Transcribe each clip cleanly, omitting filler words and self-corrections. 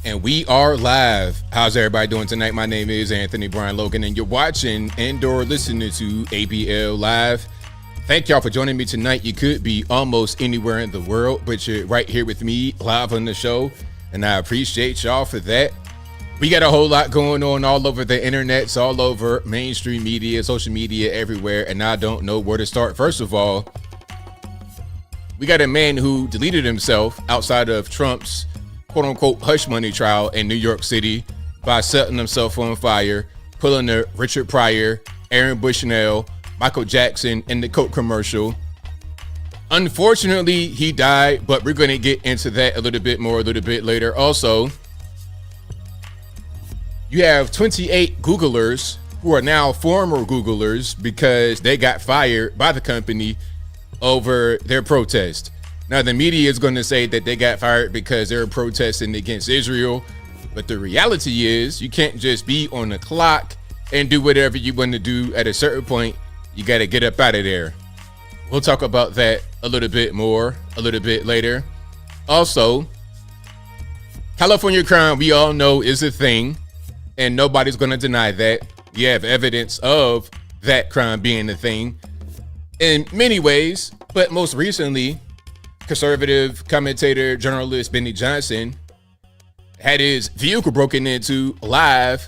And we are live. How's everybody doing tonight? My name is Anthony Brian Logan, and you're watching and/or listening to ABL Live. Thank y'all for joining me tonight. You could be almost anywhere in the world, but you're right here with me live on the show, and I appreciate y'all for that. We got a whole lot going on all over the internets, all over mainstream media, social media, everywhere, and I don't know where to start. First of all, we got a man who deleted himself outside of Trump's quote-unquote hush money trial in New York City by setting himself on fire, pulling a Richard Pryor, Aaron Bushnell, Michael Jackson in the Coke commercial. Unfortunately, he died, but we're going to get into that a little bit more a little bit later. Also, you have 28 Googlers who are now former Googlers because they got fired by the company over their protest. Now, the media is going to say that they got fired because they're protesting against Israel. But the reality is you can't just be on the clock and do whatever you want to do. At a certain point, you got to get up out of there. We'll talk about that a little bit more a little bit later. Also, California crime, we all know, is a thing, and nobody's going to deny that. You have evidence of that crime being a thing in many ways, but most recently, conservative commentator, journalist Benny Johnson had his vehicle broken into live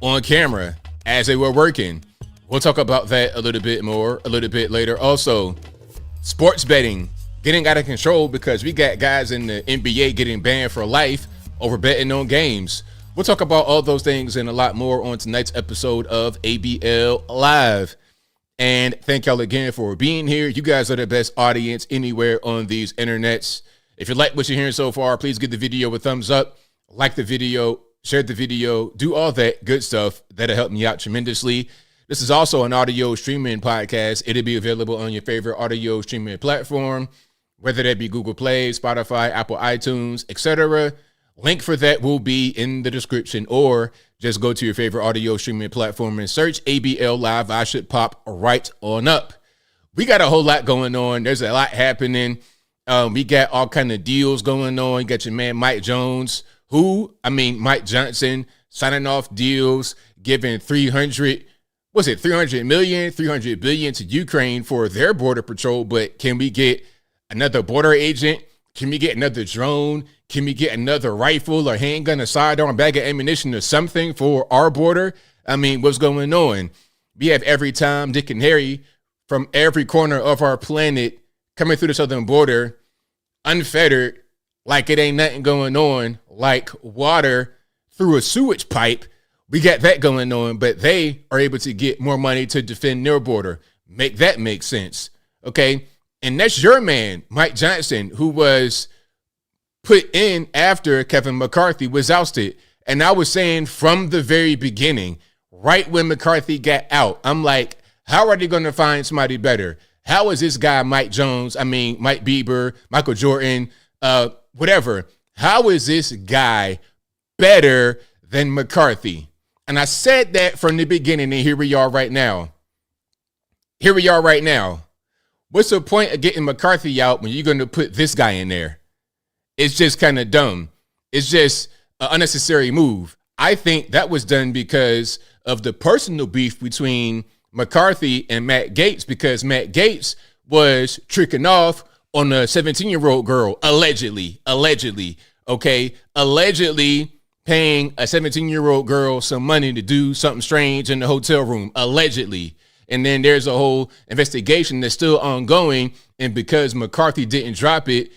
on camera as they were working. We'll talk about that a little bit more a little bit later. Also, sports betting getting out of control because we got guys in the NBA getting banned for life over betting on games. We'll talk about all those things and a lot more on tonight's episode of ABL Live. And thank y'all again for being here. You guys are the best audience anywhere on these internets. If you like what you're hearing so far, please give the video a thumbs up, like the video, share the video, do all that good stuff. That'll help me out tremendously. This is also an audio streaming podcast. It'll be available on your favorite audio streaming platform, whether that be Google Play, Spotify, Apple iTunes, etc. Link for that will be in the description, or just go to your favorite audio streaming platform and search ABL Live. I should pop right on up. We got a whole lot going on. There's a lot happening. We got all kind of deals going on. You got your man Mike Johnson signing off deals, giving 300 million, 300 billion to Ukraine for their border patrol. But can we get another border agent? Can we get another drone? Can we get another rifle or handgun, a sidearm, bag of ammunition or something for our border? I mean, what's going on? We have every Tom, Dick, and Harry from every corner of our planet coming through the southern border, unfettered, like it ain't nothing going on, like water through a sewage pipe. We got that going on, but they are able to get more money to defend their border. Make that make sense, okay? And that's your man, Mike Johnson, who was put in after Kevin McCarthy was ousted. And I was saying from the very beginning, right when McCarthy got out, I'm like, how are they going to find somebody better? How is this guy, Mike Bieber, Michael Jordan, whatever. How is this guy better than McCarthy? And I said that from the beginning, and here we are right now. What's the point of getting McCarthy out when you're going to put this guy in there? It's just kind of dumb. It's just an unnecessary move. I think that was done because of the personal beef between McCarthy and Matt Gaetz, because Matt Gaetz was tricking off on a 17-year-old girl, allegedly, okay? Allegedly paying a 17-year-old girl some money to do something strange in the hotel room, allegedly. And then there's a whole investigation that's still ongoing. And because McCarthy didn't drop it,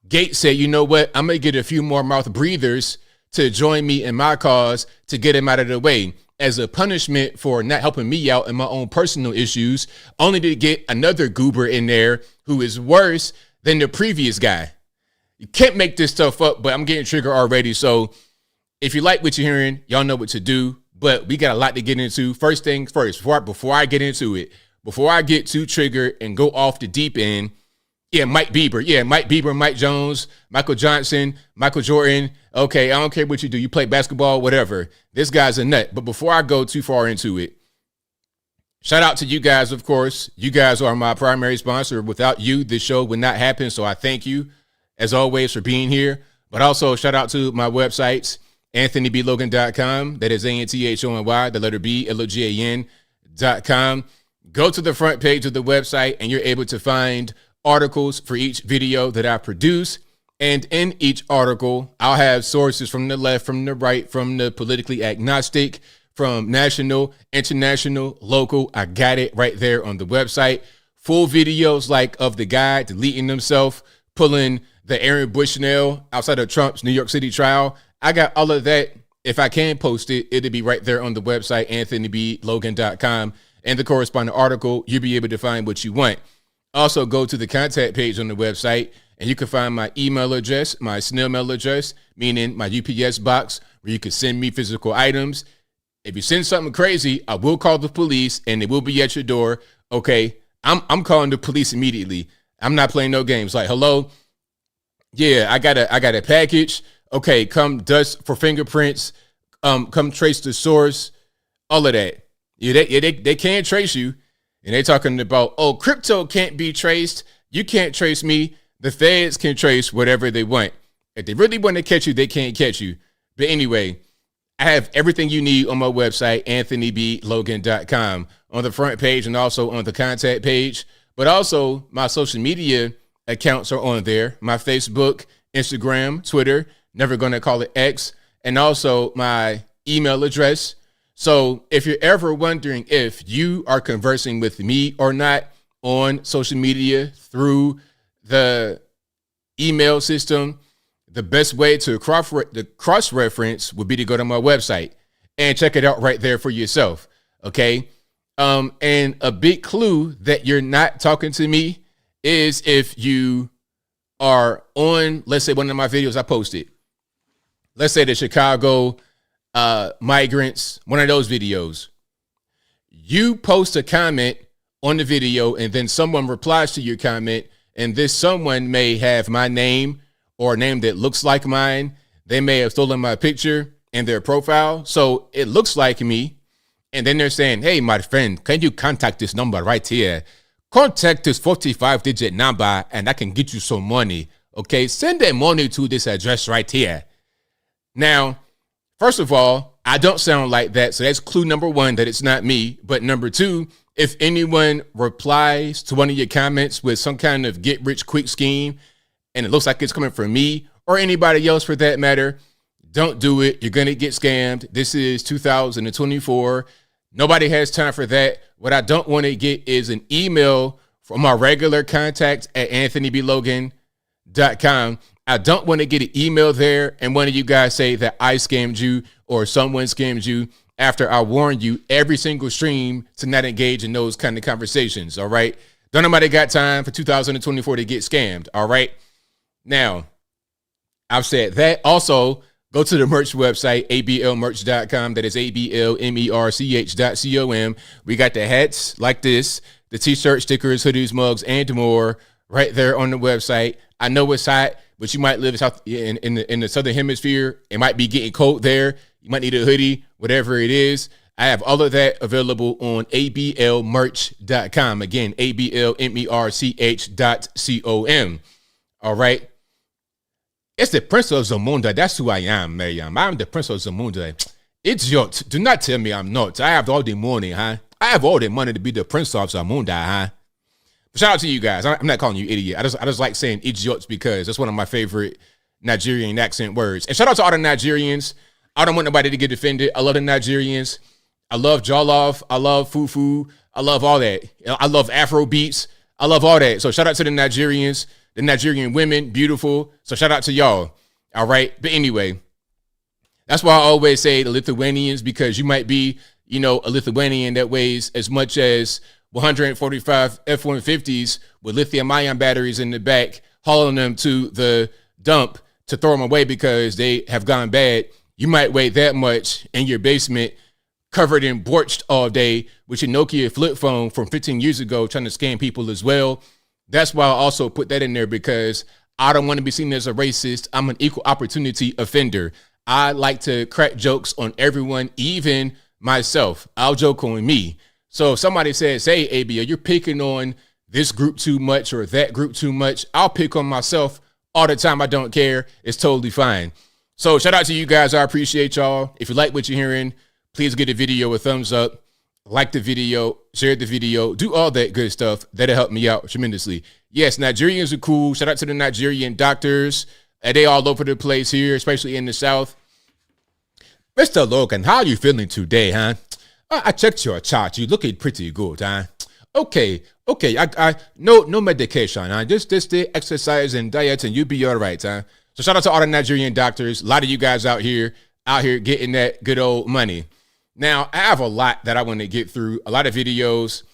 Gaetz said, you know what? I'm going to get a few more mouth breathers to join me in my cause to get him out of the way as a punishment for not helping me out in my own personal issues, only to get another goober in there who is worse than the previous guy. You can't make this stuff up, but I'm getting triggered already. So if you like what you're hearing, y'all know what to do. But we got a lot to get into. First things first, before I get into it, before I get too triggered and go off the deep end, Mike Bieber, Mike Jones, Michael Johnson, Michael Jordan. Okay, I don't care what you do. You play basketball, whatever. This guy's a nut. But before I go too far into it, shout out to you guys, of course. You guys are my primary sponsor. Without you, this show would not happen. So I thank you, as always, for being here. But also shout out to my websites, anthonyblogan.com. That is ANTHONY, the letter B, LOGAN.com. Go to the front page of the website and you're able to find articles for each video that I produce. And in each article, I'll have sources from the left, from the right, from the politically agnostic, from national, international, local. I got it right there on the website. Full videos like of the guy deleting himself, pulling the Aaron Bushnell outside of Trump's New York City trial. I got all of that. If I can post it, it'll be right there on the website, anthonyblogan.com. And the corresponding article, you'll be able to find what you want. Also, go to the contact page on the website, and you can find my email address, my snail mail address, meaning my UPS box, where you can send me physical items. If you send something crazy, I will call the police, and they will be at your door. Okay, I'm calling the police immediately. I'm not playing no games. Like, hello, yeah, I got a package. Okay, come dust for fingerprints. Come trace the source. All of that. Yeah, they can't trace you. And they talking about, oh, crypto can't be traced. You can't trace me. The feds can trace whatever they want. If they really want to catch you, they can't catch you. But anyway, I have everything you need on my website, anthonyblogan.com, on the front page and also on the contact page. But also my social media accounts are on there. My Facebook, Instagram, Twitter, never going to call it X, and also my email address. So if you're ever wondering if you are conversing with me or not on social media through the email system, the best way to cross-reference would be to go to my website and check it out right there for yourself, okay? And a big clue that you're not talking to me is if you are on, let's say, one of my videos I posted. Let's say the Chicago Migrants, one of those videos. You post a comment on the video and then someone replies to your comment, and this someone may have my name or a name that looks like mine. They may have stolen my picture and their profile, so it looks like me. And then they're saying, hey, my friend, can you contact this number right here? Contact this 45-digit number and I can get you some money. Okay, send that money to this address right here. Now, first of all, I don't sound like that, so that's clue number one, that it's not me. But number two, if anyone replies to one of your comments with some kind of get-rich-quick scheme, and it looks like it's coming from me or anybody else for that matter, don't do it. You're going to get scammed. This is 2024. Nobody has time for that. What I don't want to get is an email from my regular contact at anthonyblogan.com. I don't want to get an email there and one of you guys say that I scammed you or someone scammed you after I warned you every single stream to not engage in those kind of conversations, all right? Don't nobody got time for 2024 to get scammed, all right? Now, I've said that. Also, go to the merch website, ablmerch.com. That is ablmerch.com. We got the hats like this, the t-shirts, stickers, hoodies, mugs, and more right there on the website. I know it's hot, but you might live in the southern hemisphere. It might be getting cold there. You might need a hoodie, whatever it is. I have all of that available on ablmerch.com. Again, ablmerch.com. All right. It's the Prince of Zamunda. That's who I am, Miriam. I'm the Prince of Zamunda. Idiot. Do not tell me I'm not. I have all the money, huh? I have all the money to be the Prince of Zamunda, huh? Shout out to you guys. I'm not calling you idiot. I just like saying idiots because that's one of my favorite Nigerian accent words. And shout out to all the Nigerians. I don't want nobody to get offended. I love the Nigerians. I love jollof. I love fufu. I love all that. I love Afro beats. I love all that. So shout out to the Nigerians, the Nigerian women, beautiful. So shout out to y'all. All right. But anyway, that's why I always say the Lithuanians, because you might be, a Lithuanian that weighs as much as 145 F-150s with lithium-ion batteries in the back, hauling them to the dump to throw them away because they have gone bad. You might weigh that much in your basement, covered in borched all day with your Nokia flip phone from 15 years ago, trying to scam people as well. That's why I also put that in there, because I don't want to be seen as a racist. I'm an equal opportunity offender. I like to crack jokes on everyone, even myself. I'll joke on me. So if somebody says, hey, ABL, you're picking on this group too much or that group too much, I'll pick on myself all the time. I don't care. It's totally fine. So shout out to you guys. I appreciate y'all. If you like what you're hearing, please give the video a thumbs up, like the video, share the video, do all that good stuff. That'll help me out tremendously. Yes, Nigerians are cool. Shout out to the Nigerian doctors. They all over the place here, especially in the South. Mr. Logan, how are you feeling today, huh? I checked your chart. You looking pretty good, huh? Okay. I no medication, huh? Just stay exercise and diet, and you'll be all right, huh? So shout out to all the Nigerian doctors. A lot of you guys out here getting that good old money. Now, I have a lot that I want to get through, a lot of videos.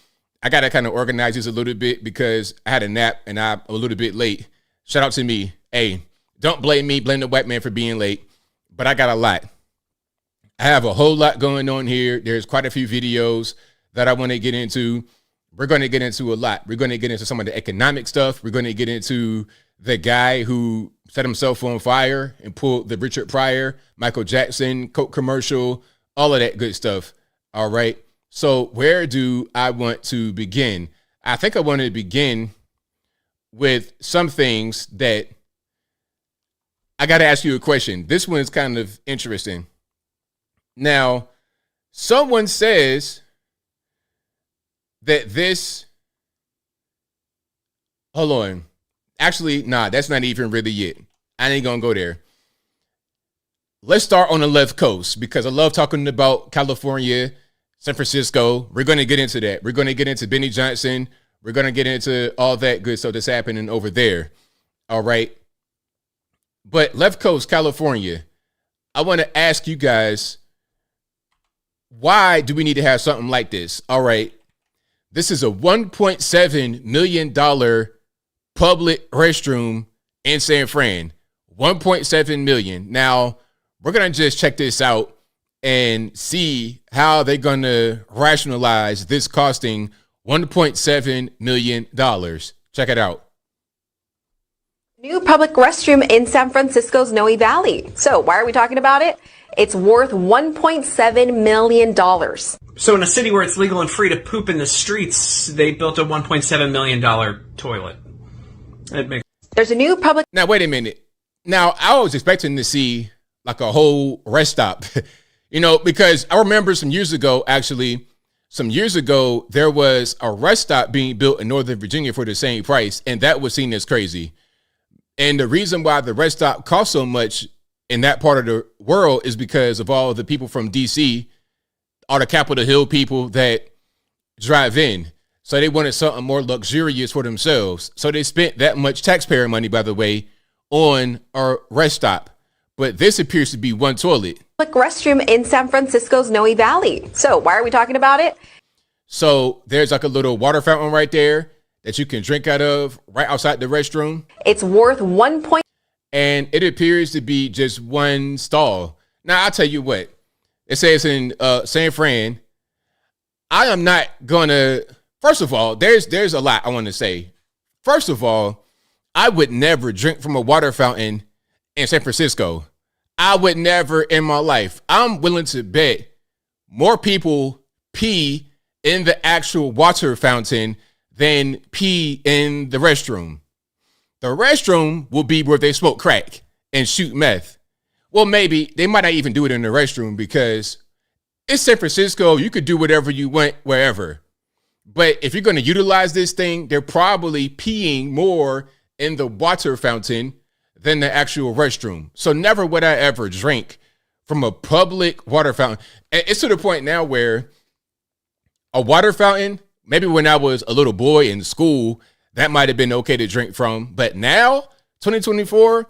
I got to kind of organize this a little bit because I had a nap and I'm a little bit late. Shout out to me. Hey, don't blame me, blame the white man for being late, but I got a lot. I have a whole lot going on here. There's quite a few videos that I want to get into. We're going to get into a lot. We're going to get into some of the economic stuff. We're going to get into the guy who set himself on fire and pulled the Richard Pryor, Michael Jackson, Coke commercial, all of that good stuff. All right. So where do I want to begin? I think I want to begin with some things that I got to ask you a question. This one is kind of interesting. Now, someone says that this, hold on. Actually, nah, that's not even really it. I ain't gonna go there. Let's start on the left coast because I love talking about California, San Francisco. We're going to get into that. We're going to get into Benny Johnson. We're going to get into all that good stuff that's happening over there. All right. But left coast, California, I want to ask you guys, why do we need to have something like this? All right. This is a $1.7 million public restroom in San Fran. 1.7 million. Now, we're going to just check this out and see how they're going to rationalize this costing $1.7 million. Check it out. New public restroom in San Francisco's Noe Valley. So why are we talking about it? It's worth $1.7 million. So in a city where it's legal and free to poop in the streets, they built a $1.7 million toilet. There's a new public... Now, wait a minute. Now, I was expecting to see like a whole rest stop, because I remember some years ago, there was a rest stop being built in Northern Virginia for the same price, and that was seen as crazy. And the reason why the rest stop cost so much in that part of the world is because of all the people from DC, all the Capitol Hill people that drive in. So they wanted something more luxurious for themselves. So they spent that much taxpayer money, by the way, on a rest stop. But this appears to be one toilet. Public restroom in San Francisco's Noe Valley. So why are we talking about it? So there's like a little water fountain right there that you can drink out of right outside the restroom. It's worth and it appears to be just one stall. Now, I'll tell you what. It says in San Fran, I am not going to... First of all, there's a lot I want to say. First of all, I would never drink from a water fountain in San Francisco. I would never in my life. I'm willing to bet more people pee in the actual water fountain than pee in the restroom. The restroom will be where they smoke crack and shoot meth. Well, maybe they might not even do it in the restroom because it's San Francisco. You could do whatever you want wherever. But if you're going to utilize this thing, they're probably peeing more in the water fountain than the actual restroom. So never would I ever drink from a public water fountain. And it's to the point now where a water fountain, maybe when I was a little boy in school, that might have been okay to drink from. But now, 2024,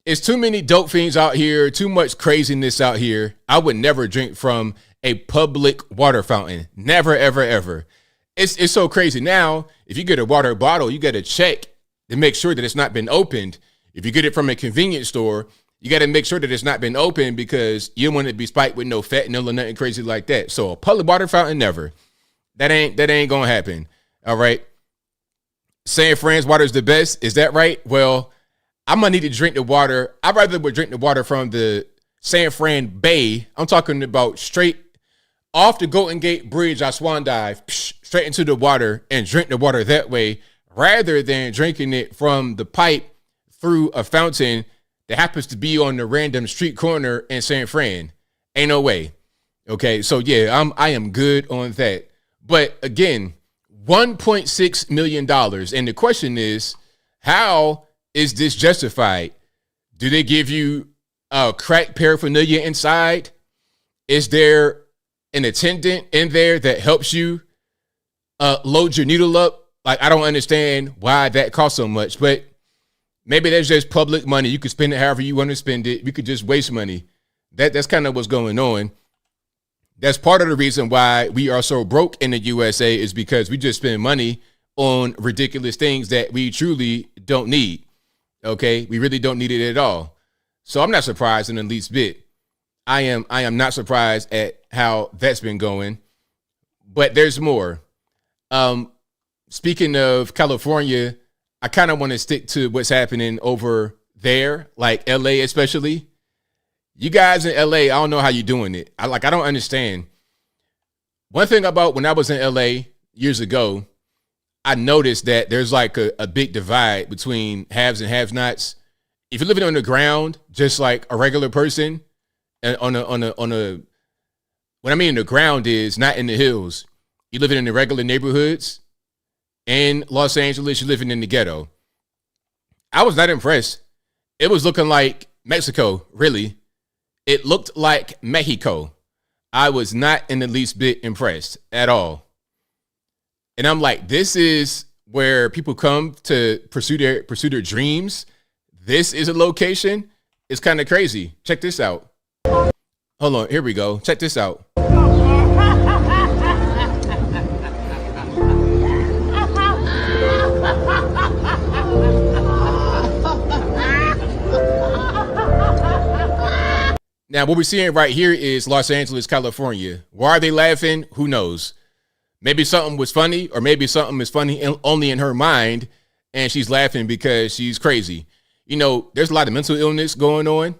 it's too many dope fiends out here, too much craziness out here. I would never drink from a public water fountain. Never, ever, ever. It's so crazy. Now, if you get a water bottle, you got to check to make sure that it's not been opened. If you get it from a convenience store, you got to make sure that it's not been opened because you don't want it to be spiked with no fentanyl or nothing crazy like that. So a public water fountain, never. That ain't gonna happen. All right. San Fran's water is the best. Is that right? Well, I'm gonna need to drink the water. I'd rather would drink the water from the San Fran Bay. I'm talking about straight off the Golden Gate Bridge. I swan dive straight into the water and drink the water that way, rather than drinking it from the pipe through a fountain that happens to be on the random street corner in San Fran. Ain't no way. Okay, so yeah, I am good on that. But again, $1.6 million. And the question is, how is this justified? Do they give you crack paraphernalia inside? Is there an attendant in there that helps you load your needle up? Like, I don't understand why that costs so much, but maybe that's just public money. You could spend it however you want to spend it. You could just waste money. That's kind of what's going on. That's part of the reason why we are so broke in the USA, is because we just spend money on ridiculous things that we truly don't need. Okay, we really don't need it at all. So I'm not surprised in the least bit. I am not surprised at how that's been going. But there's more. Speaking of California, I kind of want to stick to what's happening over there, like LA especially. You guys in LA, I don't know how you're doing it. I don't understand. One thing about when I was in LA years ago, I noticed that there's like a big divide between haves and have-nots. If you're living on the ground, just like a regular person, and on a what I mean the ground is not in the hills. You're living in the regular neighborhoods. In Los Angeles, you're living in the ghetto. I was not impressed. It was looking like Mexico, really. It looked like Mexico. I was not in the least bit impressed at all. And I'm like, this is where people come to pursue their dreams. This is a location. It's kind of crazy. Check this out. Hold on, here we go. Check this out. Now, what we're seeing right here is Los Angeles, California. Why are they laughing? Who knows? Maybe something was funny, or maybe something is funny only in her mind, and she's laughing because she's crazy. You know, there's a lot of mental illness going on,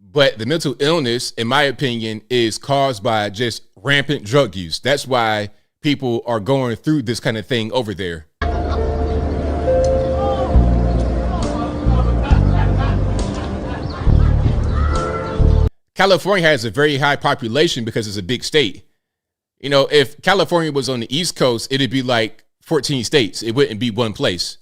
but the mental illness, in my opinion, is caused by just rampant drug use. That's why people are going through this kind of thing over there. California has a very high population because it's a big state. You know, if California was on the East Coast, it'd be like 14 states. It wouldn't be one place.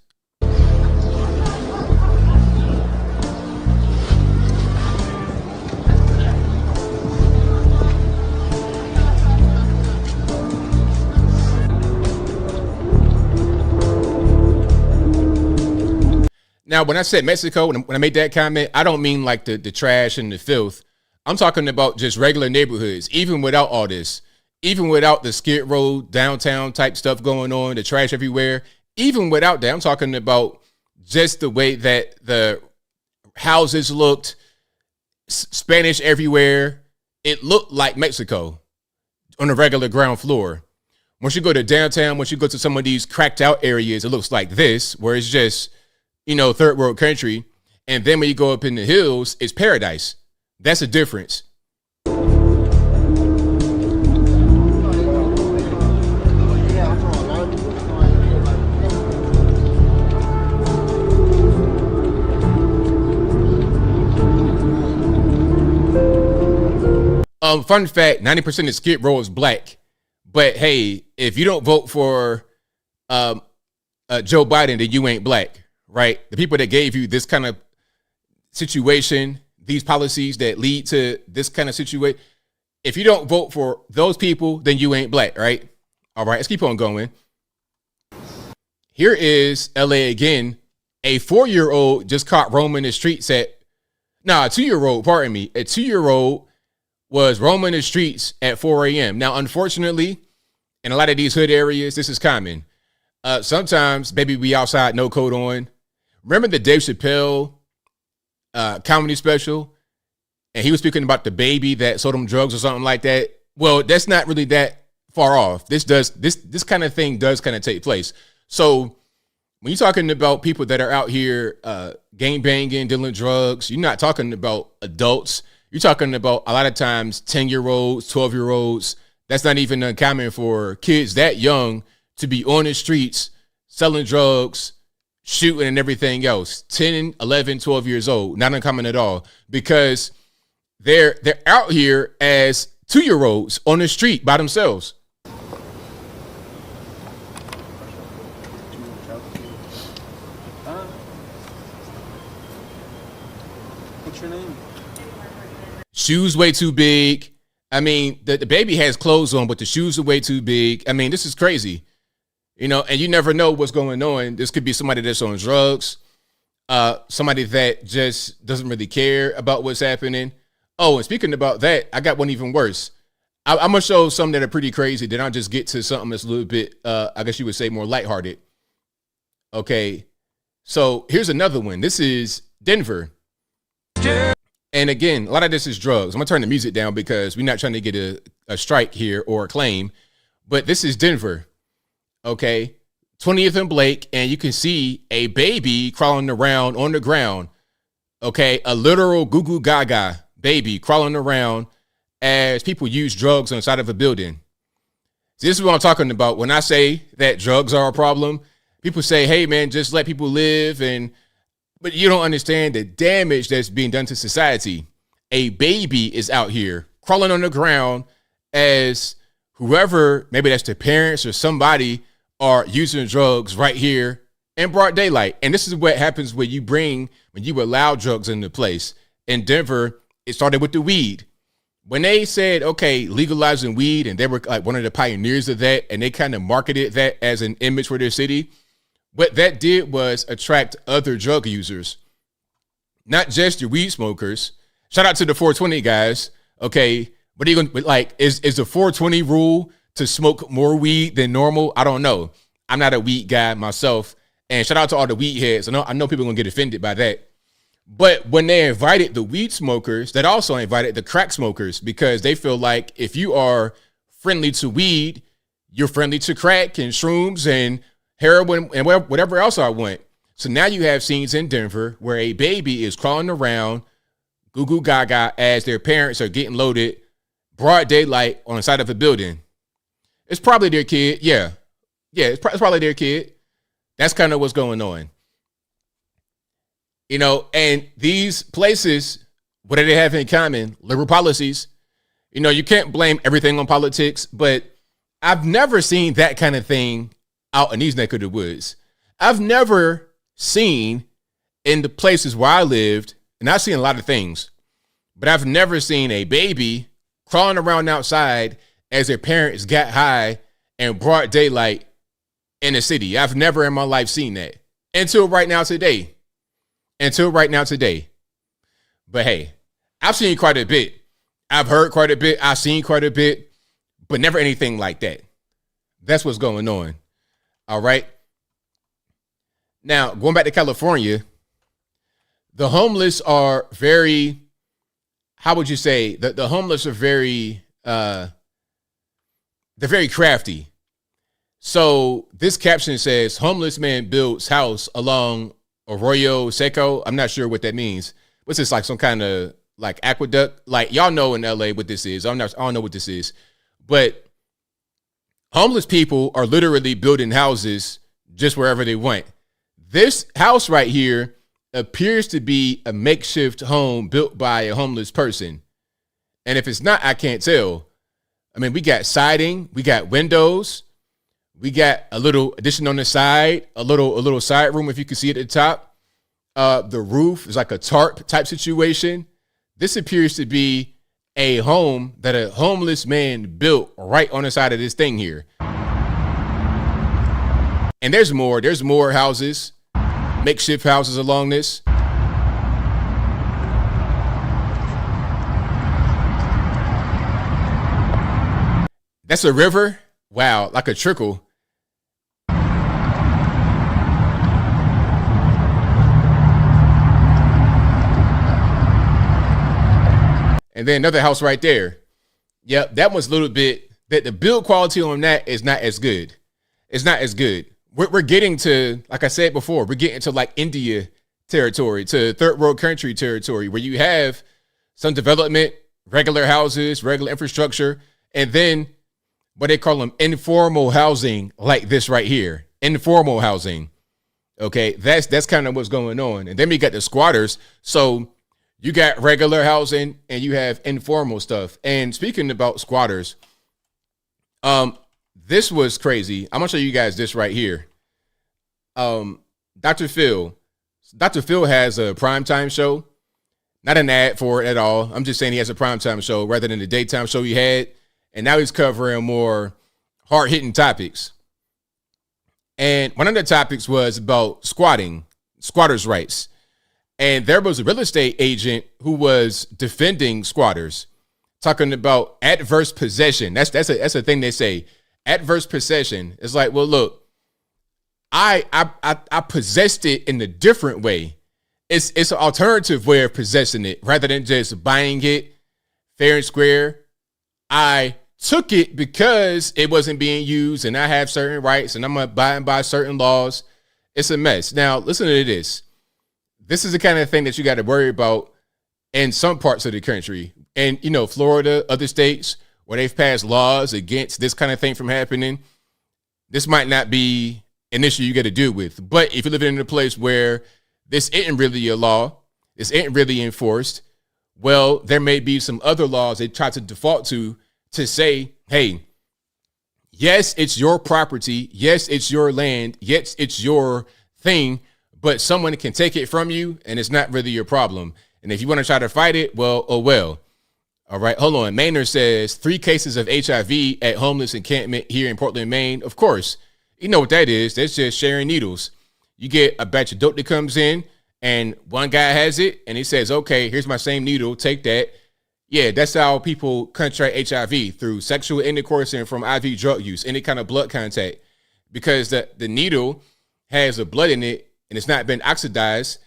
Now, when I said Mexico, when I made that comment, I don't mean like the trash and the filth. I'm talking about just regular neighborhoods, even without all this, even without the Skid Row downtown type stuff going on, the trash everywhere, even without that. I'm talking about just the way that the houses looked, Spanish everywhere. It looked like Mexico on a regular ground floor. Once you go to downtown, once you go to some of these cracked out areas, it looks like this, where it's just, you know, third world country. And then when you go up in the hills, it's paradise. That's a difference. Fun fact, 90% of Skid Row is black. But hey, if you don't vote for Joe Biden, then you ain't black, right? The people that gave you this kind of situation, these policies that lead to this kind of situation, if you don't vote for those people, then you ain't black, right? All right, let's keep on going. Here is LA again. A 4-year-old just caught roaming the streets a 2-year-old, pardon me. A 2-year-old was roaming the streets at 4 a.m. Now, unfortunately, in a lot of these hood areas, this is common. Sometimes, baby, we outside, no coat on. Remember the Dave Chappelle comedy special, and he was speaking about the baby that sold him drugs or something like that? Well, that's not really that far off. This kind of thing does kind of take place. So when you're talking about people that are out here gang banging, dealing drugs, you're not talking about adults. You're talking about a lot of times 10-year-olds, 12-year-olds. That's not even uncommon for kids that young to be on the streets selling drugs, shooting and everything else. 10, 11, 12 years old, not uncommon at all, because they're out here as 2-year-olds on the street by themselves. What's your name? Shoes way too big. I mean, the baby has clothes on, but the shoes are way too big. I mean, this is crazy. You know, and you never know what's going on. This could be somebody that's on drugs, somebody that just doesn't really care about what's happening. Oh, and speaking about that, I got one even worse. I'm going to show some that are pretty crazy. Then I'll just get to something that's a little bit, I guess you would say, more lighthearted. Okay, so here's another one. This is Denver. And again, a lot of this is drugs. I'm going to turn the music down because we're not trying to get a strike here or a claim. But this is Denver. Okay, 20th and Blake, and you can see a baby crawling around on the ground. Okay, a literal goo goo gaga baby crawling around as people use drugs on the side of a building. This is what I'm talking about. When I say that drugs are a problem, people say, hey, man, just let people live. But you don't understand the damage that's being done to society. A baby is out here crawling on the ground as whoever, maybe that's their parents or somebody, are using drugs right here in broad daylight. And this is what happens when you allow drugs into place. In Denver, it started with the weed. When they said, okay, legalizing weed, and they were like one of the pioneers of that, and they kind of marketed that as an image for their city, what that did was attract other drug users, not just your weed smokers. Shout out to the 420 guys. Okay, what are you going to, like, is the 420 rule to smoke more weed than normal? I don't know. I'm not a weed guy myself. And shout out to all the weed heads. I know people are going to get offended by that. But when they invited the weed smokers, that also invited the crack smokers, because they feel like if you are friendly to weed, you're friendly to crack and shrooms and heroin and whatever else I want. So now you have scenes in Denver where a baby is crawling around goo goo gaga as their parents are getting loaded broad daylight on the side of a building. It's probably their kid. Yeah, it's probably their kid. That's kind of what's going on. You know, and these places, what do they have in common? Liberal policies. You know, you can't blame everything on politics, but I've never seen that kind of thing out in these neck of the woods. I've never seen in the places where I lived, and I've seen a lot of things, but I've never seen a baby crawling around outside as their parents got high and broad daylight in the city. I've never in my life seen that until right now today. But hey, I've seen quite a bit. I've heard quite a bit. I've seen quite a bit, but never anything like that. That's what's going on. All right. Now, going back to California, the homeless are very, how would you say, the homeless are very, they're very crafty. So this caption says, homeless man builds house along Arroyo Seco. I'm not sure what that means. What's this, like some kind of like aqueduct? Like, y'all know in LA what this is. I don't know what this is. But homeless people are literally building houses just wherever they want. This house right here appears to be a makeshift home built by a homeless person. And if it's not, I can't tell. I mean, we got siding, we got windows, we got a little addition on the side, a little side room if you can see it at the top. The roof is like a tarp type situation. This appears to be a home that a homeless man built right on the side of this thing here. And there's more houses, makeshift houses along this. That's a river. Wow, like a trickle. And then another house right there. Yep, that one's a little bit, that the build quality on that is not as good. It's not as good. We're getting to, like I said before, we're getting to like India territory, to third world country territory, where you have some development, regular houses, regular infrastructure, and then what they call them informal housing, like this right here, informal housing. Okay, that's kind of what's going on. And then we got the squatters. So you got regular housing and you have informal stuff. And speaking about squatters, this was crazy. I'm gonna show you guys this right here. Dr. Phil has a primetime show. Not an ad for it at all. I'm just saying he has a primetime show rather than the daytime show he had. And now he's covering more hard-hitting topics. And one of the topics was about squatters' rights. And there was a real estate agent who was defending squatters, talking about adverse possession. That's a thing they say. Adverse possession. It's like, well, look, I possessed it in a different way. It's an alternative way of possessing it rather than just buying it fair and square. I took it because it wasn't being used and I have certain rights and I'm abiding by certain laws. It's a mess. Now, listen to this. This is the kind of thing that you got to worry about in some parts of the country. And, you know, Florida, other states where they've passed laws against this kind of thing from happening. This might not be an issue you got to deal with. But if you're living in a place where this isn't really a law, this isn't really enforced, well, there may be some other laws they try to default to say, hey, yes, it's your property. Yes, it's your land. Yes, it's your thing, but someone can take it from you and it's not really your problem. And if you want to try to fight it, well, oh, well. All right, hold on. Maynard says 3 cases of HIV at homeless encampment here in Portland, Maine. Of course, you know what that is. That's just sharing needles. You get a batch of dope that comes in and one guy has it and he says, okay, here's my same needle. Take that. Yeah, that's how people contract HIV, through sexual intercourse and from IV drug use, any kind of blood contact, because the needle has a blood in it and it's not been oxidized.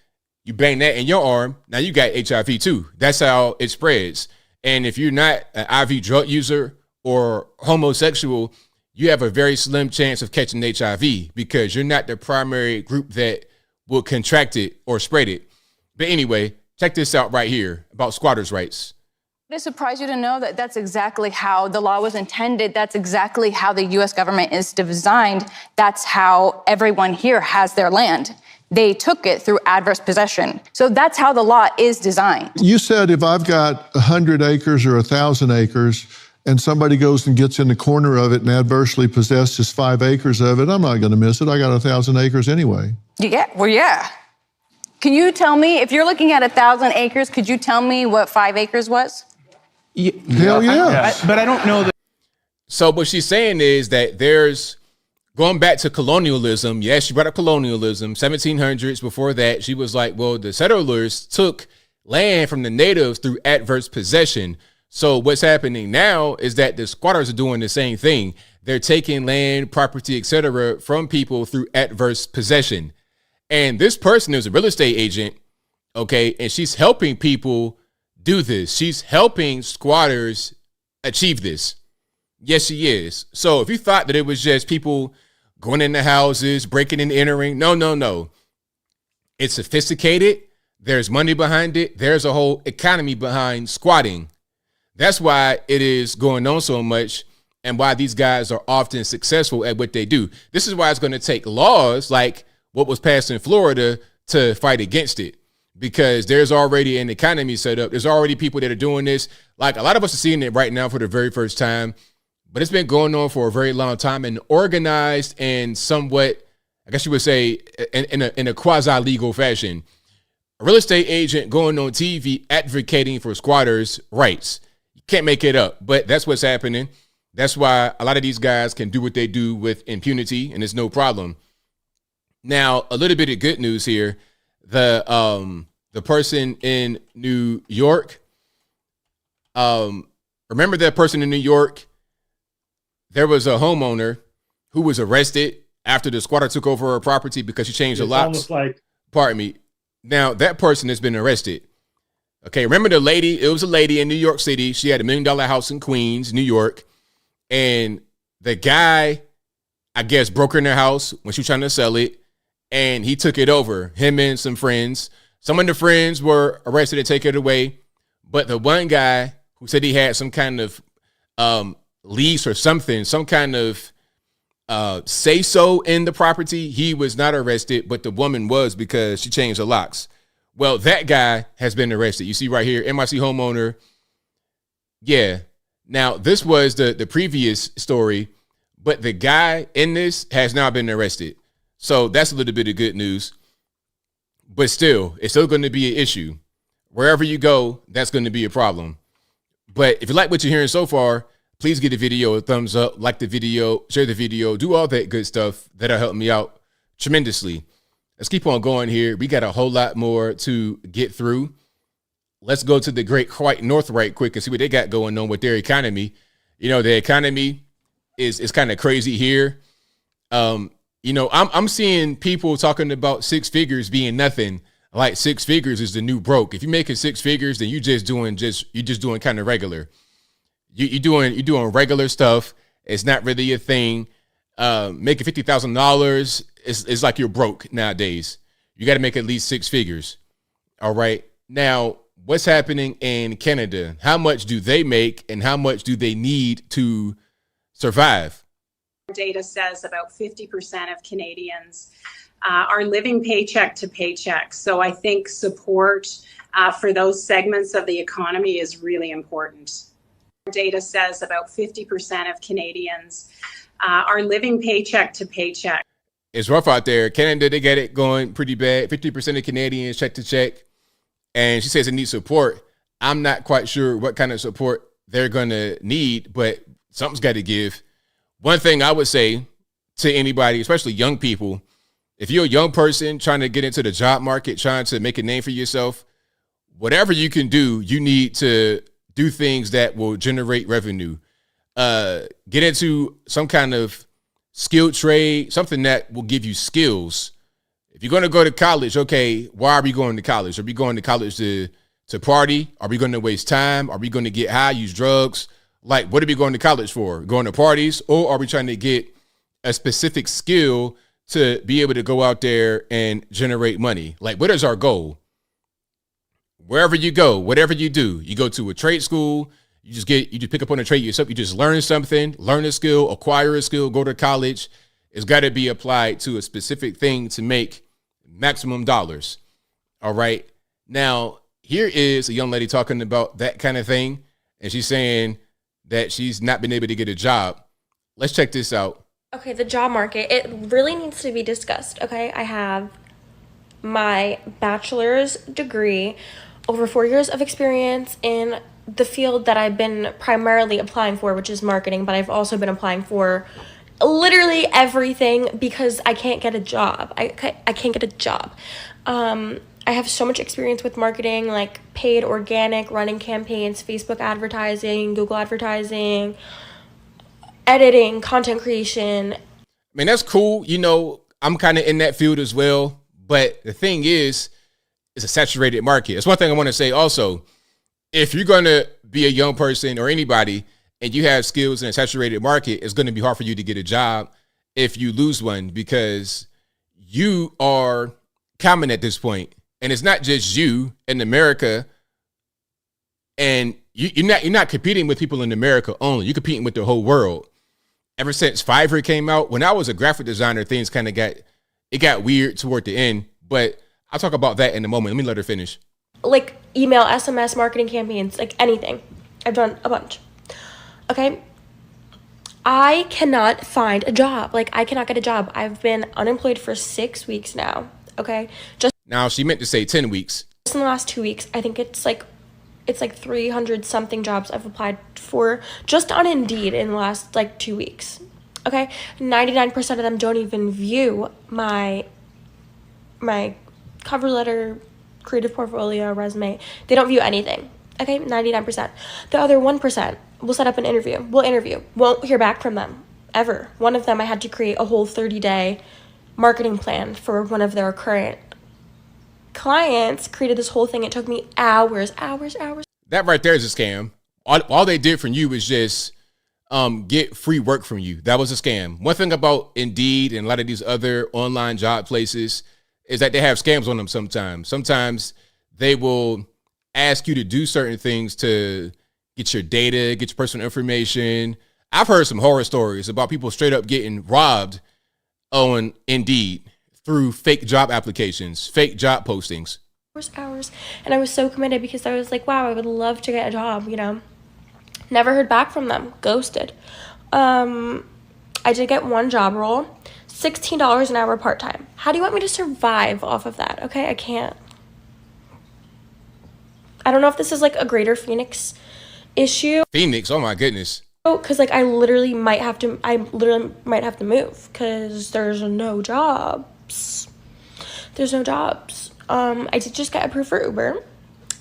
You bang that in your arm. Now you got HIV too. That's how it spreads. And if you're not an IV drug user or homosexual, you have a very slim chance of catching HIV because you're not the primary group that will contract it or spread it. But anyway, check this out right here about squatters' rights. Would it surprise you to know that that's exactly how the law was intended? That's exactly how the U.S. government is designed. That's how everyone here has their land. They took it through adverse possession. So that's how the law is designed. You said if I've got 100 acres or 1,000 acres and somebody goes and gets in the corner of it and adversely possesses 5 acres of it, I'm not going to miss it. I got 1,000 acres anyway. Yeah, well, yeah. Can you tell me, if you're looking at 1,000 acres, could you tell me what 5 acres was? Hell yeah. But I don't know that. So what she's saying is that there's, going back to colonialism, yes, she brought up colonialism, 1700s. Before that, she was like, well, the settlers took land from the natives through adverse possession. So what's happening now is that the squatters are doing the same thing. They're taking land, property, etc. from people through adverse possession. And this person is a real estate agent, okay, and she's helping people do this. She's helping squatters achieve this. Yes, she is. So if you thought that it was just people going into houses, breaking and entering, no. It's sophisticated. There's money behind it. There's a whole economy behind squatting. That's why it is going on so much and why these guys are often successful at what they do. This is why it's going to take laws like what was passed in Florida to fight against it, because there's already an economy set up. There's already people that are doing this. Like, a lot of us are seeing it right now for the very first time, but it's been going on for a very long time and organized and somewhat, I guess you would say, in a quasi-legal fashion. A real estate agent going on TV advocating for squatters' rights. You can't make it up, but that's what's happening. That's why a lot of these guys can do what they do with impunity, and it's no problem. Now, a little bit of good news here. The person in New York, remember that person in New York? There was a homeowner who was arrested after the squatter took over her property because she changed the locks. Pardon me. Now, that person has been arrested. Okay, remember the lady? It was a lady in New York City. She had $1 million house in Queens, New York. And the guy, I guess, broke her in their house when she was trying to sell it. And he took it over, him and some friends. Some of the friends were arrested to take it away. But the one guy who said he had some kind of lease or something, some kind of say so in the property. He was not arrested, but the woman was because she changed the locks. Well, that guy has been arrested. You see right here, NYC homeowner. Yeah. Now, this was the previous story, but the guy in this has now been arrested. So that's a little bit of good news. But still, it's still going to be an issue. Wherever you go, that's going to be a problem. But if you like what you're hearing so far, please give the video a thumbs up, like the video, share the video, do all that good stuff. That'll help me out tremendously. Let's keep on going here. We got a whole lot more to get through. Let's go to the great white north right quick and see what they got going on with their economy. You know, the economy is kind of crazy here. You know, I'm seeing people talking about six figures being nothing. Like six figures is the new broke. If you're making six figures, then you're just doing kind of regular. You're doing regular stuff. It's not really a thing. Making $50,000 is like you're broke nowadays. You got to make at least six figures. All right. Now, what's happening in Canada? How much do they make and how much do they need to survive? Data says about 50% of Canadians are living paycheck to paycheck. So I think support for those segments of the economy is really important. Data says about 50% of Canadians are living paycheck to paycheck. It's rough out there. Canada, they get it going pretty bad. 50% of Canadians check to check. And she says it needs support. I'm not quite sure what kind of support they're going to need, but something's got to give. One thing I would say to anybody, especially young people, if you're a young person trying to get into the job market, trying to make a name for yourself, whatever you can do, you need to do things that will generate revenue. Get into some kind of skilled trade, something that will give you skills. If you're going to go to college, okay, why are we going to college? Are we going to college to party? Are we going to waste time? Are we going to get high, use drugs? Like, what are we going to college for? Going to parties? Or are we trying to get a specific skill to be able to go out there and generate money? Like, what is our goal? Wherever you go, whatever you do, you go to a trade school, you just pick up on a trade yourself. You just learn something, learn a skill, acquire a skill, go to college. It's got to be applied to a specific thing to make maximum dollars. All right. Now, here is a young lady talking about that kind of thing. And she's saying that she's not been able to get a job. Let's check this out. Okay, the job market, it really needs to be discussed. Okay, I have my bachelor's degree, over 4 years of experience in the field that I've been primarily applying for, which is marketing, but I've also been applying for literally everything because I can't get a job. I can't get a job. I have so much experience with marketing, like paid, organic, running campaigns, Facebook advertising, Google advertising, editing, content creation. I mean, that's cool. You know, I'm kind of in that field as well. But the thing is, it's a saturated market. It's one thing I want to say also. If you're going to be a young person or anybody and you have skills in a saturated market, it's going to be hard for you to get a job if you lose one because you are common at this point. And it's not just you in America. And you're not competing with people in America only. You're competing with the whole world. Ever since Fiverr came out, when I was a graphic designer, things kind of got weird toward the end. But I'll talk about that in a moment. Let me let her finish. Like email, SMS, marketing campaigns, like anything. I've done a bunch. Okay. I cannot find a job. Like I cannot get a job. I've been unemployed for 6 weeks now. Okay. Now she meant to say 10 weeks. Just in the last 2 weeks, I think it's like 300 something jobs I've applied for just on Indeed in the last 2 weeks. Okay. 99% of them don't even view my cover letter, creative portfolio, resume. They don't view anything. Okay. 99%. The other 1% will set up an interview. We'll interview. Won't hear back from them ever. One of them, I had to create a whole 30-day marketing plan for one of their current clients, created this whole thing. It took me hours. That right there is a scam. All they did from you was just get free work from you. That was a scam. One thing about Indeed and a lot of these other online job places is that they have scams on them sometimes. Sometimes they will ask you to do certain things to get your data, get your personal information. I've heard some horror stories about people straight up getting robbed on Indeed through fake job applications, fake job postings. Hours. And I was so committed because I was like, wow, I would love to get a job, you know. Never heard back from them. Ghosted. I did get one job role, $16 an hour part-time. How do you want me to survive off of that? Okay, I can't. I don't know if this is like a greater Phoenix issue. Phoenix, oh my goodness. Because like I literally might have to move because there's no jobs. There's no jobs. I did just get approved for Uber,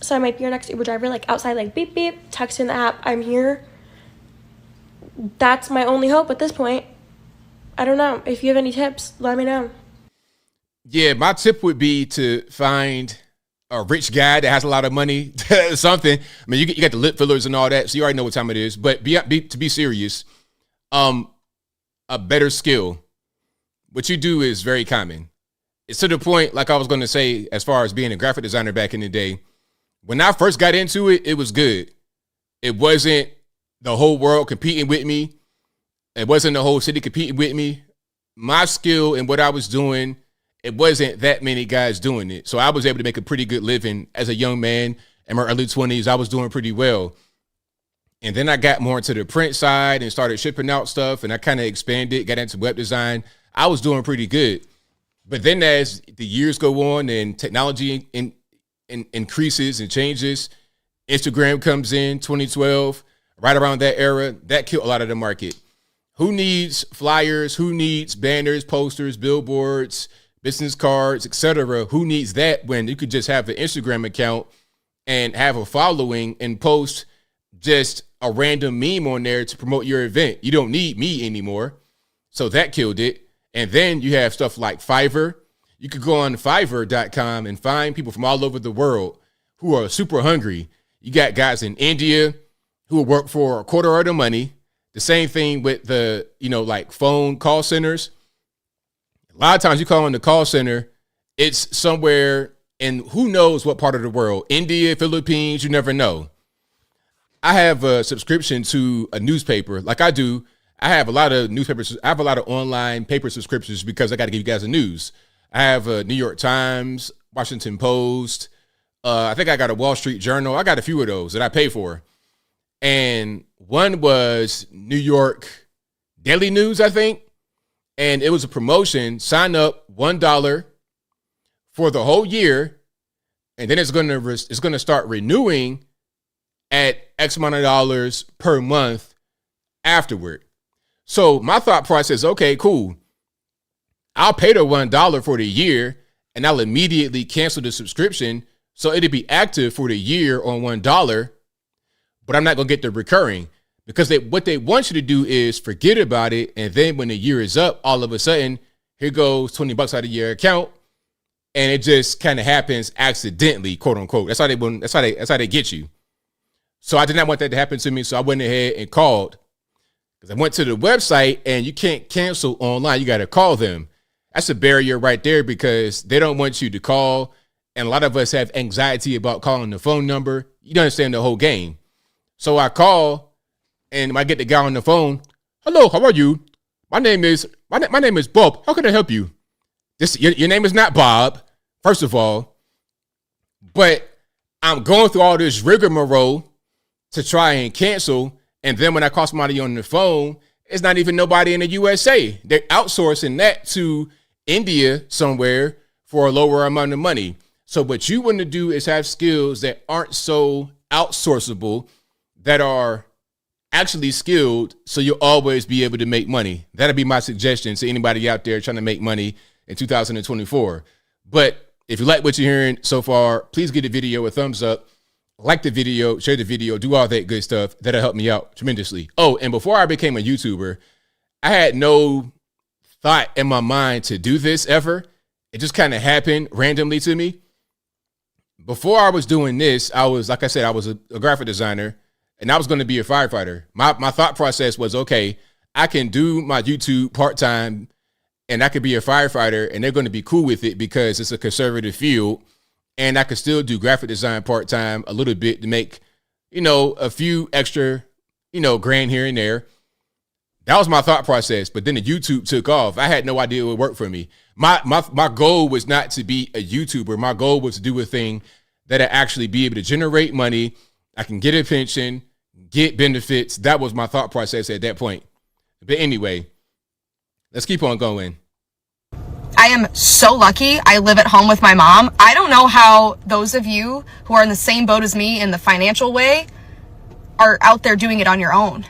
so I might be your next Uber driver, like outside, like beep beep, text in the app, I'm here. That's my only hope at this point. I don't know. If you have any tips, let me know. Yeah, my tip would be to find a rich guy that has a lot of money, something. I mean, you got the lip fillers and all that, so you already know what time it is. But to be serious, a better skill. What you do is very common. It's to the point, like I was going to say, as far as being a graphic designer back in the day. When I first got into it, it was good. It wasn't the whole world competing with me. It wasn't the whole city competing with me. My skill and what I was doing, it wasn't that many guys doing it. So I was able to make a pretty good living as a young man in my early 20s. I was doing pretty well. And then I got more into the print side and started shipping out stuff, and I kind of expanded, got into web design. I was doing pretty good. But then as the years go on and technology increases and changes, Instagram comes in 2012, right around that era, that killed a lot of the market. Who needs flyers? Who needs banners, posters, billboards, business cards, etc.? Who needs that when you could just have an Instagram account and have a following and post just a random meme on there to promote your event? You don't need me anymore. So that killed it. And then you have stuff like Fiverr. You could go on Fiverr.com and find people from all over the world who are super hungry. You got guys in India who will work for a quarter of the money. The same thing with the, like phone call centers. A lot of times you call in the call center, it's somewhere in who knows what part of the world. India, Philippines, you never know. I have a subscription to a newspaper like I do. I have a lot of newspapers. I have a lot of online paper subscriptions because I got to give you guys the news. I have a New York Times, Washington Post. I think I got a Wall Street Journal. I got a few of those that I pay for. And one was New York Daily News, I think. And it was a promotion. Sign up $1 for the whole year. And then it's going to start renewing at X amount of dollars per month afterward. So my thought process, okay, cool. I'll pay the $1 for the year and I'll immediately cancel the subscription. So it'll be active for the year on $1, but I'm not going to get the recurring because what they want you to do is forget about it. And then when the year is up, all of a sudden, here goes $20 out of your account. And it just kind of happens accidentally, quote unquote. That's how they get you. So I did not want that to happen to me. So I went ahead and called. Because I went to the website and you can't cancel online. You got to call them. That's a barrier right there because they don't want you to call. And a lot of us have anxiety about calling the phone number. You don't understand the whole game. So I call and I get the guy on the phone. Hello, how are you? My name is Bob. How can I help you? Your name is not Bob, first of all. But I'm going through all this rigmarole to try and cancel. And then when I call somebody on the phone, it's not even nobody in the USA. They're outsourcing that to India somewhere for a lower amount of money. So what you want to do is have skills that aren't so outsourceable, that are actually skilled, so you'll always be able to make money. That'd be my suggestion to anybody out there trying to make money in 2024. But if you like what you're hearing so far, please give the video a thumbs up. Like the video, share the video, do all that good stuff. That'll help me out tremendously. Oh, and before I became a YouTuber, I had no thought in my mind to do this ever. It just kind of happened randomly to me. Before I was doing this, I was, like I said, I was a graphic designer and I was going to be a firefighter. My thought process was, okay, I can do my YouTube part-time and I could be a firefighter and they're going to be cool with it because it's a conservative field. And I could still do graphic design part-time a little bit to make, a few extra, grand here and there. That was my thought process. But then the YouTube took off. I had no idea it would work for me. My goal was not to be a YouTuber. My goal was to do a thing that I actually be able to generate money. I can get a pension, get benefits. That was my thought process at that point. But anyway, let's keep on going. I am so lucky. I live at home with my mom. I don't know how those of you who are in the same boat as me in the financial way are out there doing it on your own.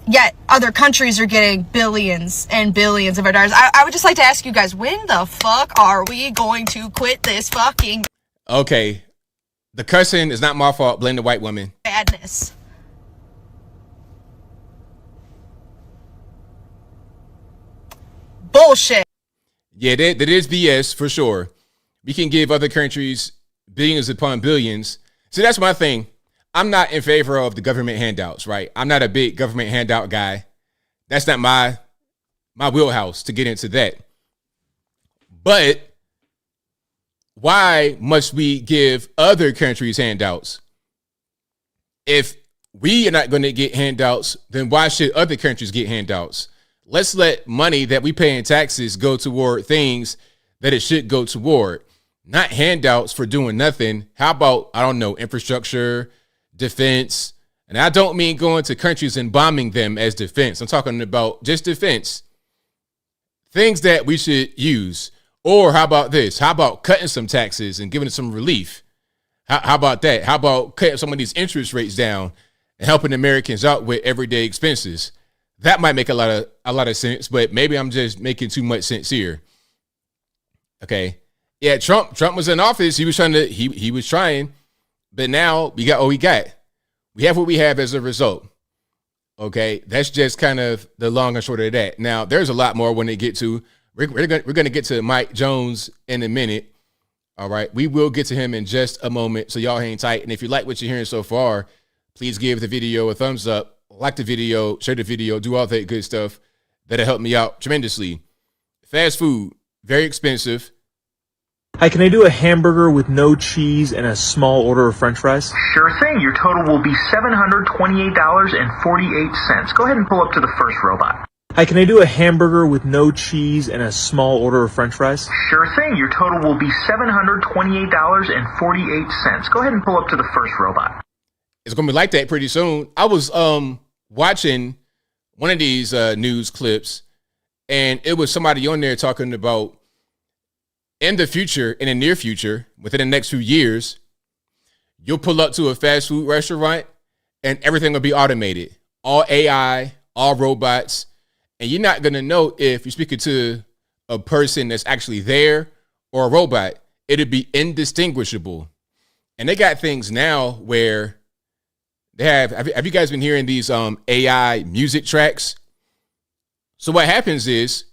Yet other countries are getting billions and billions of dollars. I would just like to ask you guys, when the fuck are we going to quit this fucking Okay. The cussing is not my fault. Blame the white woman. badness? Bullshit. Yeah, that is BS for sure. We can give other countries billions upon billions. So that's my thing. I'm not in favor of the government handouts, right? I'm not a big government handout guy. That's not my wheelhouse to get into that. But why must we give other countries handouts? If we are not going to get handouts, then why should other countries get handouts? Let's let money that we pay in taxes go toward things that it should go toward, not handouts for doing nothing. How about, I don't know, infrastructure, defense? And I don't mean going to countries and bombing them as defense. I'm talking about just defense. Things that we should use. Or how about this? How about cutting some taxes and giving some relief? How about that? How about cutting some of these interest rates down and helping Americans out with everyday expenses? That might make a lot of sense, but maybe I'm just making too much sense here. Okay. Yeah, Trump was in office. He was trying, but now we got what we got. We have what we have as a result. Okay. That's just kind of the long and short of that. Now, there's a lot more I want to get to. We're going to get to Mike Jones in a minute. All right. We will get to him in just a moment. So y'all hang tight. And if you like what you're hearing so far, please give the video a thumbs up. Like the video, share the video, do all that good stuff. That'll help me out tremendously. Fast food, very expensive. Hi, can I do a hamburger with no cheese and a small order of french fries? Sure thing. Your total will be $728.48. Go ahead and pull up to the first robot. Hi, can I do a hamburger with no cheese and a small order of french fries? Sure thing. Your total will be $728.48. Go ahead and pull up to the first robot. It's going to be like that pretty soon. I was watching one of these news clips, and it was somebody on there talking about in the near future, within the next few years, you'll pull up to a fast food restaurant and everything will be automated. All AI, all robots. And you're not going to know if you're speaking to a person that's actually there or a robot. It'll be indistinguishable. And they got things now where they have you guys been hearing these AI music tracks? So what happens is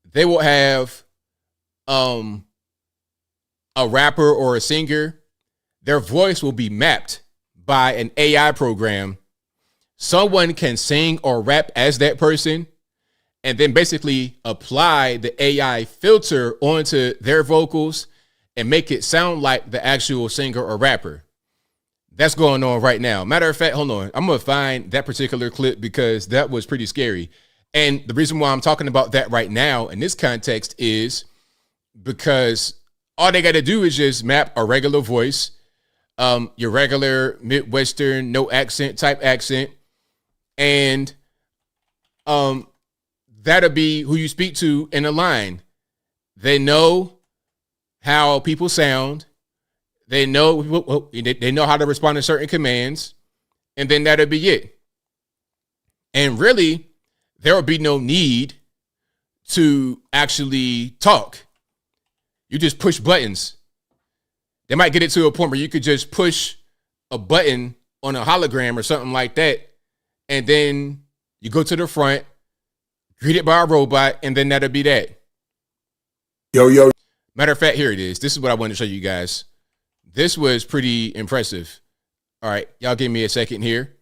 they will have a rapper or a singer. Their voice will be mapped by an AI program. Someone can sing or rap as that person and then basically apply the AI filter onto their vocals and make it sound like the actual singer or rapper. That's going on right now. Matter of fact, hold on. I'm going to find that particular clip because that was pretty scary. And the reason why I'm talking about that right now in this context is because all they got to do is just map a regular voice, your regular Midwestern, no accent type accent. And that'll be who you speak to in a line. They know how people sound. They know how to respond to certain commands, and then that'll be it. And really, there will be no need to actually talk. You just push buttons. They might get it to a point where you could just push a button on a hologram or something like that, and then you go to the front, greeted by a robot, and then that'll be that. Yo. Matter of fact, here it is. This is what I wanted to show you guys. This was pretty impressive. All right, y'all give me a second here.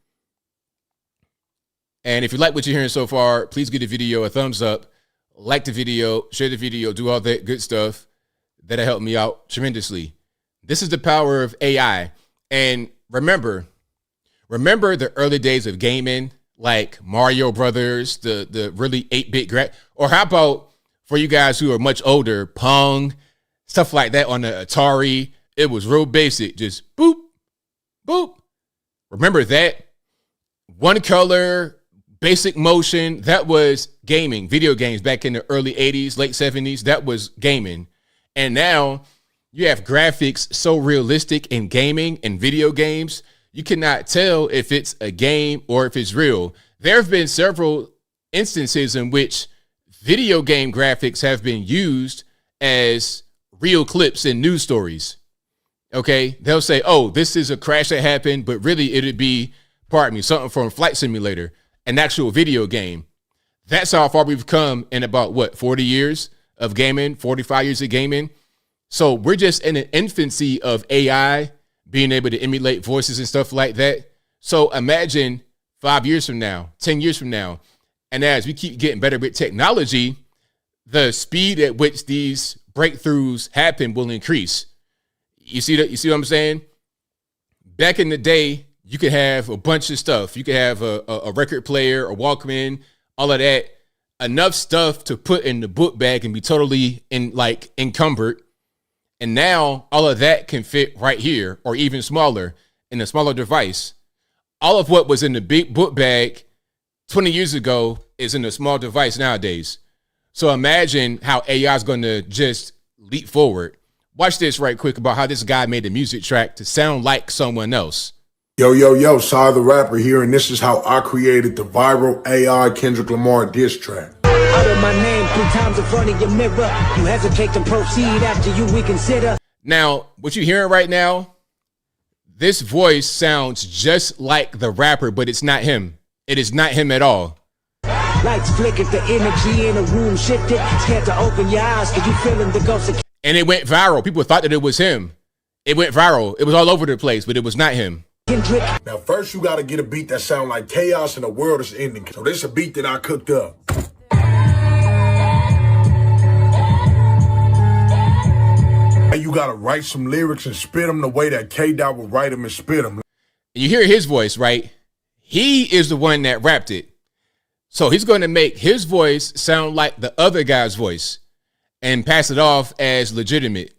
And if you like what you're hearing so far, please give the video a thumbs up, like the video, share the video, do all that good stuff. That'll help me out tremendously. This is the power of AI. And remember, Remember the early days of gaming, like Mario Brothers, the really 8-bit or how about for you guys who are much older, Pong, stuff like that on the Atari. It was real basic, just boop, boop. Remember that? One color, basic motion, that was gaming, video games back in the early 80s, late 70s, that was gaming. And now you have graphics so realistic in gaming and video games, you cannot tell if it's a game or if it's real. There have been several instances in which video game graphics have been used as real clips in news stories. Okay, they'll say, oh, this is a crash that happened, but really it'd be, pardon me, something from Flight Simulator, an actual video game. That's how far we've come in about, 40 years of gaming, 45 years of gaming. So we're just in an infancy of AI being able to emulate voices and stuff like that. So imagine 5 years from now, 10 years from now, and as we keep getting better with technology, the speed at which these breakthroughs happen will increase. You see that? You see what I'm saying? Back in the day, you could have a bunch of stuff. You could have a record player, a Walkman, all of that. Enough stuff to put in the book bag and be totally encumbered. And now all of that can fit right here or even smaller in a smaller device. All of what was in the big book bag 20 years ago is in a small device nowadays. So imagine how AI is going to just leap forward. Watch this right quick about how this guy made a music track to sound like someone else. Yo, Sai the Rapper here, and this is how I created the viral AI Kendrick Lamar diss track. Utter my name 3 times in front of your mirror. You hesitate to proceed after you reconsider. Now, what you're hearing right now, this voice sounds just like the rapper, but it's not him. It is not him at all. Lights flickered, the energy in the room shifted. Scared to open your eyes because you feeling the ghost of... And it went viral. People thought that it was him. It went viral. It was all over the place, but it was not him. Now, first you got to get a beat that sound like chaos and the world is ending. So this is a beat that I cooked up. And you got to write some lyrics and spit them the way that K-Dot would write them and spit them. You hear his voice, right? He is the one that rapped it. So he's going to make his voice sound like the other guy's voice and pass it off as legitimate.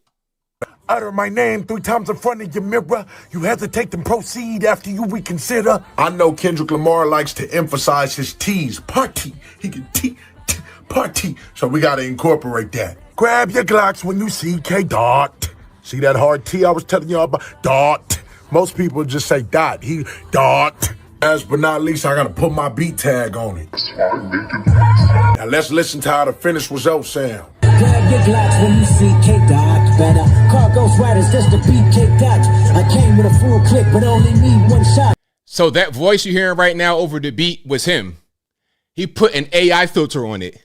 Utter my name 3 times in front of your mirror. You hesitate to proceed after you reconsider. I know Kendrick Lamar likes to emphasize his T's. Party. He can party. So we got to incorporate that. Grab your Glocks when you see K-Dot. See that hard T I was telling y'all about? Dot. Most people just say dot. He dot. Last but not least, I got to put my beat tag on it. Now let's listen to how the finished result sound. Grab your Glocks when you see K-Dot. Better call Ghost Riders just to beat K-Dot. I came with a full clip, but only need one shot. So that voice you're hearing right now over the beat was him. He put an AI filter on it.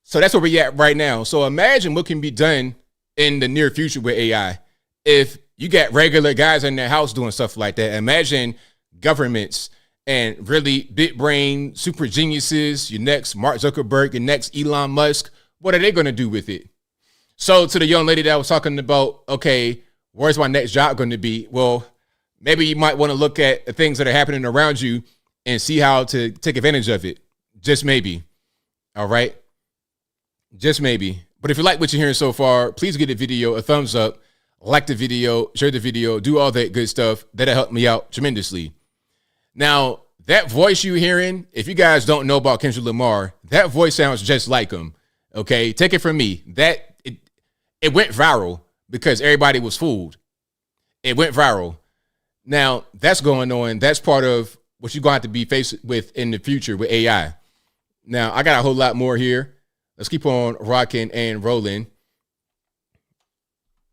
So that's where we're at right now. So imagine what can be done in the near future with AI. If you got regular guys in their house doing stuff like that, imagine governments and really big brain super geniuses, your next Mark Zuckerberg, your next Elon Musk. What are they going to do with it? So to the young lady that was talking about, okay, where's my next job going to be? Well, maybe you might want to look at the things that are happening around you and see how to take advantage of it. Just maybe. All right. Just maybe. But if you like what you're hearing so far, please give the video a thumbs up, like the video, share the video, do all that good stuff. That'll help me out tremendously. Now, that voice you're hearing, if you guys don't know about Kendrick Lamar, that voice sounds just like him. Okay, take it from me. It went viral because everybody was fooled. It went viral. Now, that's going on. That's part of what you're going to have to be faced with in the future with AI. Now, I got a whole lot more here. Let's keep on rocking and rolling.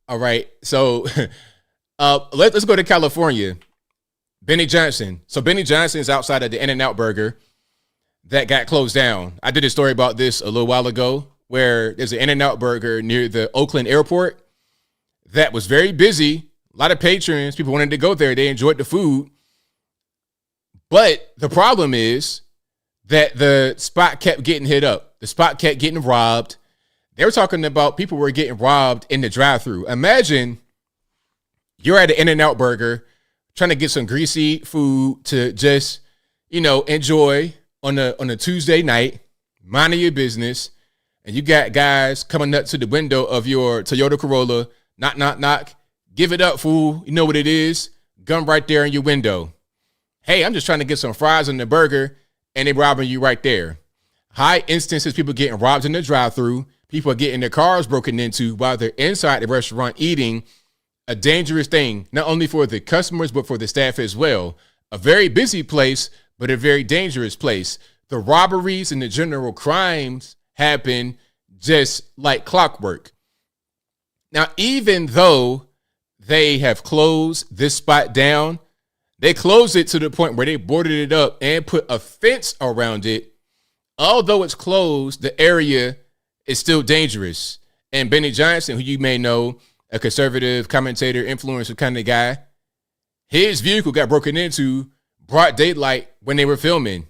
All right, so let's go to California. Benny Johnson. So Benny Johnson is outside of the In-N-Out Burger that got closed down. I did a story about this a little while ago where there's an In-N-Out Burger near the Oakland airport that was very busy. A lot of patrons, people wanted to go there. They enjoyed the food. But the problem is that the spot kept getting hit up. The spot kept getting robbed. They were talking about people were getting robbed in the drive-thru. Imagine you're at an In-N-Out Burger trying to get some greasy food to just, enjoy on a Tuesday night, minding your business, and you got guys coming up to the window of your Toyota Corolla, knock, knock, knock, give it up, fool. You know what it is? Gun right there in your window. Hey, I'm just trying to get some fries on the burger, and they robbing you right there. High instances, people getting robbed in the drive-thru. People are getting their cars broken into while they're inside the restaurant eating. A dangerous thing, not only for the customers, but for the staff as well. A very busy place, but a very dangerous place. The robberies and the general crimes happen just like clockwork. Now, even though they have closed this spot down, they closed it to the point where they boarded it up and put a fence around it. Although it's closed, the area is still dangerous. And Benny Johnson, who you may know, a conservative commentator, influencer kind of guy, his vehicle got broken into broad daylight when they were filming.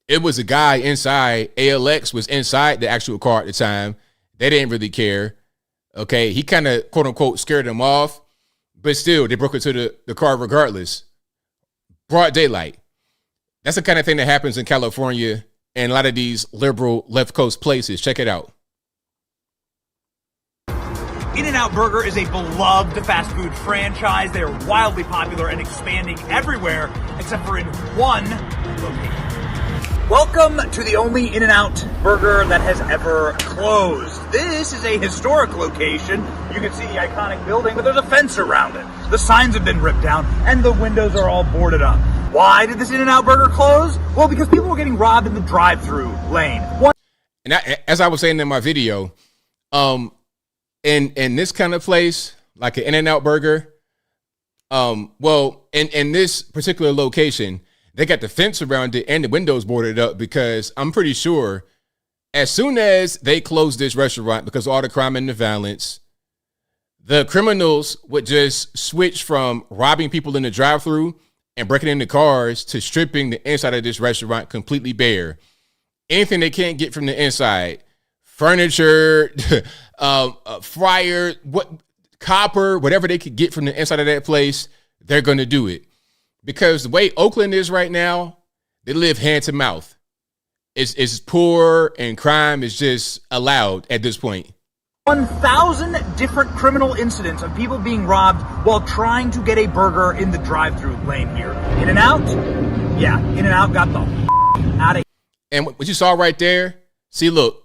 It was a guy inside. ALX was inside the actual car at the time. They didn't really care. Okay, he kind of, quote unquote, scared them off. But still, they broke into the car regardless. Broad daylight. That's the kind of thing that happens in California and a lot of these liberal left coast places. Check it out. In-N-Out Burger is a beloved fast food franchise. They are wildly popular and expanding everywhere except for in one location. Welcome to the only In-N-Out Burger that has ever closed. This is a historic location. You can see the iconic building, but there's a fence around it. The signs have been ripped down and the windows are all boarded up. Why did this In-N-Out Burger close? Well, because people were getting robbed in the drive-through lane. And as I was saying in my video, in this kind of place, like an In-N-Out Burger, in this particular location, they got the fence around it and the windows boarded up because I'm pretty sure as soon as they closed this restaurant because of all the crime and the violence, the criminals would just switch from robbing people in the drive-thru and breaking into cars to stripping the inside of this restaurant completely bare. Anything they can't get from the inside, furniture, fryer, copper, whatever they could get from the inside of that place, they're going to do it. Because the way Oakland is right now, they live hand to mouth. It's poor and crime is just allowed at this point. 1,000 different criminal incidents of people being robbed while trying to get a burger in the drive-thru lane here. In-N-Out? Yeah, In-N-Out got the out of here. And what you saw right there, see, look,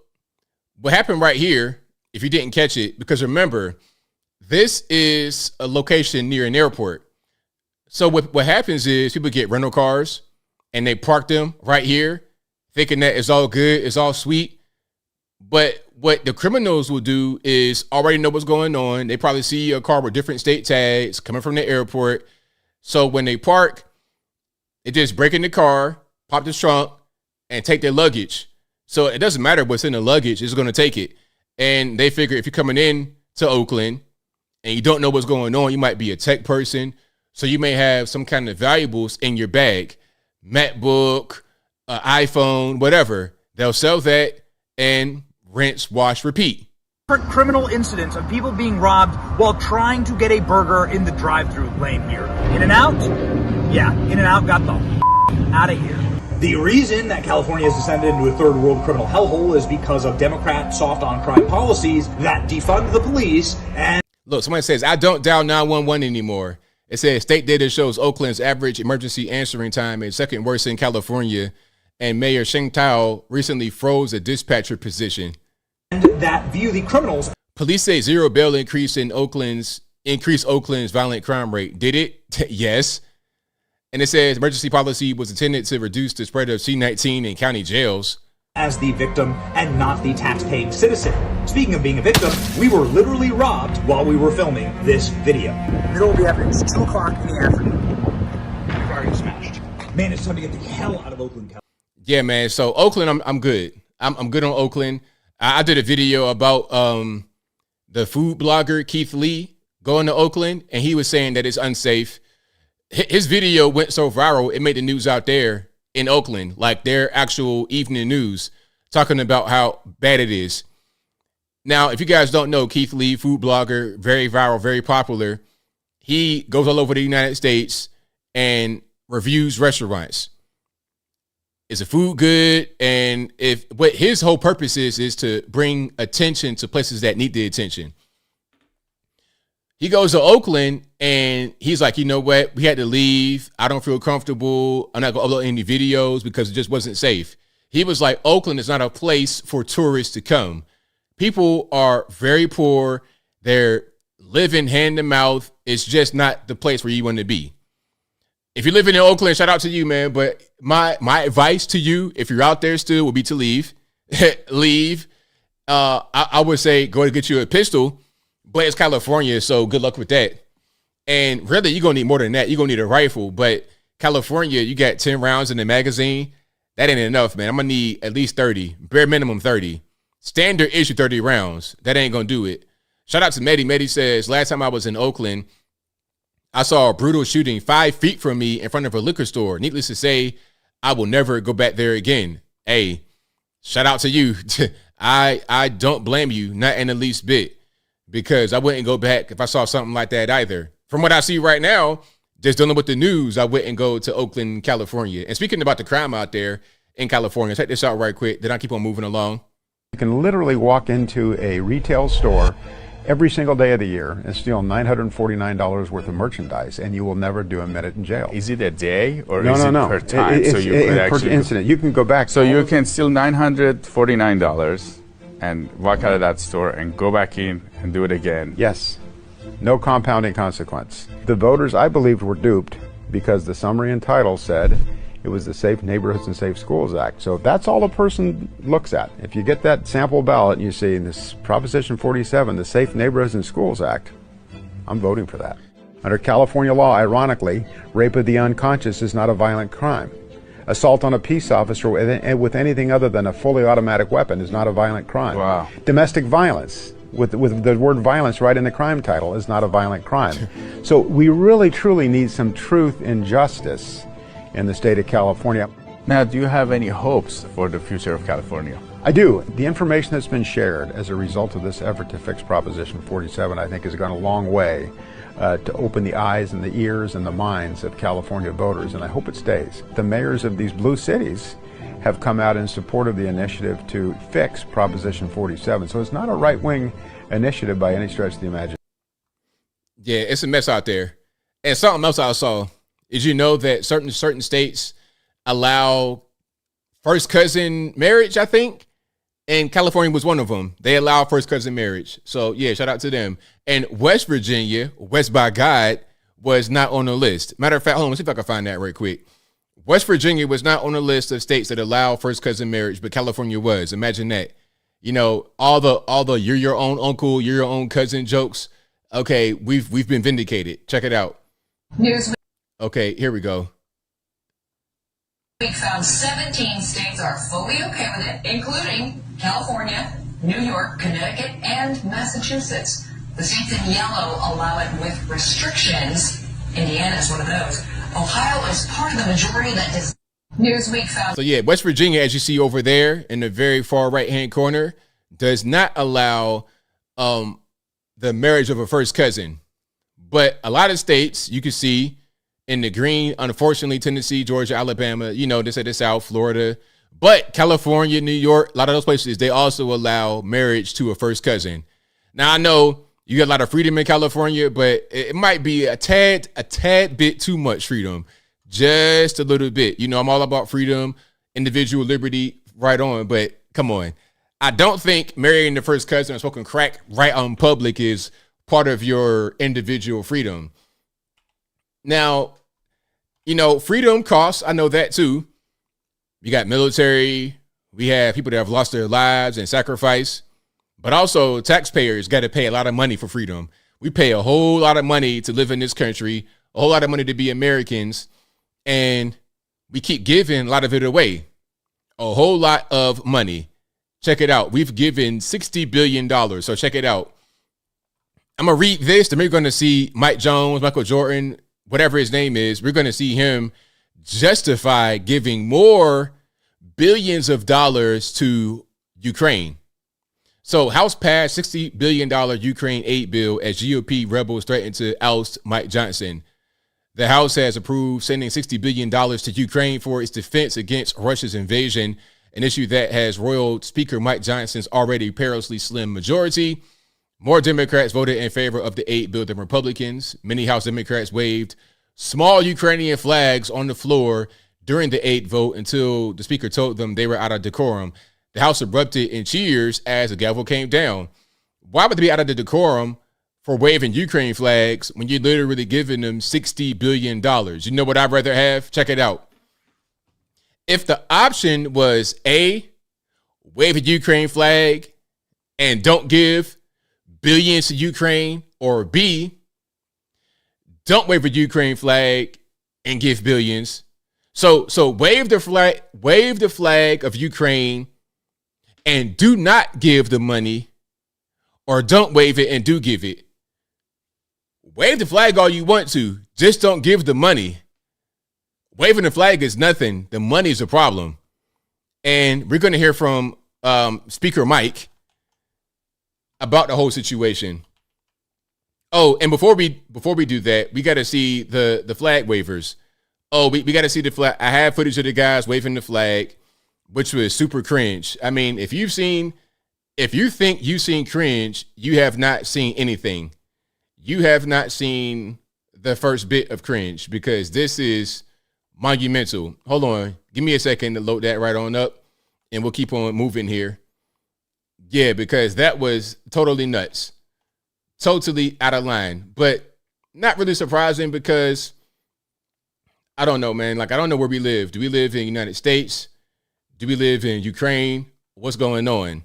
what happened right here, if you didn't catch it, because remember, this is a location near an airport. So what happens is people get rental cars and they park them right here thinking that it's all good, it's all sweet. But what the criminals will do is already know what's going on. They probably see a car with different state tags coming from the airport. So when they park, they just break in the car, pop the trunk, and take their luggage. So it doesn't matter what's in the luggage, it's going to take it. And they figure if you're coming in to Oakland and you don't know what's going on, you might be a tech person. So you may have some kind of valuables in your bag, MacBook, iPhone, whatever. They'll sell that and rinse, wash, repeat. Criminal incidents of people being robbed while trying to get a burger in the drive-thru lane here. In-N-Out? Yeah, In-N-Out got the out of here. The reason that California has descended into a third world criminal hellhole is because of Democrat soft on crime policies that defund the police and... Look, somebody says, I don't dial 911 anymore. It says state data shows Oakland's average emergency answering time is second worst in California, and Mayor Sheng Tao recently froze a dispatcher position. And that view the criminals. Police say zero bail increased Oakland's violent crime rate. Did it? Yes. And it says emergency policy was intended to reduce the spread of C-19 in county jails. As the victim and not the tax-paying citizen. Speaking of being a victim, we were literally robbed while we were filming this video. Middle of the afternoon, it's 2 o'clock in the afternoon. We've already smashed. Man, it's time to get the hell out of Oakland. Yeah, man. So Oakland, I'm good. I'm good on Oakland. I did a video about the food blogger Keith Lee going to Oakland, and he was saying that it's unsafe. His video went so viral, it made the news out there in Oakland, like their actual evening news, talking about how bad it is. Now, if you guys don't know, Keith Lee, food blogger, very viral, very popular. He goes all over the United States and reviews restaurants. Is the food good? And if what his whole purpose is to bring attention to places that need the attention. He goes to Oakland and he's like, you know what? We had to leave. I don't feel comfortable. I'm not going to upload any videos because it just wasn't safe. He was like, Oakland is not a place for tourists to come. People are very poor. They're living hand to mouth. It's just not the place where you want to be. If you're living in Oakland, shout out to you, man. But my advice to you, if you're out there still, would be to leave. Leave. I would say go and get you a pistol. But it's California, so good luck with that. And really, you're going to need more than that. You're going to need a rifle. But California, you got 10 rounds in the magazine. That ain't enough, man. I'm going to need at least 30. Bare minimum 30. Standard issue 30 rounds. That ain't going to do it. Shout out to Mehdi. Mehdi says, last time I was in Oakland, I saw a brutal shooting 5 feet from me in front of a liquor store. Needless to say, I will never go back there again. Hey, shout out to you. I don't blame you, not in the least bit, because I wouldn't go back if I saw something like that either. From what I see right now, just dealing with the news, I wouldn't go to Oakland, California. And speaking about the crime out there in California, check this out right quick. Then I keep on moving along. You can literally walk into a retail store every single day of the year and steal $949 worth of merchandise, and you will never do a minute in jail. Is it a day or no, is no, it no. per time? It's so you could per actually incident. You can go back. So you can steal $949 and walk out of that store and go back in and do it again. Yes. No compounding consequence. The voters, I believe, were duped because the summary and title said it was the Safe Neighborhoods and Safe Schools Act. So that's all a person looks at. If you get that sample ballot and you see in this Proposition 47, the Safe Neighborhoods and Schools Act, I'm voting for that. Under California law, ironically, rape of the unconscious is not a violent crime. Assault on a peace officer with anything other than a fully automatic weapon is not a violent crime. Wow. Domestic violence, with the word violence right in the crime title, is not a violent crime. So we really, truly need some truth and justice in the state of California. Now, do you have any hopes for the future of California? I do. The information that's been shared as a result of this effort to fix Proposition 47, I think, has gone a long way to open the eyes and the ears and the minds of California voters, and I hope it stays. The mayors of these blue cities have come out in support of the initiative to fix Proposition 47. So it's not a right-wing initiative by any stretch of the imagination. Yeah, it's a mess out there. And something else I saw is, you know, that certain states allow first cousin marriage, I think, and California was one of them. They allow first cousin marriage. So, yeah, shout out to them. And West Virginia, West by God, was not on the list. Matter of fact, hold on, let's see if I can find that right quick. West Virginia was not on the list of states that allow first cousin marriage, but California was. Imagine that. You know, all the you're your own uncle, you're your own cousin jokes. Okay, we've been vindicated. Check it out. Newsweek Okay, here we go. found 17 states are fully okay with it, including California, New York, Connecticut, and Massachusetts. The states in yellow allow it with restrictions. Indiana is one of those. Ohio is part of the majority that does. Newsweek found. So yeah, West Virginia, as you see over there in the very far right-hand corner, does not allow the marriage of a first cousin. But a lot of states, you can see in the green, unfortunately, Tennessee, Georgia, Alabama, you know, this at the South, Florida. But California, New York, a lot of those places, they also allow marriage to a first cousin. Now, I know you got a lot of freedom in California, but it might be a tad bit too much freedom. Just a little bit. You know, I'm all about freedom, individual liberty, right on. But come on. I don't think marrying the first cousin and smoking crack right on public is part of your individual freedom. Now, you know, freedom costs. I know that too. You got military. We have people that have lost their lives and sacrifice. But also taxpayers got to pay a lot of money for freedom. We pay a whole lot of money to live in this country, a whole lot of money to be Americans. And we keep giving a lot of it away. A whole lot of money. Check it out. We've given $60 billion. So check it out. I'm going to read this. Then we're going to see Mike Jones, Michael Jordan, whatever his name is. We're going to see him justify giving more billions of dollars to Ukraine. So House passed $60 billion Ukraine aid bill as GOP rebels threaten to oust Mike Johnson. The House has approved sending $60 billion to Ukraine for its defense against Russia's invasion, an issue that has roiled Speaker Mike Johnson's already perilously slim majority. More Democrats voted in favor of the aid bill than Republicans. Many House Democrats waved small Ukrainian flags on the floor during the aid vote until the Speaker told them they were out of decorum. The House erupted in cheers as the gavel came down. Why would they be out of the decorum for waving Ukraine flags when you're literally giving them $60 billion? You know what I'd rather have? Check it out. If the option was A, wave a Ukraine flag and don't give billions to Ukraine, or B, don't wave a Ukraine flag and give billions. So wave the flag of Ukraine and do not give the money, or don't wave it and do give it. Wave the flag all you want to, just don't give the money. Waving the flag is nothing. The money is a problem. And we're going to hear from Speaker Mike about the whole situation. Oh, and before we do that, we got to see the flag wavers. Oh, we got to see the flag. I have footage of the guys waving the flag, which was super cringe. I mean, if you think you've seen cringe, you have not seen anything. You have not seen the first bit of cringe, because this is monumental. Hold on. Give me a second to load that right on up, and we'll keep on moving here. Yeah, because that was totally nuts. Totally out of line, but not really surprising, because I don't know, man. Like, I don't know where we live. Do we live in the United States? Do we live in Ukraine? What's going on?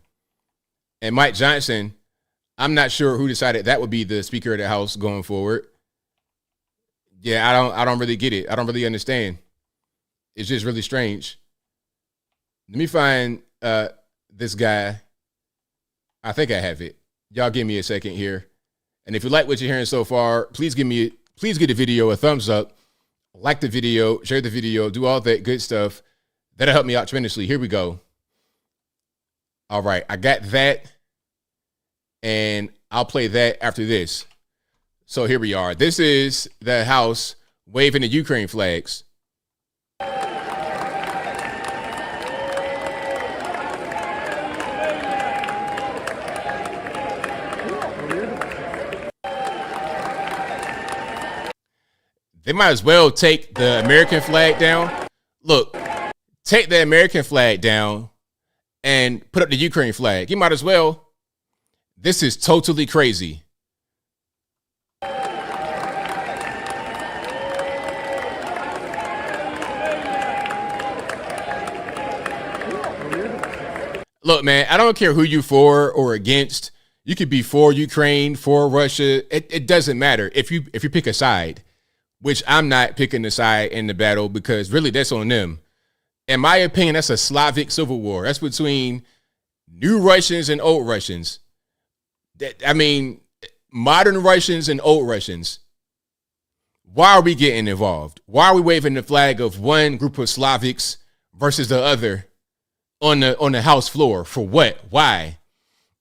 And Mike Johnson, I'm not sure who decided that would be the Speaker of the House going forward. Yeah, I don't really get it. I don't really understand. It's just really strange. Let me find this guy. I think I have it. Y'all give me a second here. And if you like what you're hearing so far, please give the video a thumbs up. Like the video, share the video, do all that good stuff. That'll help me out tremendously. Here we go. All right, I got that. And I'll play that after this. So here we are. This is the House waving the Ukraine flags. They might as well take the American flag down. Look, take the American flag down and put up the Ukraine flag. You might as well. This is totally crazy. Look, man, I don't care who you for or against. You could be for Ukraine, for Russia. It doesn't matter if you pick a side, which I'm not picking a side in the battle, because really that's on them. In my opinion, that's a Slavic civil war. That's between new Russians and old Russians. I mean, modern Russians and old Russians. Why are we getting involved? Why are we waving the flag of one group of Slavics versus the other on the House floor? For what? Why?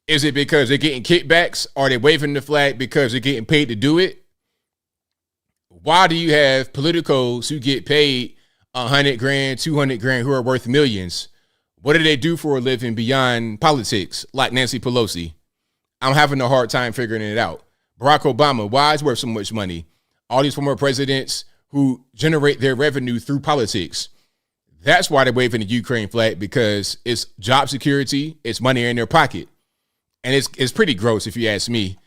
Is it because they're getting kickbacks? Are they waving the flag because they're getting paid to do it? Why do you have politicos who get paid $100 grand, $200 grand, who are worth millions? What do they do for a living beyond politics, like Nancy Pelosi? I'm having a hard time figuring it out. Barack Obama, why is he worth so much money? All these former presidents who generate their revenue through politics. That's why they're waving the Ukraine flag, because it's job security, it's money in their pocket. And it's pretty gross if you ask me.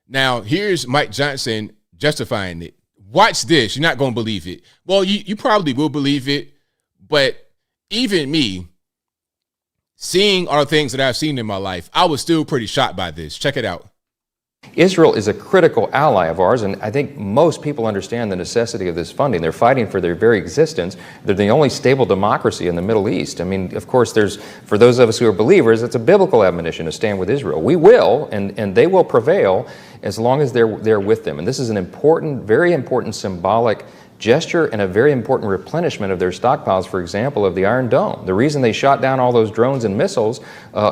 Now, here's Mike Johnson justifying it. Watch this. You're not going to believe it. Well, you probably will believe it, but even me, seeing all the things that I've seen in my life, I was still pretty shocked by this. Check it out. Israel is a critical ally of ours, and I think most people understand the necessity of this funding. They're fighting for their very existence. They're the only stable democracy in the Middle East. I mean, of course, for those of us who are believers, it's a biblical admonition to stand with Israel. We will, and they will prevail as long as they're with them. And this is an important, very important symbolic gesture and a very important replenishment of their stockpiles, for example, of the Iron Dome. The reason they shot down all those drones and missiles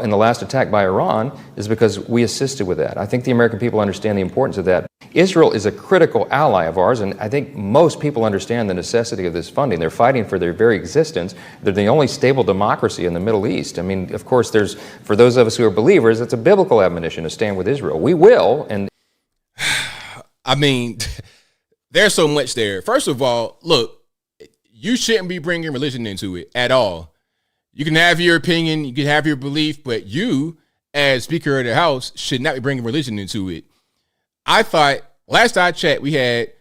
in the last attack by Iran is because we assisted with that. I think the American people understand the importance of that. Israel is a critical ally of ours, and I think most people understand the necessity of this funding. They're fighting for their very existence. They're the only stable democracy in the Middle East. I mean, of course, for those of us who are believers, it's a biblical admonition to stand with Israel. We will, and I mean, there's so much there. First of all, look, you shouldn't be bringing religion into it at all. You can have your opinion, you can have your belief, but you, as Speaker of the House, should not be bringing religion into it. I thought, last I checked, we had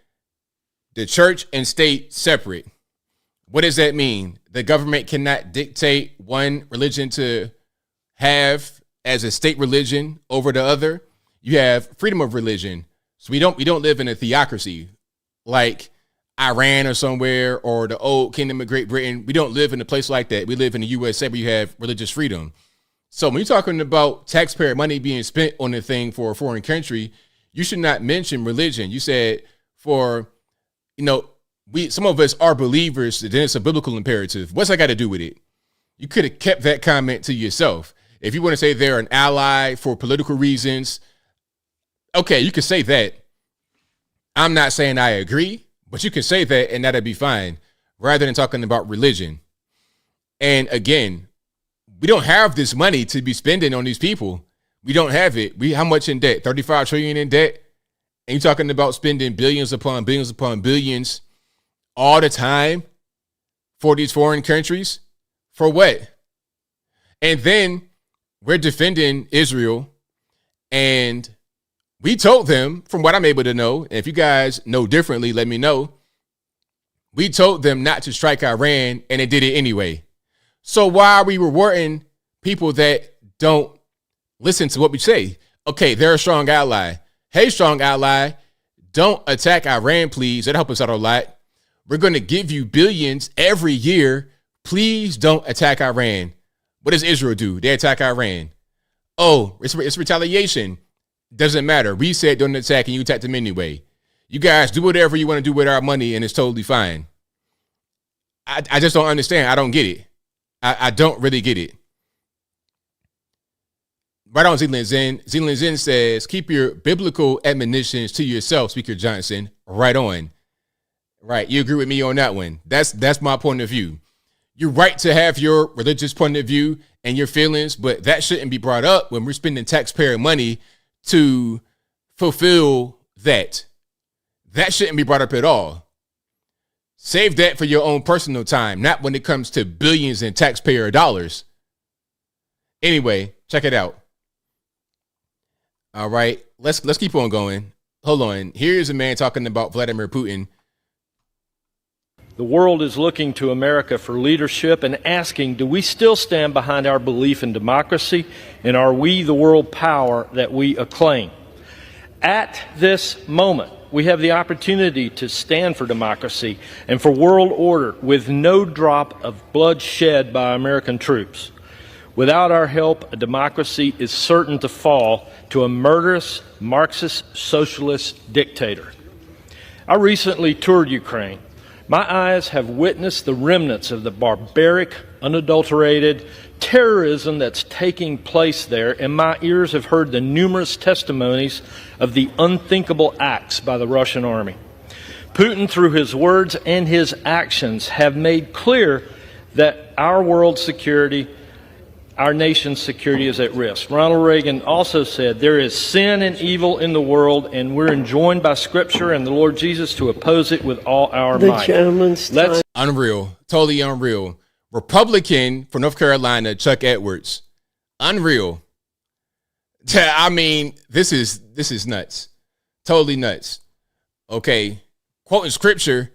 the church and state separate. What does that mean? The government cannot dictate one religion to have as a state religion over the other. You have freedom of religion. So we don't live in a theocracy like Iran or somewhere, or the old Kingdom of Great Britain. We don't live in a place like that. We live in the USA where you have religious freedom. So when you're talking about taxpayer money being spent on a thing for a foreign country, you should not mention religion. You said some of us are believers, then it's a biblical imperative. What's that got to do with it? You could have kept that comment to yourself. If you want to say they're an ally for political reasons, okay, you can say that. I'm not saying I agree, but you can say that and that'd be fine, rather than talking about religion. And again, we don't have this money to be spending on these people. We don't have it. How much in debt? 35 trillion in debt? And you're talking about spending billions upon billions upon billions all the time for these foreign countries? For what? And then we're defending Israel, and we told them, from what I'm able to know, and if you guys know differently, let me know. We told them not to strike Iran, and they did it anyway. So why are we rewarding people that don't listen to what we say? Okay, they're a strong ally. Hey, strong ally, don't attack Iran, please. That'll help us out a lot. We're going to give you billions every year. Please don't attack Iran. What does Israel do? They attack Iran. Oh, it's retaliation. Doesn't matter. We said don't attack, and you attacked them anyway. You guys do whatever you want to do with our money, and it's totally fine. I just don't understand. I don't get it. I don't really get it. Right on, Zealand Zen. Zealand Zen says, keep your biblical admonitions to yourself, Speaker Johnson. Right on. Right. You agree with me on that one. That's my point of view. You're right to have your religious point of view and your feelings, but that shouldn't be brought up when we're spending taxpayer money to fulfill that. That shouldn't be brought up at all. Save that for your own personal time, not when it comes to billions in taxpayer dollars. Anyway, check it out. All right, let's keep on going. Hold on. Here's a man talking about Vladimir Putin. The world is looking to America for leadership and asking, do we still stand behind our belief in democracy, and are we the world power that we acclaim? At this moment, we have the opportunity to stand for democracy and for world order with no drop of blood shed by American troops. Without our help, a democracy is certain to fall to a murderous Marxist socialist dictator. I recently toured Ukraine. My eyes have witnessed the remnants of the barbaric, unadulterated terrorism that's taking place there, and my ears have heard the numerous testimonies of the unthinkable acts by the Russian army. Putin, through his words and his actions, have made clear that our world's security, our nation's security is at risk. Ronald Reagan also said, there is sin and evil in the world, and we're enjoined by Scripture and the Lord Jesus to oppose it with all our might. Unreal. Totally unreal. Republican from North Carolina, Chuck Edwards. Unreal. I mean, this is nuts. Totally nuts. Okay. Quoting Scripture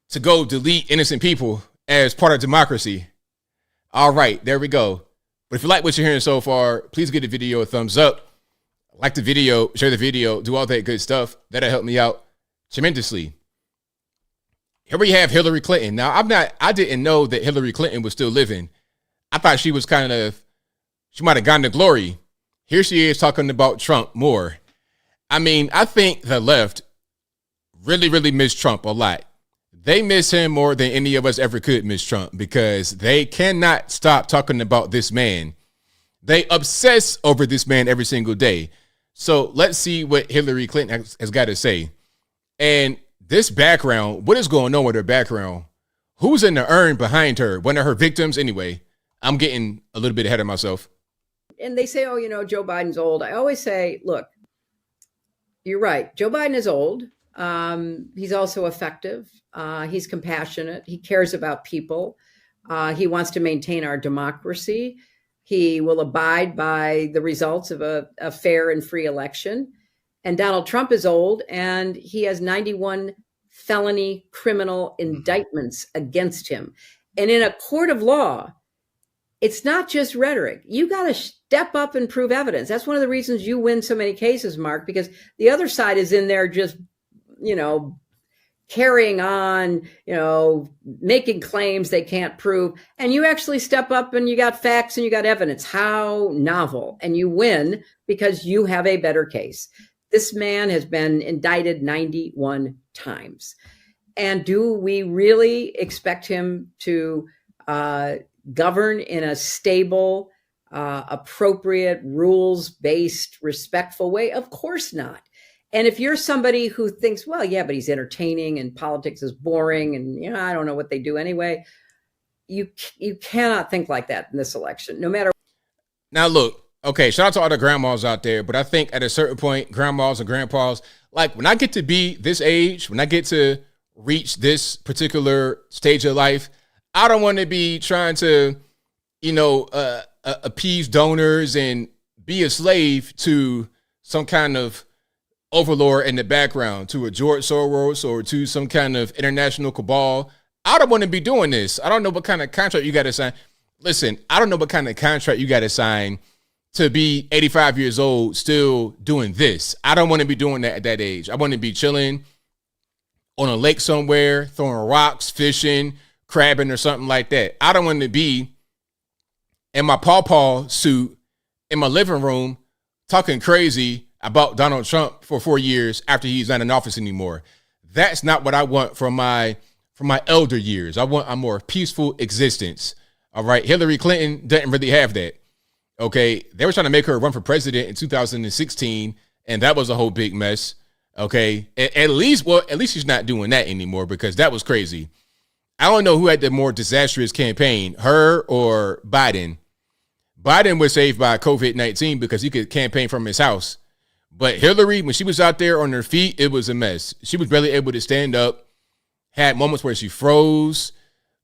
to go delete innocent people as part of democracy. All right, there we go. But if you like what you're hearing so far, please give the video a thumbs up. Like the video, share the video, do all that good stuff. That'll help me out tremendously. Here we have Hillary Clinton. Now, I didn't know that Hillary Clinton was still living. I thought she was she might have gone to glory. Here she is talking about Trump more. I mean, I think the left really, really miss Trump a lot. they miss him more than any of us ever could miss Trump, because they cannot stop talking about this man. They obsess over this man every single day. So let's see what Hillary Clinton has got to say. And this background, what is going on with her background? Who's in the urn behind her? One of her victims? Anyway, I'm getting a little bit ahead of myself. And they say, oh, you know, Joe Biden's old. I always say, look, you're right. Joe Biden is old. He's also effective. He's compassionate. He cares about people. He wants to maintain our democracy. He will abide by the results of a fair and free election. And Donald Trump is old, and he has 91 felony criminal indictments against him. And in a court of law, it's not just rhetoric. You got to step up and prove evidence. That's one of the reasons you win so many cases, Mark, because the other side is in there just, you know, carrying on, you know, making claims they can't prove. And you actually step up and you got facts and you got evidence. How novel. And you win because you have a better case. This man has been indicted 91 times. And do we really expect him to govern in a stable, appropriate, rules-based, respectful way? Of course not. And if you're somebody who thinks, well, yeah, but he's entertaining and politics is boring and, you know, I don't know what they do anyway, you cannot think like that in this election, no matter. Now, look, okay, shout out to all the grandmas out there, but I think at a certain point, grandmas and grandpas, like when I get to be this age, when I get to reach this particular stage of life, I don't want to be trying to, you know, appease donors and be a slave to some kind of overlord in the background, to a George Soros or to some kind of international cabal. I don't want to be doing this. I don't know what kind of contract you got to sign. Listen, I don't know what kind of contract you got to sign to be 85 years old still doing this. I don't want to be doing that at that age. I want to be chilling on a lake somewhere, throwing rocks, fishing, crabbing or something like that. I don't want to be in my pawpaw suit in my living room talking crazy about Donald Trump for 4 years after he's not in office anymore. That's not what I want from my elder years. I want a more peaceful existence. All right. Hillary Clinton didn't really have that. Okay. They were trying to make her run for president in 2016, and that was a whole big mess. Okay. At least she's not doing that anymore, because that was crazy. I don't know who had the more disastrous campaign, her or Biden. Biden was saved by COVID-19 because he could campaign from his house. But Hillary, when she was out there on her feet, it was a mess. She was barely able to stand up, had moments where she froze,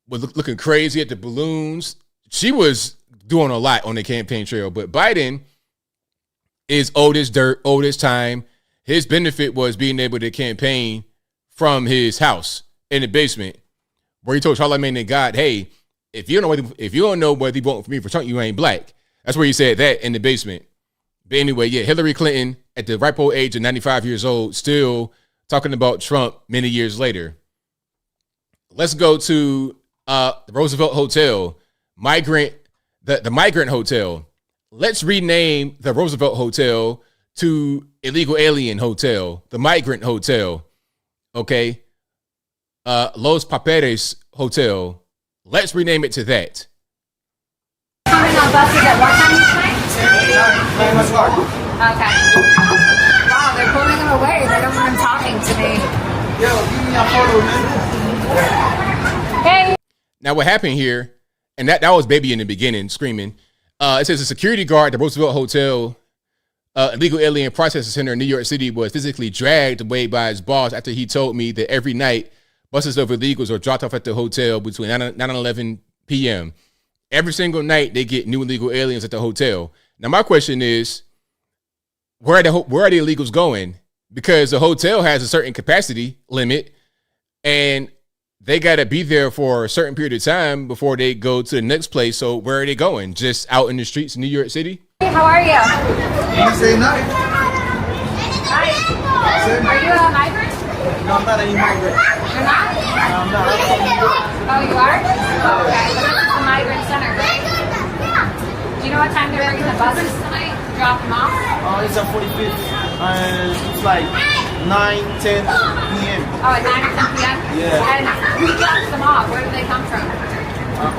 was looking crazy at the balloons. She was doing a lot on the campaign trail. But Biden is old as dirt, old as time. His benefit was being able to campaign from his house in the basement, where he told Charlamagne tha God, hey, if you don't know whether you vote for me for Trump, you ain't black. That's where he said that, in the basement. But anyway, yeah, Hillary Clinton at the ripe old age of 95 years old, still talking about Trump many years later. Let's go to the Roosevelt Hotel, the Migrant Hotel. Let's rename the Roosevelt Hotel to Illegal Alien Hotel, the Migrant Hotel. Okay. Los Papeles Hotel. Let's rename it to that. Coming on buses at what time each night? Okay. Wow, they're pulling them away. They don't want them talking to me. Yo, give me a photo, man. Hey. Now, what happened here, and that was Baby in the beginning screaming. It says a security guard at the Roosevelt Hotel illegal alien processing center in New York City was physically dragged away by his boss after he told me that every night buses of illegals are dropped off at the hotel between 9 and 11 p.m. Every single night they get new illegal aliens at the hotel. Now my question is, where are the illegals going? Because the hotel has a certain capacity limit, and they got to be there for a certain period of time before they go to the next place. So where are they going? Just out in the streets in New York City? Hey, how are you? You say nothing. Hi. Are you a migrant? No, I'm not a migrant. You're not? No, I'm not. Oh, you are? Oh, okay. But this is the migrant center, right? Do you know what time they're bringing the buses tonight? Drop them off? Oh, it's on 45th. It's like 9, 10 p.m. Oh, at 9 or 10 p.m.? Yeah. And who drops them off? Where do they come from?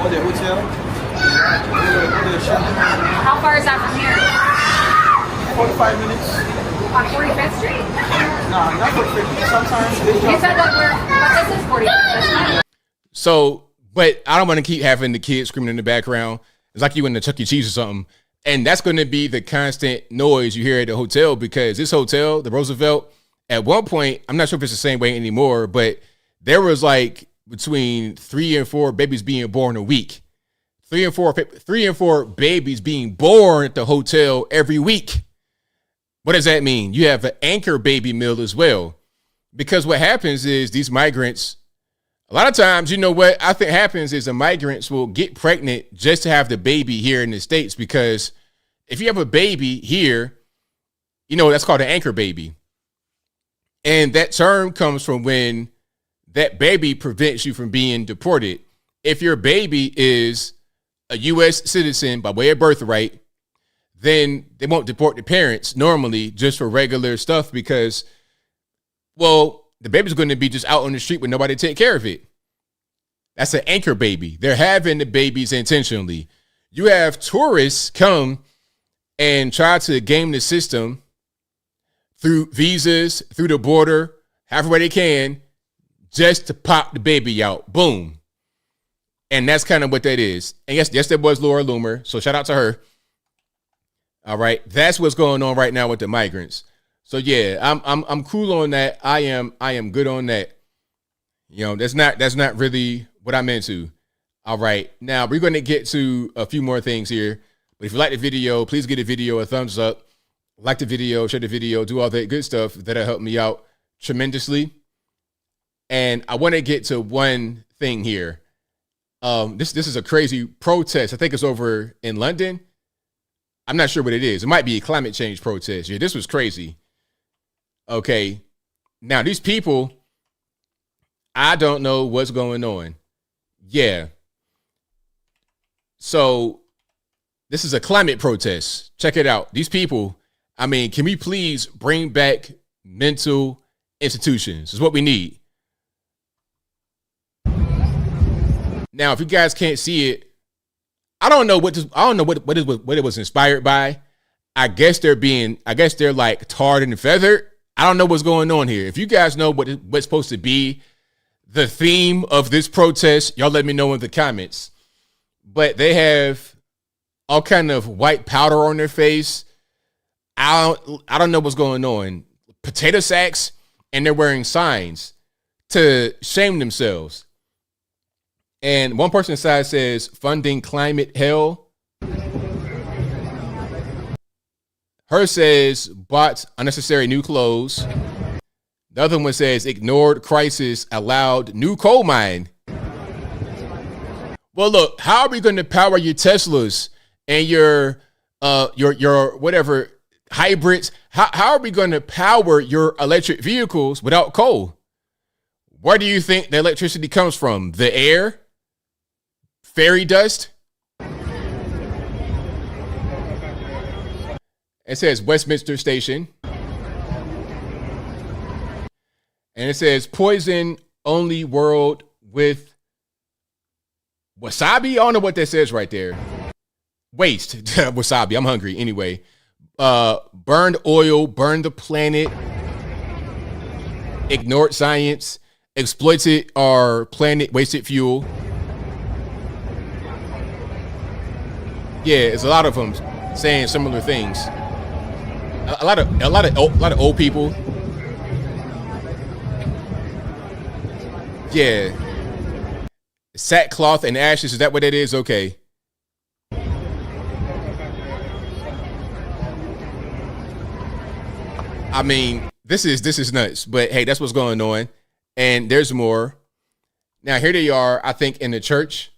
Or the hotel. How far is that from here? 45 minutes. On 45th Street? No, not 45th. Sometimes they You said that but this is 45th. So, but I don't want to keep having the kids screaming in the background. It's like you in the Chuck E. Cheese or something. And that's going to be the constant noise you hear at the hotel, because this hotel, the Roosevelt, at one point, I'm not sure if it's the same way anymore, but there was like between 3 and 4 babies being born a week. 3 and 4 babies being born at the hotel every week. What does that mean? You have an anchor baby meal as well. Because what happens is these migrants, a lot of times, you know what I think happens is the migrants will get pregnant just to have the baby here in the States, because if you have a baby here, you know, that's called an anchor baby. And that term comes from when that baby prevents you from being deported. If your baby is a U.S. citizen by way of birthright, then they won't deport the parents normally just for regular stuff, because, well, the baby's going to be just out on the street with nobody to take care of it. That's an anchor baby. They're having the babies intentionally. You have tourists come and try to game the system through visas, through the border, however they can, just to pop the baby out. Boom. And that's kind of what that is. And yes, that was Laura Loomer. So shout out to her. All right. That's what's going on right now with the migrants. So yeah, I'm cool on that. I am good on that. You know, that's not really what I'm into. All right. Now we're going to get to a few more things here. But if you like the video, please give the video a thumbs up. Like the video, share the video, do all that good stuff. That'll help me out tremendously. And I want to get to one thing here. This is a crazy protest. I think it's over in London. I'm not sure what it is. It might be a climate change protest. Yeah, this was crazy. Okay. Now, these people, I don't know what's going on. Yeah. So this is a climate protest. Check it out. These people, I mean, can we please bring back mental institutions? Is what we need. Now, if you guys can't see it, I don't know what it was inspired by. I guess they're like tarred and feathered. I don't know what's going on here. If you guys know what's supposed to be the theme of this protest, y'all let me know in the comments. But they have all kind of white powder on their face. I don't know what's going on. Potato sacks, and they're wearing signs to shame themselves. And one person inside says, funding climate hell. Her says, bought unnecessary new clothes. The other one says, ignored crisis, allowed new coal mine. Well, look, how are we going to power your Teslas and your whatever hybrids? How are we going to power your electric vehicles without coal? Where do you think the electricity comes from? The air? Fairy dust? It says Westminster Station. And it says poison only world with wasabi. I don't know what that says right there. Waste. Wasabi. I'm hungry anyway. Burned oil, burned the planet, ignored science, exploited our planet, wasted fuel. Yeah, it's a lot of them saying similar things. A lot of old people. Yeah. Sackcloth and ashes, is that what it is? Okay. I mean, this is nuts, but hey, that's what's going on. And there's more. Now here they are, I think, in the church.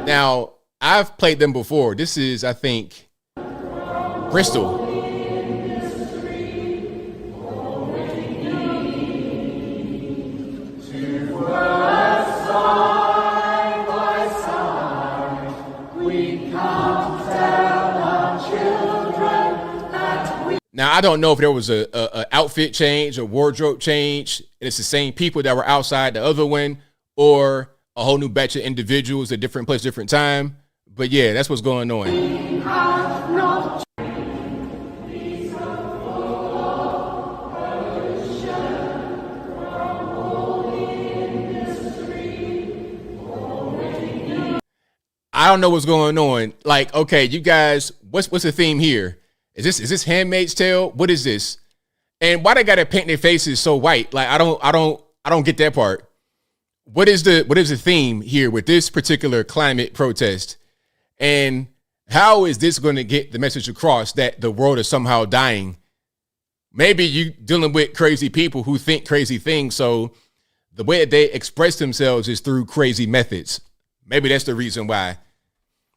Now, I've played them before. This is, I think, Bristol. Side by side, we come down. Now, I don't know if there was a outfit change, a wardrobe change, and it's the same people that were outside the other one, or a whole new batch of individuals at different place, different time. But yeah, that's what's going on. I don't know what's going on. Like, okay, you guys, what's the theme here? Is this Handmaid's Tale? What is this? And why they gotta paint their faces so white? Like, I don't get that part. What is the theme here with this particular climate protest? And how is this going to get the message across that the world is somehow dying? Maybe you dealing with crazy people who think crazy things, so the way that they express themselves is through crazy methods. Maybe that's the reason why.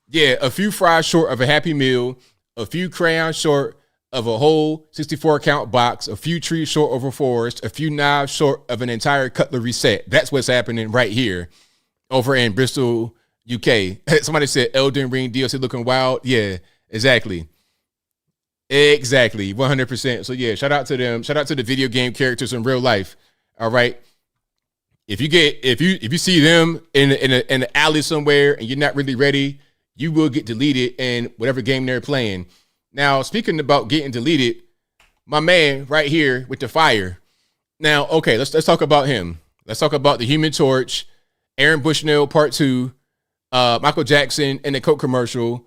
Yeah, a few fries short of a Happy Meal, a few crayons short of a whole 64 count box, a few trees short of a forest, a few knives short of an entire cutlery set. That's what's happening right here over in Bristol, UK. Somebody said Elden Ring DLC looking wild. Yeah, exactly. Exactly. 100%. So yeah, shout out to them. Shout out to the video game characters in real life. All right. If you see them in an alley somewhere and you're not really ready, you will get deleted in whatever game they're playing. Now, speaking about getting deleted, my man right here with the fire. Now, okay, let's talk about him. Let's talk about the Human Torch, Aaron Bushnell Part 2, Michael Jackson in the Coke commercial,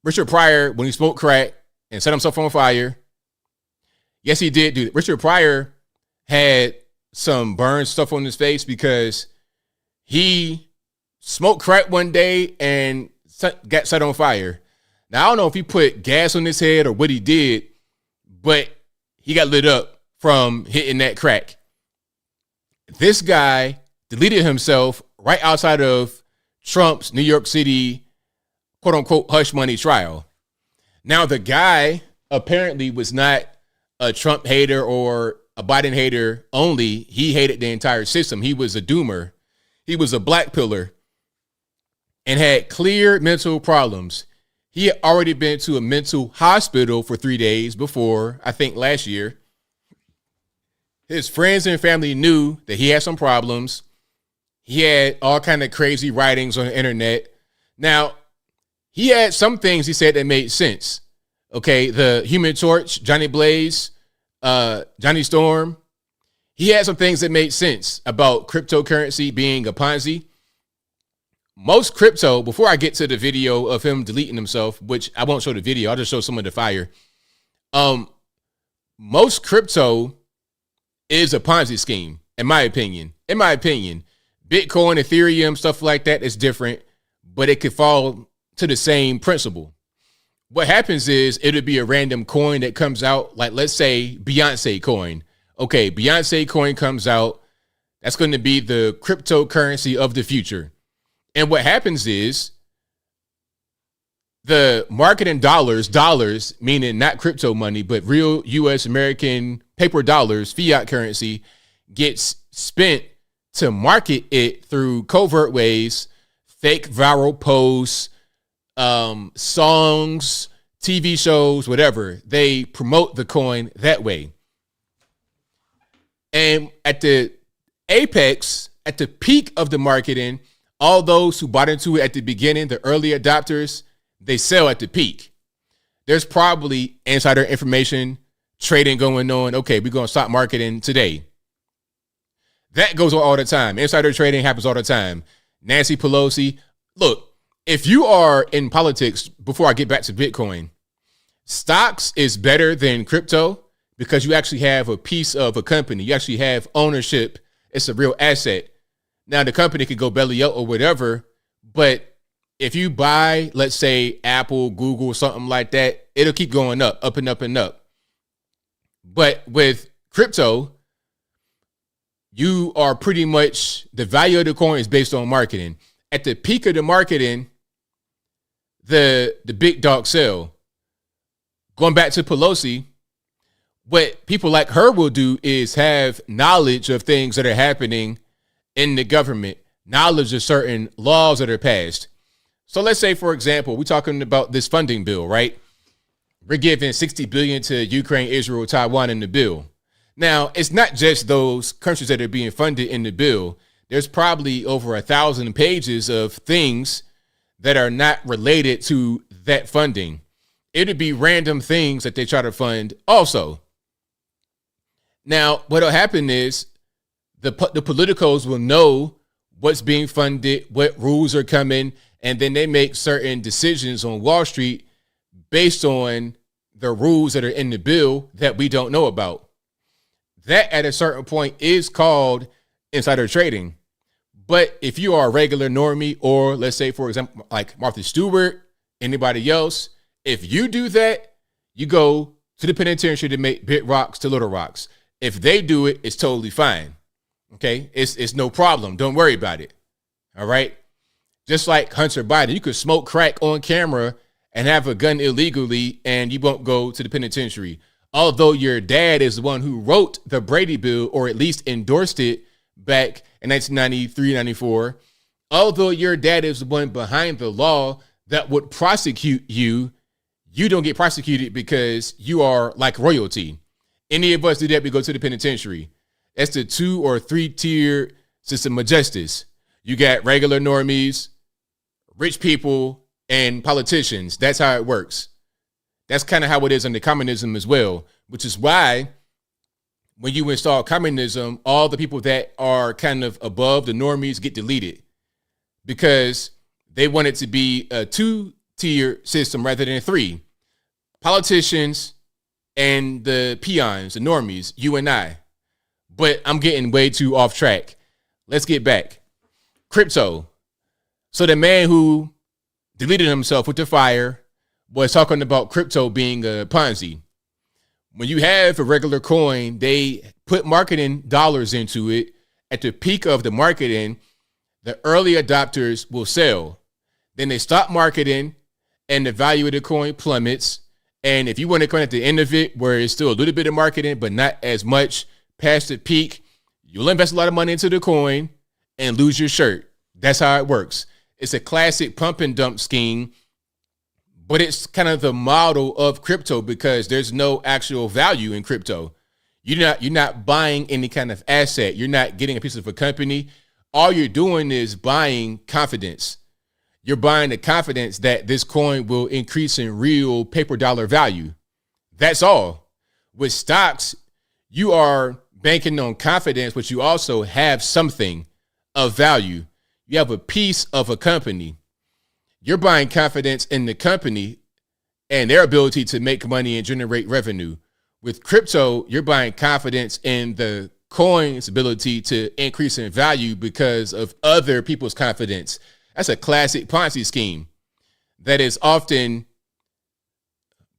Richard Pryor when he smoked crack and set himself on fire. Yes, he did do it. Richard Pryor had some burn stuff on his face because he smoked crack one day and got set on fire. Now, I don't know if he put gas on his head or what he did, but he got lit up from hitting that crack. This guy deleted himself right outside of Trump's New York City, quote unquote, hush money trial. Now, the guy apparently was not a Trump hater or a Biden hater only. He hated the entire system. He was a doomer. He was a black pillar and had clear mental problems. He had already been to a mental hospital for 3 days before, I think last year. His friends and family knew that he had some problems. He had all kind of crazy writings on the internet. Now, he had some things he said that made sense. Okay, the Human Torch, Johnny Blaze, Johnny Storm. He had some things that made sense about cryptocurrency being a Ponzi. Most crypto, before I get to the video of him deleting himself, which I won't show the video, I'll just show some of the fire. Most crypto is a Ponzi scheme, in my opinion. In my opinion, Bitcoin, Ethereum, stuff like that is different, but it could fall to the same principle. What happens is it'll be a random coin that comes out, like let's say Beyonce coin. Okay, Beyonce coin comes out. That's going to be the cryptocurrency of the future. And what happens is the market in dollars, meaning not crypto money, but real U.S. American paper dollars, fiat currency, gets spent to market it through covert ways, fake viral posts, songs, TV shows, whatever. They promote the coin that way. And at the apex, at the peak of the marketing, all those who bought into it at the beginning, the early adopters, they sell at the peak. There's probably insider information, trading going on. Okay, we're going to stop marketing today. That goes on all the time. Insider trading happens all the time. Nancy Pelosi. Look, if you are in politics, before I get back to Bitcoin, stocks is better than crypto because you actually have a piece of a company. You actually have ownership. It's a real asset. Now, the company could go belly up or whatever, but if you buy, let's say, Apple, Google, something like that, it'll keep going up and up and up. But with crypto, you are pretty much, the value of the coin is based on marketing. At the peak of the marketing, the big dog sell. Going back to Pelosi, what people like her will do is have knowledge of things that are happening in the government, knowledge of certain laws that are passed. So let's say, for example, we're talking about this funding bill, right? we're giving $60 billion to Ukraine, Israel, Taiwan in the bill. Now, it's not just those countries that are being funded in the bill. There's probably over 1,000 pages of things that are not related to that funding. It'd be random things that they try to fund also. Now, what'll happen is the politicos will know what's being funded, what rules are coming, and then they make certain decisions on Wall Street based on the rules that are in the bill that we don't know about. That at a certain point is called insider trading. But if you are a regular normie, or let's say, for example, like Martha Stewart, anybody else, if you do that, you go to the penitentiary to make big rocks to little rocks. If they do it, it's totally fine. Okay, it's no problem. Don't worry about it. All right. Just like Hunter Biden, you could smoke crack on camera and have a gun illegally, and you won't go to the penitentiary. Although your dad is the one who wrote the Brady Bill, or at least endorsed it back in 1993, 94. Although your dad is the one behind the law that would prosecute you, you don't get prosecuted because you are like royalty. Any of us do that, we go to the penitentiary. That's the 2 or 3 tier system of justice. You got regular normies, rich people, and politicians. That's how it works. That's kind of how it is under communism as well, which is why when you install communism, all the people that are kind of above the normies get deleted because they want it to be a 2-tier system rather than 3. Politicians and the peons, the normies, you and I. But I'm getting way too off track. Let's get back. Crypto. So the man who deleted himself with the fire was talking about crypto being a Ponzi. When you have a regular coin, they put marketing dollars into it. At the peak of the marketing, the early adopters will sell. Then they stop marketing and the value of the coin plummets. And if you want to coin at the end of it, where it's still a little bit of marketing, but not as much past the peak, you'll invest a lot of money into the coin and lose your shirt. That's how it works. It's a classic pump and dump scheme, but it's kind of the model of crypto because there's no actual value in crypto. You're not buying any kind of asset. You're not getting a piece of a company. All you're doing is buying confidence. You're buying the confidence that this coin will increase in real paper dollar value. That's all. With stocks, you are banking on confidence, but you also have something of value. You have a piece of a company. You're buying confidence in the company and their ability to make money and generate revenue. With crypto, you're buying confidence in the coin's ability to increase in value because of other people's confidence. That's a classic Ponzi scheme that is often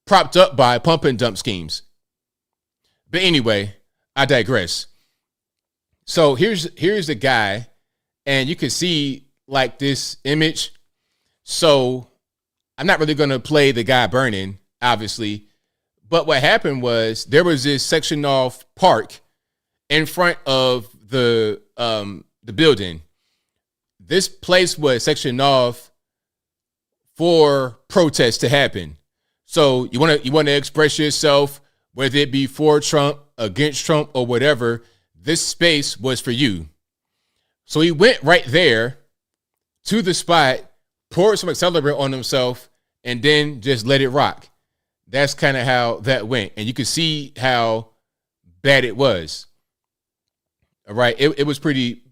propped up by pump and dump schemes. But anyway, I digress. So here's the guy, and you can see like this image. So I'm not really going to play the guy burning, obviously. But what happened was there was this sectioned off park in front of the building. This place was sectioned off for protests to happen. So you want to express yourself, whether it be for Trump, against Trump, or whatever. This space was for you. So he went right there to the spot, poured some accelerant on himself, and then just let it rock. That's kind of how that went. And you can see how bad it was. All right. It was pretty.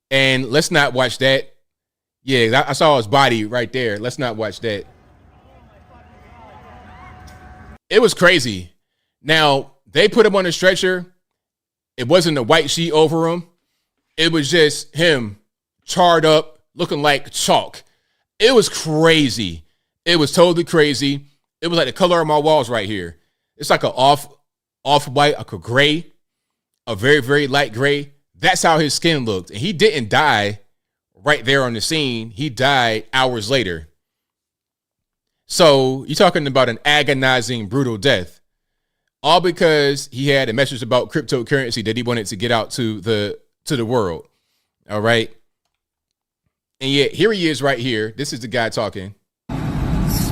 And let's not watch that. Yeah, I saw his body right there. Let's not watch that. It was crazy. Now, they put him on a stretcher. It wasn't a white sheet over him. It was just him charred up, looking like chalk. It was crazy. It was totally crazy. It was like the color of my walls right here. It's like an off-white, like a gray, a very, very light gray. That's how his skin looked. And he didn't die right there on the scene. He died hours later. So you're talking about an agonizing, brutal death. All because he had a message about cryptocurrency that he wanted to get out to the world. All right. And yet here he is right here. This is the guy talking.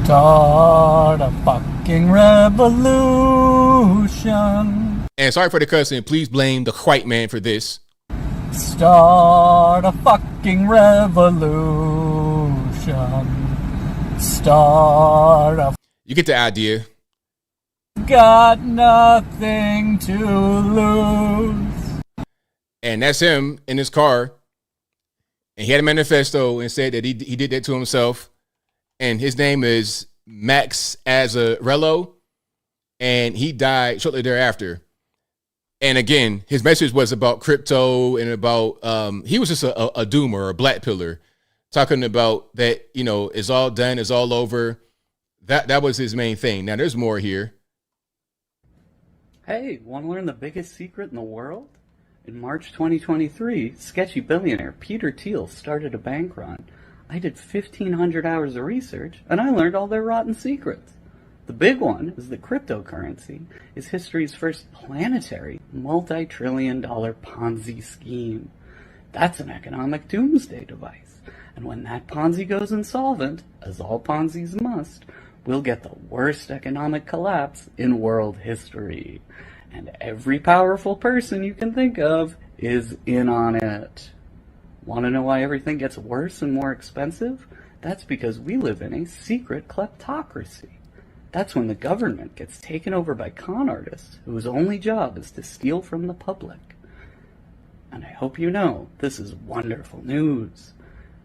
Start a fucking revolution. And sorry for the cussing. Please blame the white man for this. Start a fucking revolution. Start a... You get the idea. Got nothing to lose. And that's him in his car. And he had a manifesto and said that he did that to himself. And his name is Max Azzarello. And he died shortly thereafter. And again, his message was about crypto and about, he was just a doomer, a black pillar, talking about that, you know, it's all done, it's all over. That was his main thing. Now there's more here. Hey, want to learn the biggest secret in the world? In March 2023, sketchy billionaire Peter Thiel started a bank run. I did 1,500 hours of research, and I learned all their rotten secrets. The big one is that cryptocurrency is history's first planetary, multi-trillion-dollar Ponzi scheme. That's an economic doomsday device. And when that Ponzi goes insolvent, as all Ponzis must, we'll get the worst economic collapse in world history. And every powerful person you can think of is in on it. Want to know why everything gets worse and more expensive? That's because we live in a secret kleptocracy. That's when the government gets taken over by con artists whose only job is to steal from the public. And I hope you know this is wonderful news,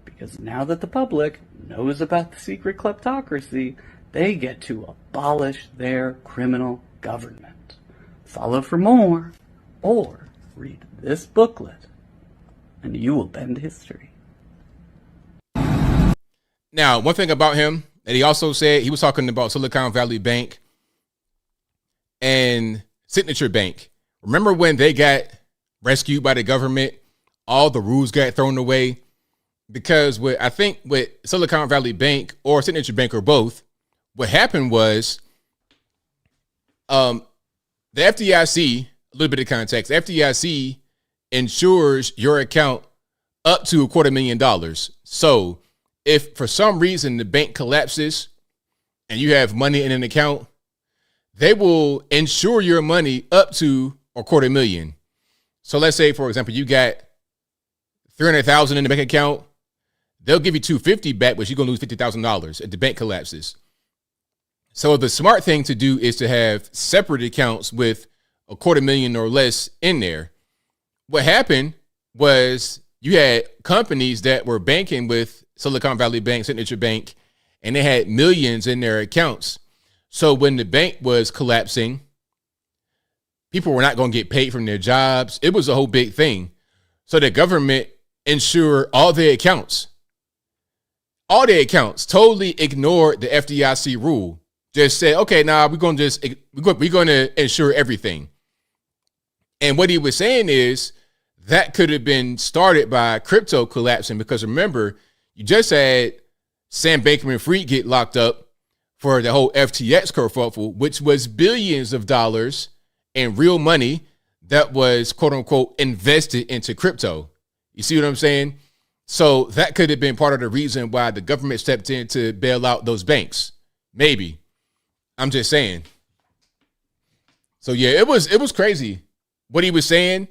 because now that the public knows about the secret kleptocracy, they get to abolish their criminal government. Follow for more, or read this booklet, and you will bend history. Now, one thing about him, and he also said he was talking about Silicon Valley Bank and Signature Bank. Remember when they got rescued by the government? All the rules got thrown away because I think with Silicon Valley Bank or Signature Bank or both, what happened was the FDIC, a little bit of context, FDIC insures your account up to $250,000. So if for some reason the bank collapses and you have money in an account, they will insure your money up to $250,000. So let's say, for example, you got $300,000 in the bank account. They'll give you $250,000 back, but you're going to lose $50,000 if the bank collapses. So the smart thing to do is to have separate accounts with $250,000 or less in there. What happened was you had companies that were banking with Silicon Valley Bank, Signature Bank, and they had millions in their accounts. So when the bank was collapsing, people were not going to get paid from their jobs. It was a whole big thing. So the government insured all their accounts. All their accounts, totally ignored the FDIC rule. Just said, okay, now we're going to insure everything. And what he was saying is that could have been started by crypto collapsing, because remember, you just had Sam Bankman-Fried get locked up for the whole FTX kerfuffle, which was billions of dollars in real money that was, quote unquote, invested into crypto. You see what I'm saying? So that could have been part of the reason why the government stepped in to bail out those banks. Maybe. I'm just saying. So yeah, it was crazy what he was saying,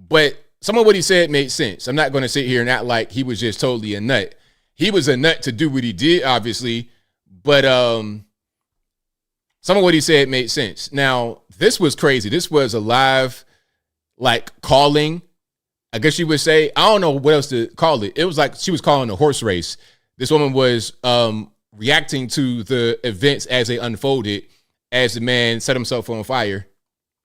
but some of what he said made sense. I'm not going to sit here and act like he was just totally a nut. He was a nut to do what he did, obviously, but some of what he said made sense. Now, this was crazy. This was a live, calling, I guess you would say. I don't know what else to call it. It was like she was calling a horse race. This woman was reacting to the events as they unfolded, as the man set himself on fire.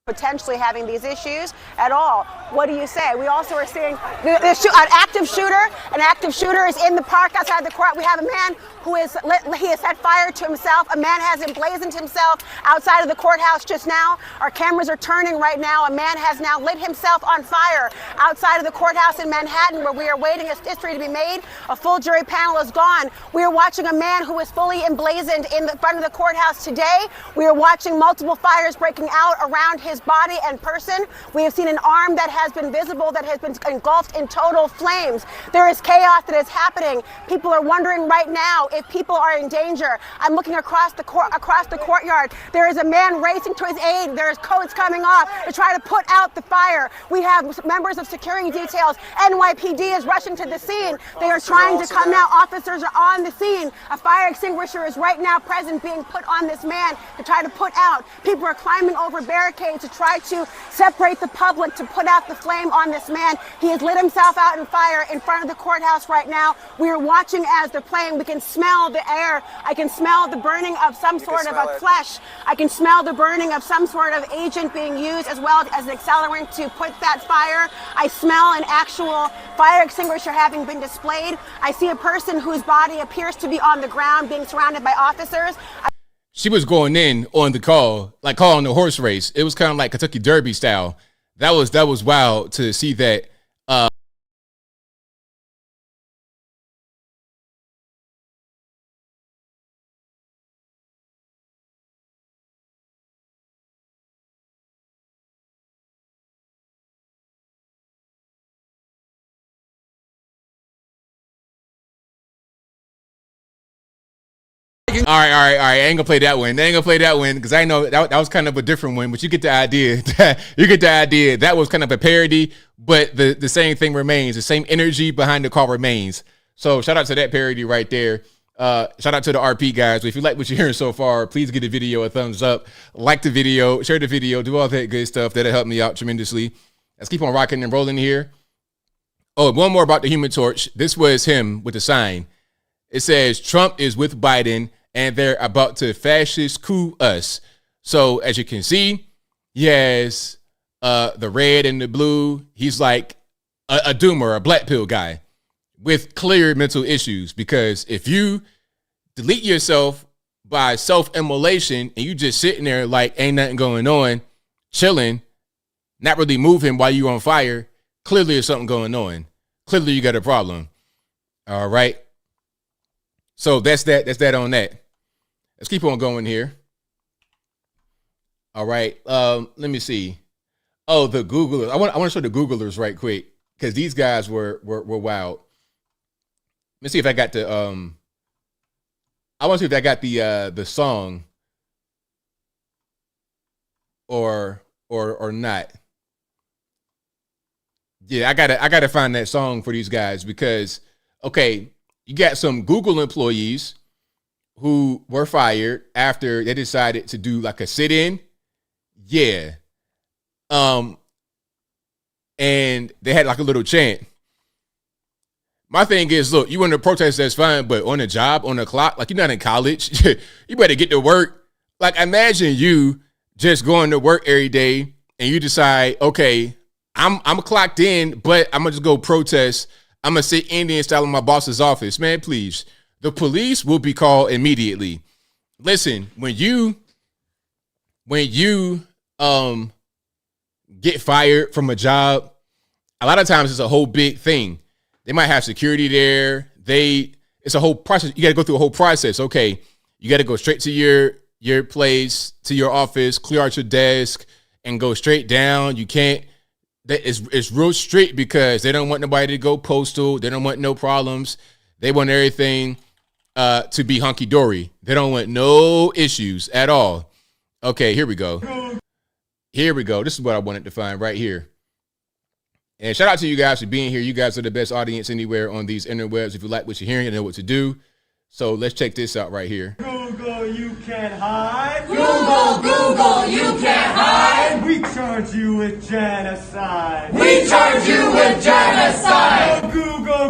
Potentially having these issues at all. What do you say? We also are seeing an active shooter. An active shooter is in the park outside the court. We have a man who he has set fire to himself. A man has emblazoned himself outside of the courthouse just now. Our cameras are turning right now. A man has now lit himself on fire outside of the courthouse in Manhattan, where we are waiting for history to be made. A full jury panel is gone. We are watching a man who is fully emblazoned in the front of the courthouse today. We are watching multiple fires breaking out around his body and person. We have seen an arm that has been visible, that has been engulfed in total flames. There is chaos that is happening. People are wondering right now if people are in danger. I'm looking across the courtyard. There is a man racing to his aid. There's coats coming off to try to put out the fire. We have members of security details. NYPD is rushing to the scene. They are trying to come now. Officers are on the scene. A fire extinguisher is right now present, being put on this man to try to put out. People are climbing over barricades to try to separate the public to put out the flame on this man. He has lit himself out in fire in front of the courthouse right now. We are watching as they're playing. We can smell the air. I can smell the burning of some sort of a flesh. I can smell the burning of some sort of agent being used as well as an accelerant to put that fire. I smell an actual fire extinguisher having been displayed. I see a person whose body appears to be on the ground being surrounded by officers. She was going in on the call, like calling the horse race. It was kind of like Kentucky Derby style. That was wild to see that. All right. I ain't gonna play that one. Because I know that was kind of a different one, but you get the idea. That was kind of a parody, but the same thing remains. The same energy behind the call remains. So shout out to that parody right there. Shout out to the RP guys. If you like what you're hearing so far, please give the video a thumbs up, like the video, share the video, do all that good stuff. That'll help me out tremendously. Let's keep on rocking and rolling here. Oh, one more about the Human Torch. This was him with the sign. It says, Trump is with Biden and they're about to fascist coup us. So as you can see, he has the red and the blue. He's like a doomer, a black pill guy with clear mental issues. Because if you delete yourself by self-immolation and you just sitting there like ain't nothing going on, chilling, not really moving while you're on fire, clearly there's something going on. Clearly you got a problem. All right. So that's that on that. Let's keep on going here. All right. Let me see. Oh, the Googlers. I want to show the Googlers right quick because these guys were wild. Let me see if I got the I want to see if I got the song or not. Yeah, I gotta find that song for these guys because okay, you got some Google employees who were fired after they decided to do like a sit-in. Yeah. And they had like a little chant. My thing is, look, you want to protest, that's fine, but on a job, on the clock, like you're not in college, you better get to work. Like imagine you just going to work every day and you decide, okay, I'm clocked in, but I'm gonna just go protest. I'm gonna sit Indian style in my boss's office. Man, please. The police will be called immediately. Listen, when you get fired from a job, a lot of times it's a whole big thing. They might have security there. It's a whole process. You got to go through a whole process. Okay, you got to go straight to your place, to your office, clear out your desk, and go straight down. You can't. It's real strict because they don't want nobody to go postal. They don't want no problems. They want everything to be hunky-dory. They don't want no issues at all. Okay, here we go. This is what I wanted to find right here. And shout out to you guys for being here. You guys are the best audience anywhere on these interwebs. If you like what you're hearing, you know what to do. So let's check this out right here. Google, you can't hide. Google, you can't hide. We charge you with genocide. We charge you with genocide. No,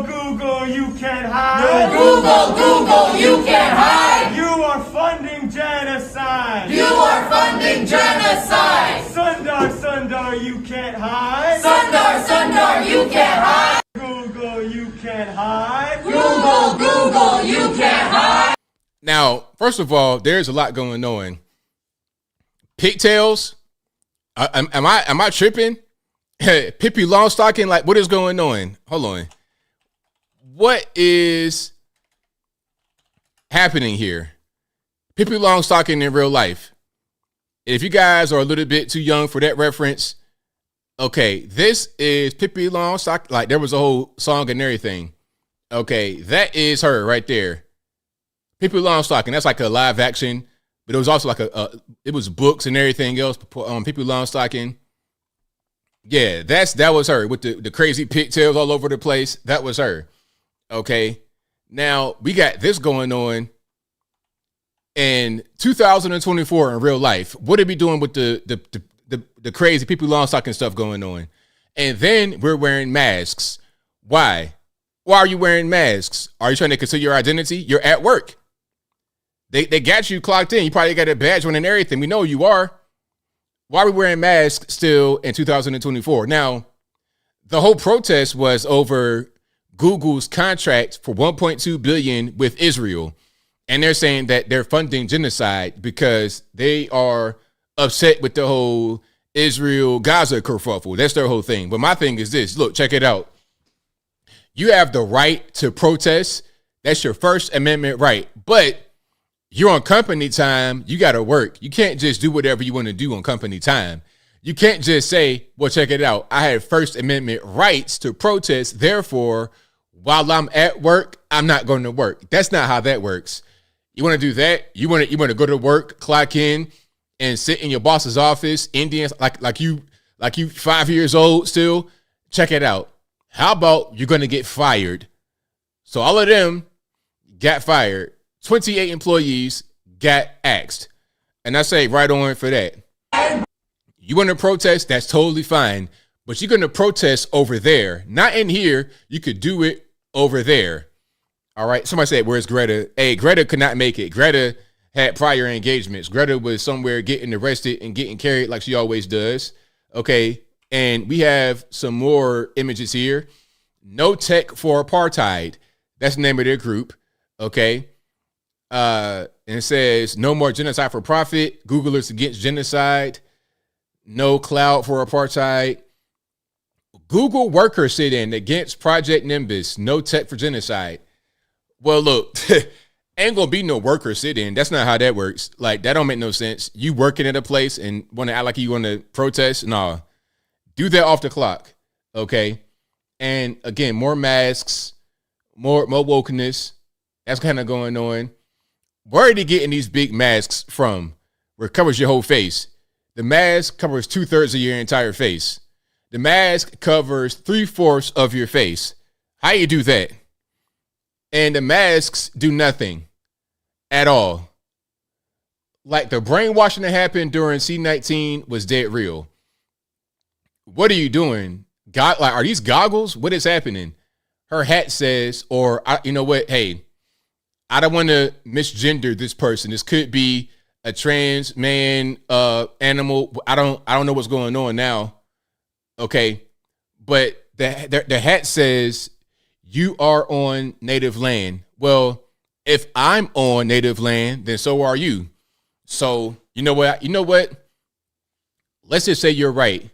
Google, you can't hide. No, Google, you can't hide. You are funding genocide. You are funding genocide. Sundar, you can't hide. Sundar, you can't hide. Google, you can't hide. Google, you can't hide. Now, first of all, there's a lot going on. Pigtails? Am I tripping? Pippi Longstocking? Like, what is going on? Hold on. What is happening here? Pippi Longstocking in real life. If you guys are a little bit too young for that reference, okay, this is Pippi Longstocking. Like, there was a whole song and everything. Okay, that is her right there. People Long Stocking. That's like a live action, but it was also like it was books and everything else. People Long Stocking. Yeah, that was her with the crazy pigtails all over the place. That was her. Okay. Now we got this going on in 2024 in real life. What are we doing with the crazy People Long Stocking stuff going on? And then we're wearing masks. Why? Why are you wearing masks? Are you trying to conceal your identity? You're at work. They got you clocked in. You probably got a badge on and everything. We know you are. Why are we wearing masks still in 2024? Now, the whole protest was over Google's contract for $1.2 billion with Israel. And they're saying that they're funding genocide because they are upset with the whole Israel-Gaza kerfuffle. That's their whole thing. But my thing is this. Look, check it out. You have the right to protest. That's your First Amendment right. But you're on company time. You got to work. You can't just do whatever you want to do on company time. You can't just say, well, check it out. I have First Amendment rights to protest. Therefore, while I'm at work, I'm not going to work. That's not how that works. You want to do that? You want to go to work, clock in, and sit in your boss's office, Indians, like you 5 years old still? Check it out. How about you're going to get fired? So all of them got fired. 28 employees got axed. And I say right on for that. You want to protest? That's totally fine. But you're going to protest over there. Not in here. You could do it over there. All right. Somebody said, where's Greta? Hey, Greta could not make it. Greta had prior engagements. Greta was somewhere getting arrested and getting carried like she always does. Okay. And we have some more images here. No Tech for Apartheid. That's the name of their group. Okay. And it says no more genocide for profit. Googlers against genocide. No cloud for apartheid. Google worker sit-in against Project Nimbus. No tech for genocide. Well, look, ain't gonna be no worker sit-in. That's not how that works. Like, that don't make no sense. You working at a place and want to act like you want to protest? Nah. Do that off the clock. Okay. And again, more masks, more wokeness. That's kind of going on. Where are they getting these big masks from? Where it covers your whole face. The mask covers 2/3 of your entire face. The mask covers 3/4 of your face. How you do that? And the masks do nothing at all. Like, the brainwashing that happened during C-19 was dead real. What are you doing? Are these goggles? What is happening? Her hat says, or you know what? Hey, I don't want to misgender this person. This could be a trans man, animal. I don't know what's going on now. Okay. But the hat says you are on native land. Well, if I'm on native land, then so are you. So you know what? Let's just say you're right,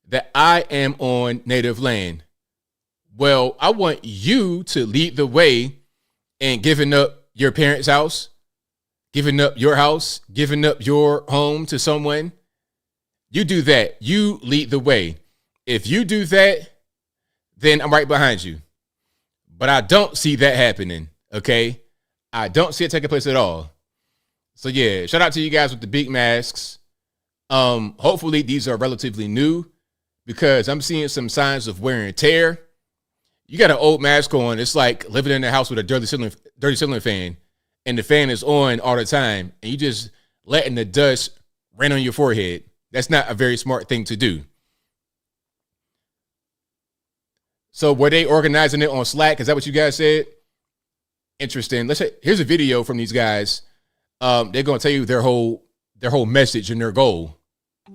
that I am on native land. Well, I want you to lead the way in giving up your parents' house, giving up your house, giving up your home to someone. You do that. You lead the way. If you do that, then I'm right behind you. But I don't see that happening, okay? I don't see it taking place at all. So yeah, shout out to you guys with the big masks. Hopefully these are relatively new because I'm seeing some signs of wear and tear. You got an old mask on. It's like living in a house with a dirty ceiling fan, and the fan is on all the time, and you just letting the dust rain on your forehead. That's not a very smart thing to do. So were they organizing it on Slack? Is that what you guys said? Interesting. Here's a video from these guys. They're going to tell you their whole message and their goal.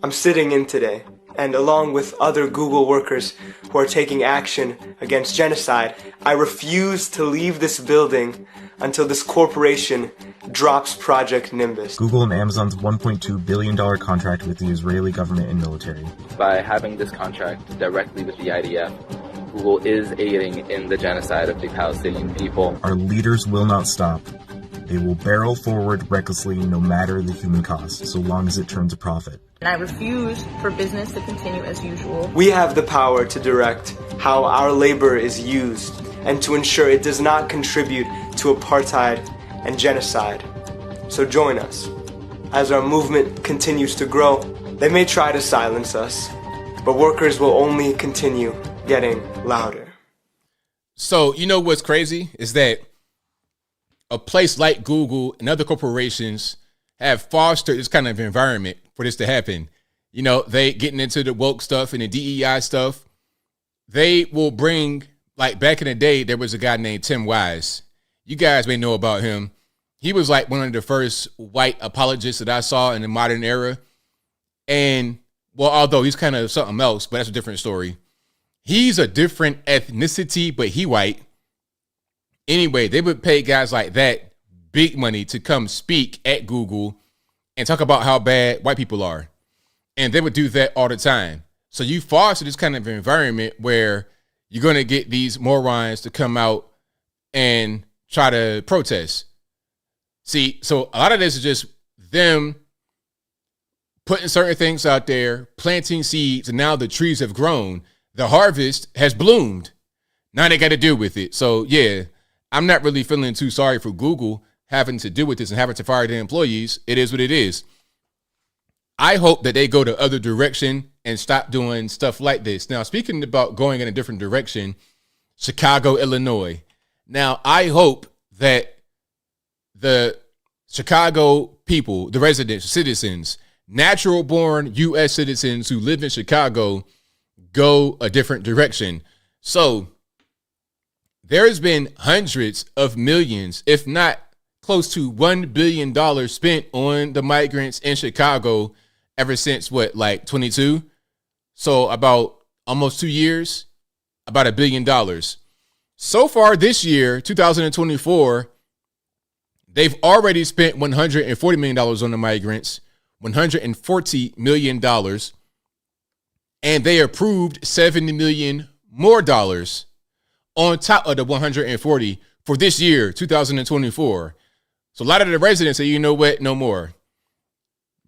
I'm sitting in today, and along with other Google workers who are taking action against genocide, I refuse to leave this building until this corporation drops Project Nimbus. Google and Amazon's $1.2 billion contract with the Israeli government and military. By having this contract directly with the IDF, Google is aiding in the genocide of the Palestinian people. Our leaders will not stop. They will barrel forward recklessly no matter the human cost, so long as it turns a profit. And I refuse for business to continue as usual. We have the power to direct how our labor is used and to ensure it does not contribute to apartheid and genocide. So join us. As our movement continues to grow, they may try to silence us, but workers will only continue getting louder. So, you know what's crazy is that a place like Google and other corporations have fostered this kind of environment for this to happen. You know, they getting into the woke stuff and the DEI stuff. They will bring, like back in the day, there was a guy named Tim Wise. You guys may know about him. He was like one of the first white apologists that I saw in the modern era. And, well, although he's kind of something else, but that's a different story. He's a different ethnicity, but he white. Anyway, they would pay guys like that big money to come speak at Google and talk about how bad white people are. And they would do that all the time. So you foster this kind of environment where you're going to get these morons to come out and try to protest. See, so a lot of this is just them putting certain things out there, planting seeds, and now the trees have grown. The harvest has bloomed. Now they got to deal with it. So, yeah, I'm not really feeling too sorry for Google having to deal with this and having to fire their employees. It is what it is. I hope that they go the other direction and stop doing stuff like this. Now, speaking about going in a different direction, Chicago, Illinois. Now, I hope that the Chicago people, the residents, citizens, natural born U.S. citizens who live in Chicago go a different direction. So there's been hundreds of millions, if not close to $1 billion spent on the migrants in Chicago ever since what, like 22? So about almost 2 years, about $1 billion. So far this year, 2024, they've already spent $140 million on the migrants, $140 million, and they approved $70 million more dollars on top of the 140 for this year, 2024. So a lot of the residents say, you know what, no more.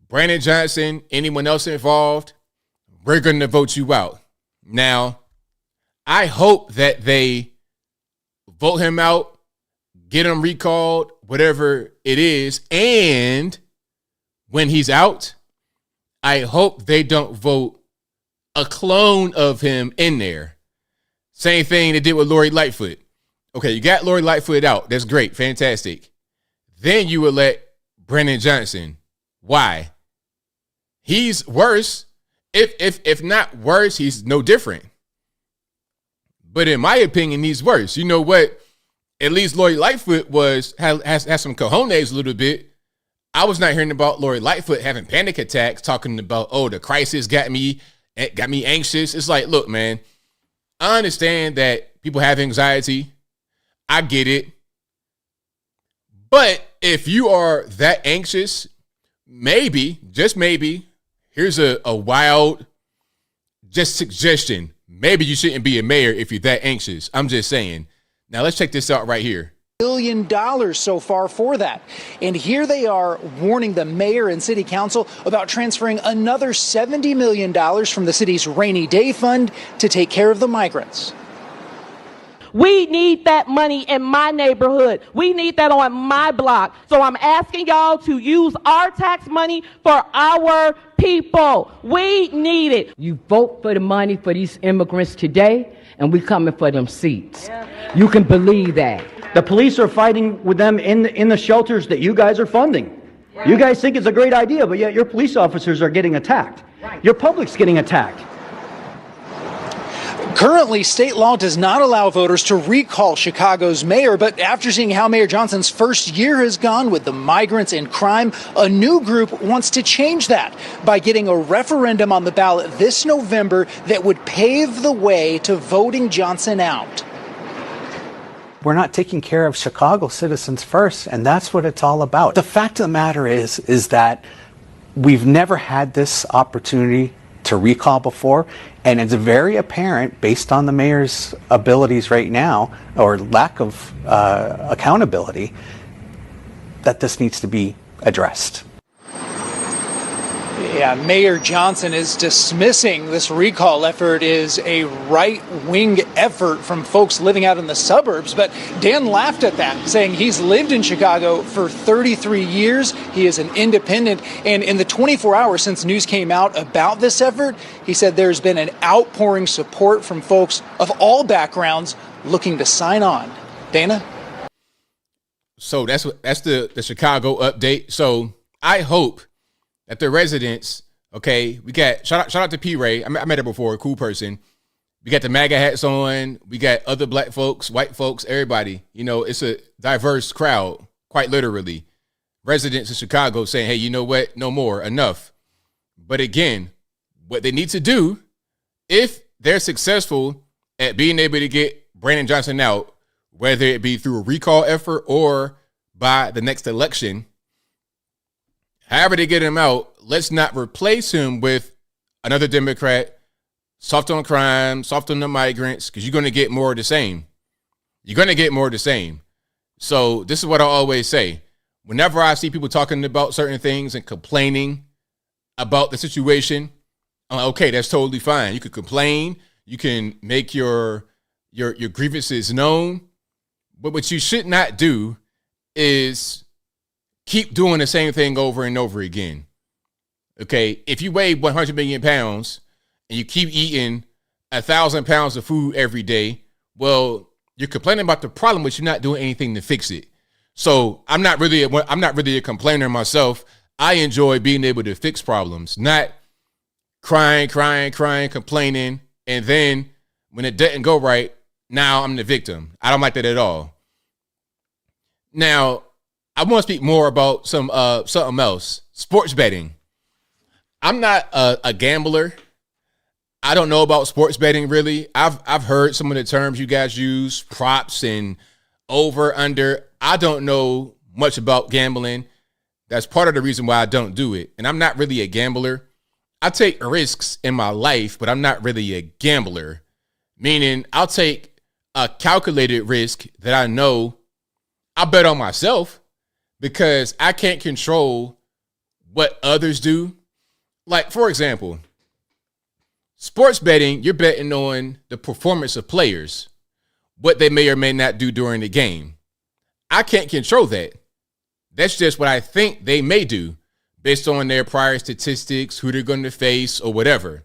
Brandon Johnson, anyone else involved, we're going to vote you out. Now, I hope that they vote him out, get him recalled, whatever it is. And when he's out, I hope they don't vote a clone of him in there. Same thing they did with Lori Lightfoot. Okay, you got Lori Lightfoot out. That's great. Fantastic. Then you would let Brandon Johnson. Why? He's worse. If not worse, he's no different. But in my opinion, he's worse. You know what? At least Lori Lightfoot has some cojones a little bit. I was not hearing about Lori Lightfoot having panic attacks, talking about, oh, the crisis got me anxious. It's like, look, man, I understand that people have anxiety. I get it. But if you are that anxious, maybe, just maybe, here's a wild just suggestion. Maybe you shouldn't be a mayor if you're that anxious. I'm just saying. Now let's check this out right here. $1 billion so far for that. And here they are warning the mayor and city council about transferring another $70 million from the city's rainy day fund to take care of the migrants. We need that money in my neighborhood. We need that on my block. So I'm asking y'all to use our tax money for our people. We need it. You vote for the money for these immigrants today, and we coming for them seats. You can believe that. The police are fighting with them in the shelters that you guys are funding. You guys think it's a great idea, but yet your police officers are getting attacked. Your public's getting attacked. Currently, state law does not allow voters to recall Chicago's mayor, but after seeing how Mayor Johnson's first year has gone with the migrants and crime, a new group wants to change that by getting a referendum on the ballot this November that would pave the way to voting Johnson out. We're not taking care of Chicago citizens first, and that's what it's all about. The fact of the matter is that we've never had this opportunity to recall before, and it's very apparent based on the mayor's abilities right now, or lack of accountability, that this needs to be addressed. Yeah, Mayor Johnson is dismissing this recall effort as a right-wing effort from folks living out in the suburbs. But Dan laughed at that, saying he's lived in Chicago for 33 years. He is an independent. And in the 24 hours since news came out about this effort, he said there's been an outpouring support from folks of all backgrounds looking to sign on. Dana? So that's the Chicago update. So I hope that the residents, okay, we got shout out to P. Ray. I met her before, a cool person. We got the MAGA hats on. We got other black folks, white folks, everybody. You know, it's a diverse crowd, quite literally. Residents of Chicago saying, hey, you know what? No more, enough. But again, what they need to do, if they're successful at being able to get Brandon Johnson out, whether it be through a recall effort or by the next election, however they get him out, let's not replace him with another Democrat, soft on crime, soft on the migrants, because you're going to get more of the same. You're going to get more of the same. So this is what I always say. Whenever I see people talking about certain things and complaining about the situation, I'm like, okay, that's totally fine. You can complain. You can make your grievances known. But what you should not do is keep doing the same thing over and over again. Okay, if you weigh 100 million pounds and you keep eating 1,000 pounds of food every day, well, you're complaining about the problem, but you're not doing anything to fix it. So I'm not really a complainer myself. I enjoy being able to fix problems, not crying, complaining, and then when it doesn't go right, now I'm the victim. I don't like that at all. Now, I want to speak more about something else. Sports betting. I'm not a gambler. I don't know about sports betting really. I've heard some of the terms you guys use, props and over, under. I don't know much about gambling. That's part of the reason why I don't do it. And I'm not really a gambler. I take risks in my life, but I'm not really a gambler. Meaning I'll take a calculated risk that I know I bet on myself because I can't control what others do. Like, for example, sports betting, you're betting on the performance of players, what they may or may not do during the game. I can't control that. That's just what I think they may do based on their prior statistics, who they're going to face or whatever.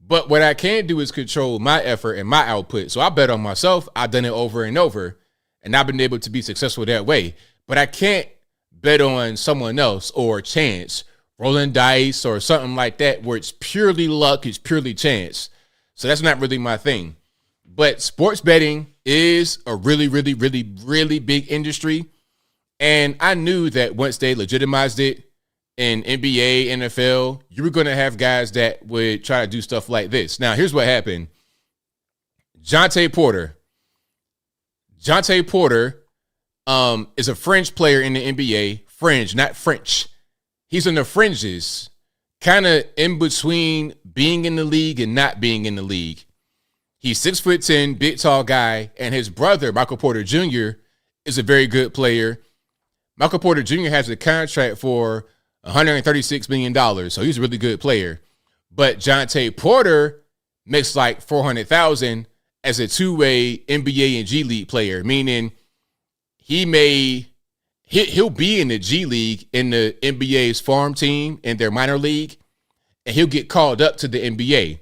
But what I can do is control my effort and my output. So I bet on myself. I've done it over and over, and I've been able to be successful that way. But I can't bet on someone else or chance, rolling dice or something like that, where it's purely luck, it's purely chance. So that's not really my thing. But sports betting is a really, really, really, really big industry. And I knew that once they legitimized it in NBA, NFL, you were going to have guys that would try to do stuff like this. Now, here's what happened. Jontay Porter. Jontay Porter is a fringe player in the NBA. Fringe, not French. He's in the fringes, kind of in between being in the league and not being in the league. He's 6'10", big, tall guy, and his brother, Michael Porter Jr., is a very good player. Michael Porter Jr. has a contract for $136 million, so he's a really good player. But Jontay Porter makes like $400,000 as a two-way NBA and G League player, meaning he'll be in the G League in the NBA's farm team in their minor league, and he'll get called up to the NBA.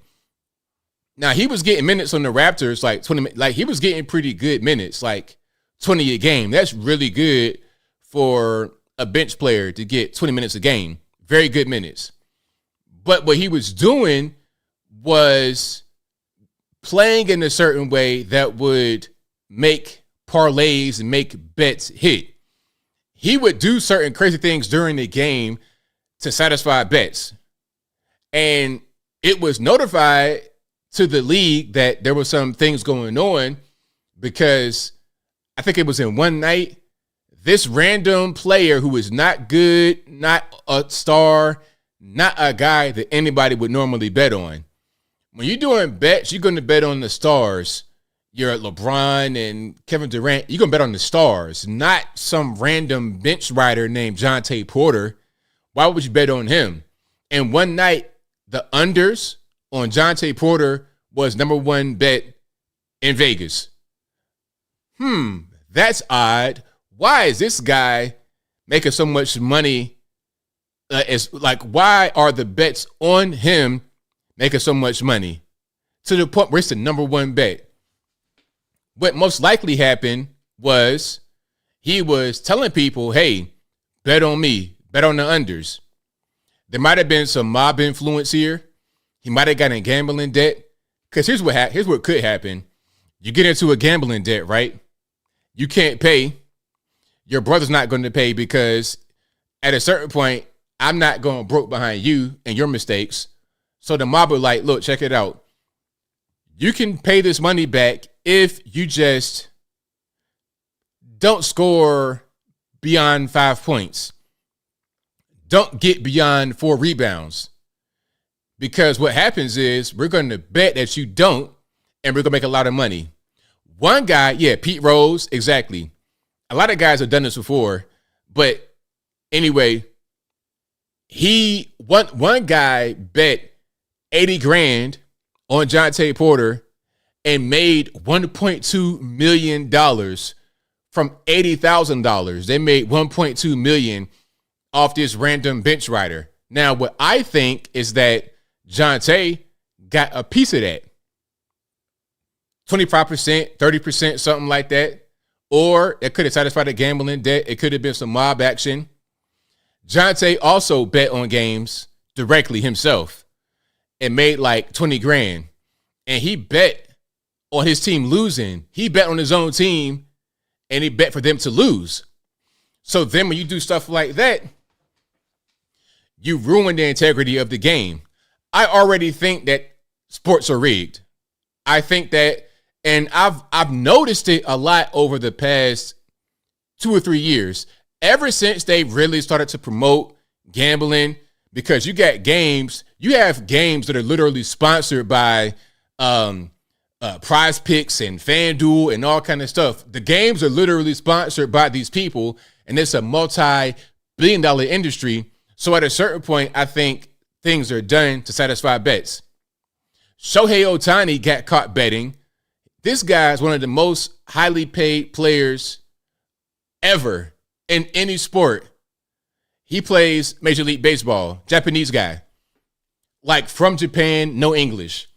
Now, he was getting minutes on the Raptors, like 20, like he was getting pretty good minutes, like 20 a game. That's really good for a bench player to get 20 minutes a game. Very good minutes. But what he was doing was playing in a certain way that would make parlays and make bets hit. He would do certain crazy things during the game to satisfy bets. And it was notified to the league that there were some things going on because I think it was in one night, this random player who is not good, not a star, not a guy that anybody would normally bet on. When you're doing bets, you're going to bet on the stars. You're LeBron and Kevin Durant. You're going to bet on the stars, not some random bench rider named Jontay Porter. Why would you bet on him? And one night, the unders on Jontay Porter was number one bet in Vegas. That's odd. Why is this guy making so much money? Why are the bets on him making so much money? To the point where it's the number one bet. What most likely happened was he was telling people, hey, bet on me, bet on the unders. There might have been some mob influence here. He might have gotten in gambling debt. Because here's what could happen. You get into a gambling debt, right? You can't pay. Your brother's not going to pay because at a certain point, I'm not going broke behind you and your mistakes. So the mob are like, look, check it out. You can pay this money back if you just don't score beyond 5 points. Don't get beyond 4 rebounds. Because what happens is we're going to bet that you don't, and we're going to make a lot of money. One guy, Pete Rose, exactly. A lot of guys have done this before. But anyway, one guy bet 80 grand on Jontay Porter and made $1.2 million from $80,000. They made $1.2 million off this random bench rider. Now, what I think is that Jontay got a piece of that. 25%, 30%, something like that. Or it could have satisfied a gambling debt. It could have been some mob action. Jontay also bet on games directly himself and made like 20 grand. And he bet on his team losing. He bet on his own team and he bet for them to lose. So then when you do stuff like that, you ruin the integrity of the game. I already think that sports are rigged. I think that, and I've noticed it a lot over the past 2 or 3 years, ever since they really started to promote gambling, because you have games that are literally sponsored by Prize Picks and FanDuel and all kind of stuff. The games are literally sponsored by these people, and it's a multi-billion-dollar industry. So at a certain point, I think things are done to satisfy bets. Shohei Ohtani got caught betting. This guy is one of the most highly paid players ever in any sport. He plays Major League Baseball, Japanese guy. Like from Japan, no English.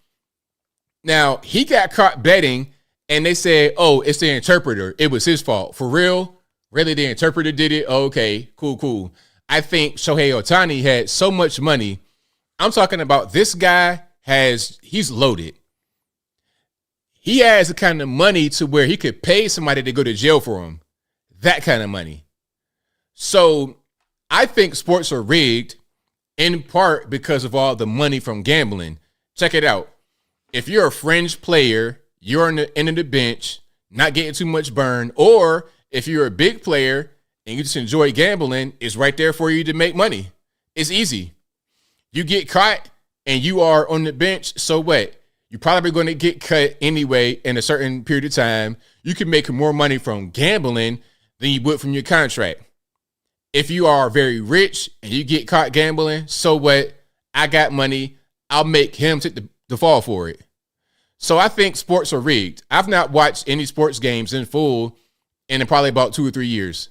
Now, he got caught betting and they said, oh, it's the interpreter. It was his fault. For real? Really, the interpreter did it? Oh, okay, cool. I think Shohei Ohtani had so much money. I'm talking about this guy he's loaded. He has the kind of money to where he could pay somebody to go to jail for him. That kind of money. So I think sports are rigged in part because of all the money from gambling. Check it out. If you're a fringe player, you're on the end of the bench, not getting too much burn, or if you're a big player and you just enjoy gambling, it's right there for you to make money. It's easy. You get caught and you are on the bench, so what? You're probably going to get cut anyway in a certain period of time. You can make more money from gambling than you would from your contract. If you are very rich and you get caught gambling, so what? I got money. I'll make him take the fall for it. So I think sports are rigged. I've not watched any sports games in full in probably about 2 or 3 years.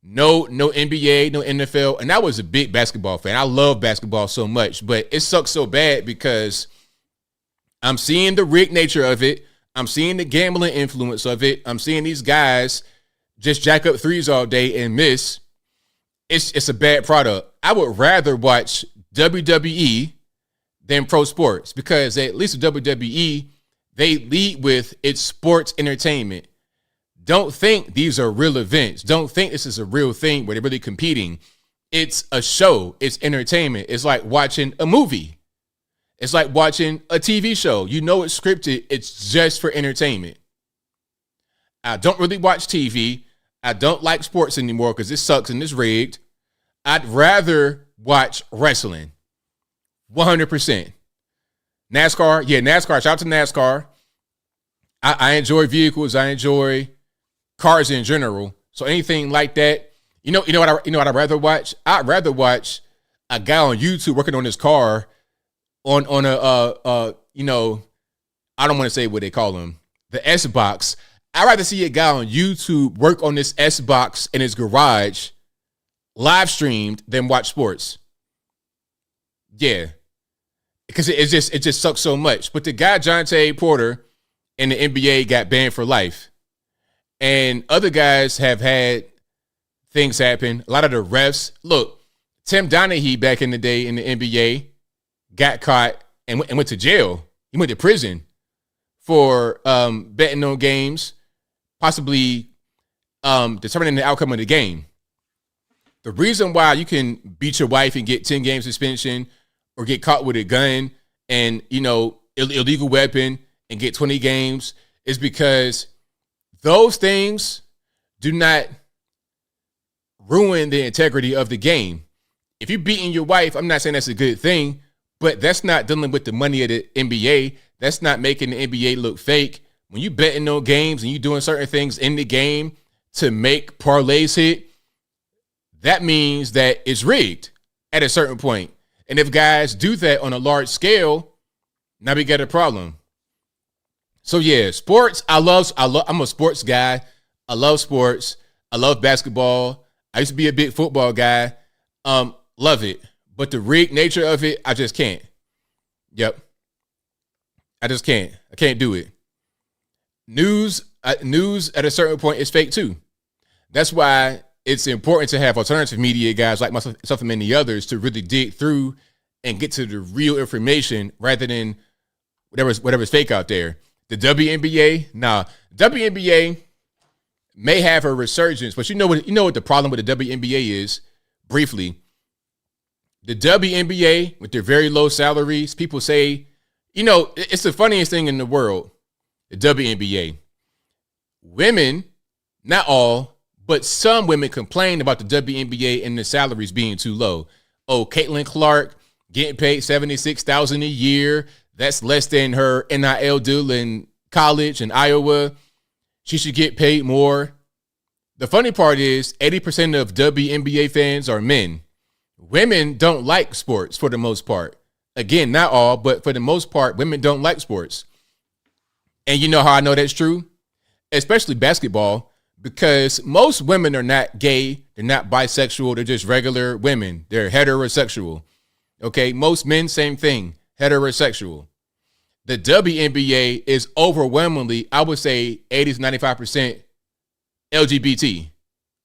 No NBA, no NFL. And I was a big basketball fan. I love basketball so much, but it sucks so bad because I'm seeing the rigged nature of it. I'm seeing the gambling influence of it. I'm seeing these guys just jack up threes all day and miss. It's a bad product. I would rather watch WWE than pro sports because at least with WWE, they lead with it's sports entertainment. Don't think these are real events. Don't think this is a real thing where they're really competing. It's a show. It's entertainment. It's like watching a movie. It's like watching a TV show. You know it's scripted. It's just for entertainment. I don't really watch TV. I don't like sports anymore because it sucks and it's rigged. I'd rather watch wrestling. 100%. NASCAR. Yeah, NASCAR. Shout out to NASCAR. I enjoy vehicles. I enjoy cars in general. So anything like that, you know what I'd rather watch? I'd rather watch a guy on YouTube working on his car on a you know, I don't want to say what they call him, the S box. I'd rather see a guy on YouTube work on this S box in his garage, live streamed, than watch sports. Yeah, because it just sucks so much. But the guy Jontay Porter in the NBA got banned for life, and other guys have had things happen. A lot of the refs, look, Tim Donaghy back in the day in the NBA got caught and went to jail. He went to prison for betting on games, possibly determining the outcome of the game. The reason why you can beat your wife and get 10 game suspension or get caught with a gun and, you know, illegal weapon and get 20 games is because those things do not ruin the integrity of the game. If you're beating your wife, I'm not saying that's a good thing, but that's not dealing with the money of the NBA. That's not making the NBA look fake. When you betting on games and you doing certain things in the game to make parlays hit, that means that it's rigged at a certain point. And if guys do that on a large scale, now we got a problem. So yeah, sports, I'm a sports guy. I love sports. I love basketball. I used to be a big football guy. Love it. But the rigged nature of it, I just can't. Yep. I just can't. I can't do it. News at a certain point is fake too. That's why it's important to have alternative media guys like myself and many others to really dig through and get to the real information rather than whatever's fake out there. The WNBA, WNBA may have a resurgence, but you know what the problem with the WNBA is, briefly. The WNBA, with their very low salaries, people say, you know, it's the funniest thing in the world, the WNBA. Women, not all, but some women complain about the WNBA and the salaries being too low. Oh, Caitlin Clark getting paid $76,000 a year. That's less than her NIL deal in college in Iowa. She should get paid more. The funny part is 80% of WNBA fans are men. Women don't like sports for the most part. Again, not all, but for the most part, women don't like sports. And you know how I know that's true? Especially basketball, because most women are not gay, they're not bisexual, they're just regular women. They're heterosexual. Okay, most men, same thing, heterosexual. The WNBA is overwhelmingly, I would say 80 to 95% LGBT.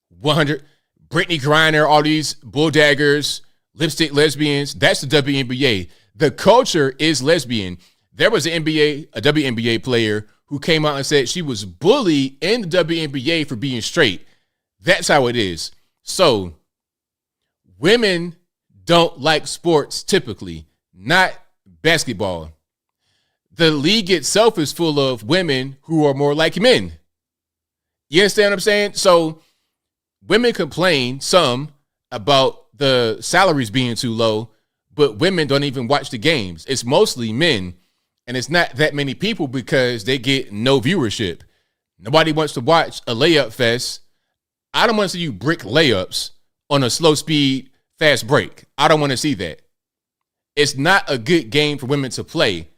100, Brittany Griner, all these bulldaggers, lipstick lesbians, that's the WNBA. The culture is lesbian. There was a WNBA player who came out and said she was bullied in the WNBA for being straight. That's how it is. So women don't like sports typically, not basketball. The league itself is full of women who are more like men. You understand what I'm saying? So women complain some about the salaries being too low, but women don't even watch the games. It's mostly men, and it's not that many people because they get no viewership. Nobody wants to watch a layup fest. I don't want to see you brick layups on a slow speed fast break. I don't want to see that. It's not a good game for women to play.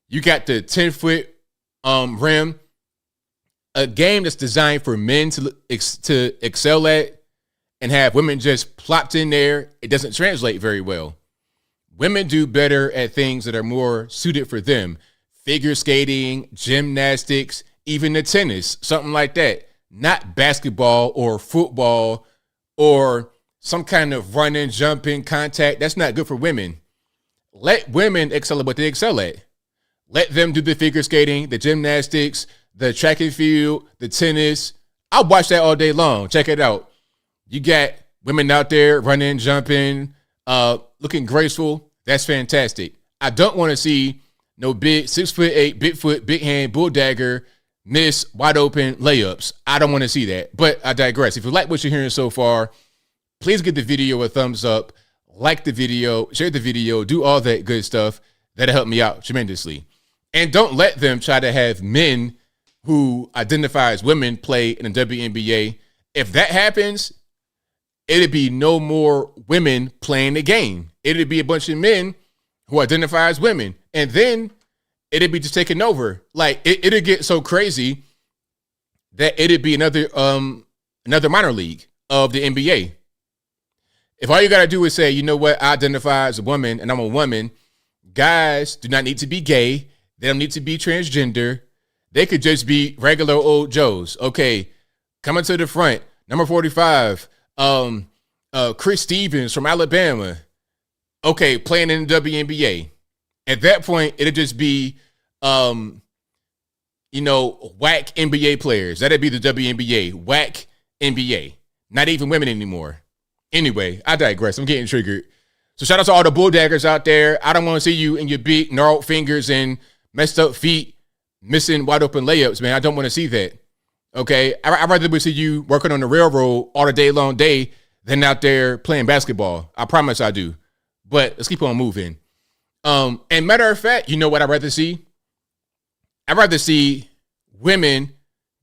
You got the 10-foot rim, a game that's designed for men to excel at, and have women just plopped in there. It doesn't translate very well. Women do better at things that are more suited for them. Figure skating, gymnastics, even the tennis, something like that. Not basketball or football or some kind of running, jumping, contact. That's not good for women. Let women excel at what they excel at. Let them do the figure skating, the gymnastics, the track and field, the tennis. I'll watch that all day long. Check it out. You got women out there running, jumping, looking graceful. That's fantastic. I don't want to see no big 6'8", big foot, big hand, bull dagger, miss wide open layups. I don't want to see that, but I digress. If you like what you're hearing so far, please give the video a thumbs up, like the video, share the video, do all that good stuff. That'll help me out tremendously. And don't let them try to have men who identify as women play in the WNBA. If that happens, it'd be no more women playing the game. It'd be a bunch of men who identify as women. And then it'd be just taking over. Like it'd get so crazy that it'd be another minor league of the NBA. If all you got to do is say, you know what, I identify as a woman and I'm a woman, guys do not need to be gay. They don't need to be transgender. They could just be regular old Joes. Okay, coming to the front, number 45, Chris Stevens from Alabama. Okay, playing in the WNBA. At that point, it'd just be, whack NBA players. That'd be the WNBA, whack NBA. Not even women anymore. Anyway, I digress. I'm getting triggered. So shout out to all the bulldaggers out there. I don't want to see you in your big gnarled fingers and messed up feet missing wide open layups, man. I don't want to see that. Okay? I'd rather see you working on the railroad all the day long day than out there playing basketball. I promise I do. But let's keep on moving. And matter of fact, you know what I'd rather see? I'd rather see women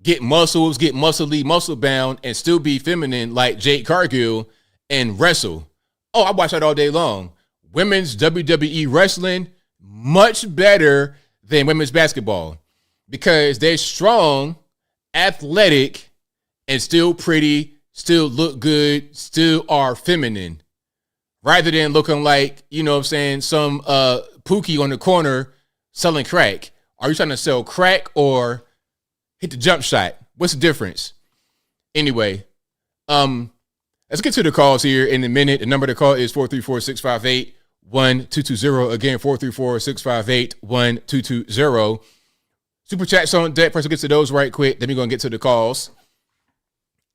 get muscles, get muscly, muscle bound, and still be feminine like Jade Cargill and wrestle. Oh, I watch that all day long. Women's WWE wrestling, much better than women's basketball because they're strong, athletic, and still pretty, still look good, still are feminine. Rather than looking like, some pookie on the corner selling crack. Are you trying to sell crack or hit the jump shot? What's the difference? Anyway, let's get to the calls here in a minute. The number to call is 434-658-1220. Again, 434-658-1220. Super chats on deck. First, we'll get to those right quick. Then we're going to get to the calls.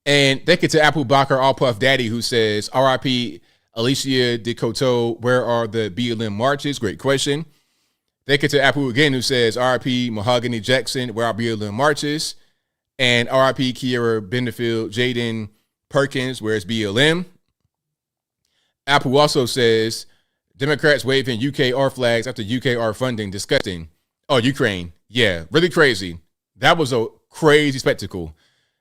And thank you to Apple Bacher, All Puff Daddy, who says, RIP Alicia DeCoteau, where are the BLM marches? Great question. Thank you to Apple again, who says, RIP Mahogany Jackson, where are BLM marches? And RIP Kiera Benderfield, Jaden Perkins, where's BLM? Apple also says, Democrats waving UKR flags after UKR funding. Disgusting. Oh, Ukraine. Yeah, really crazy. That was a crazy spectacle.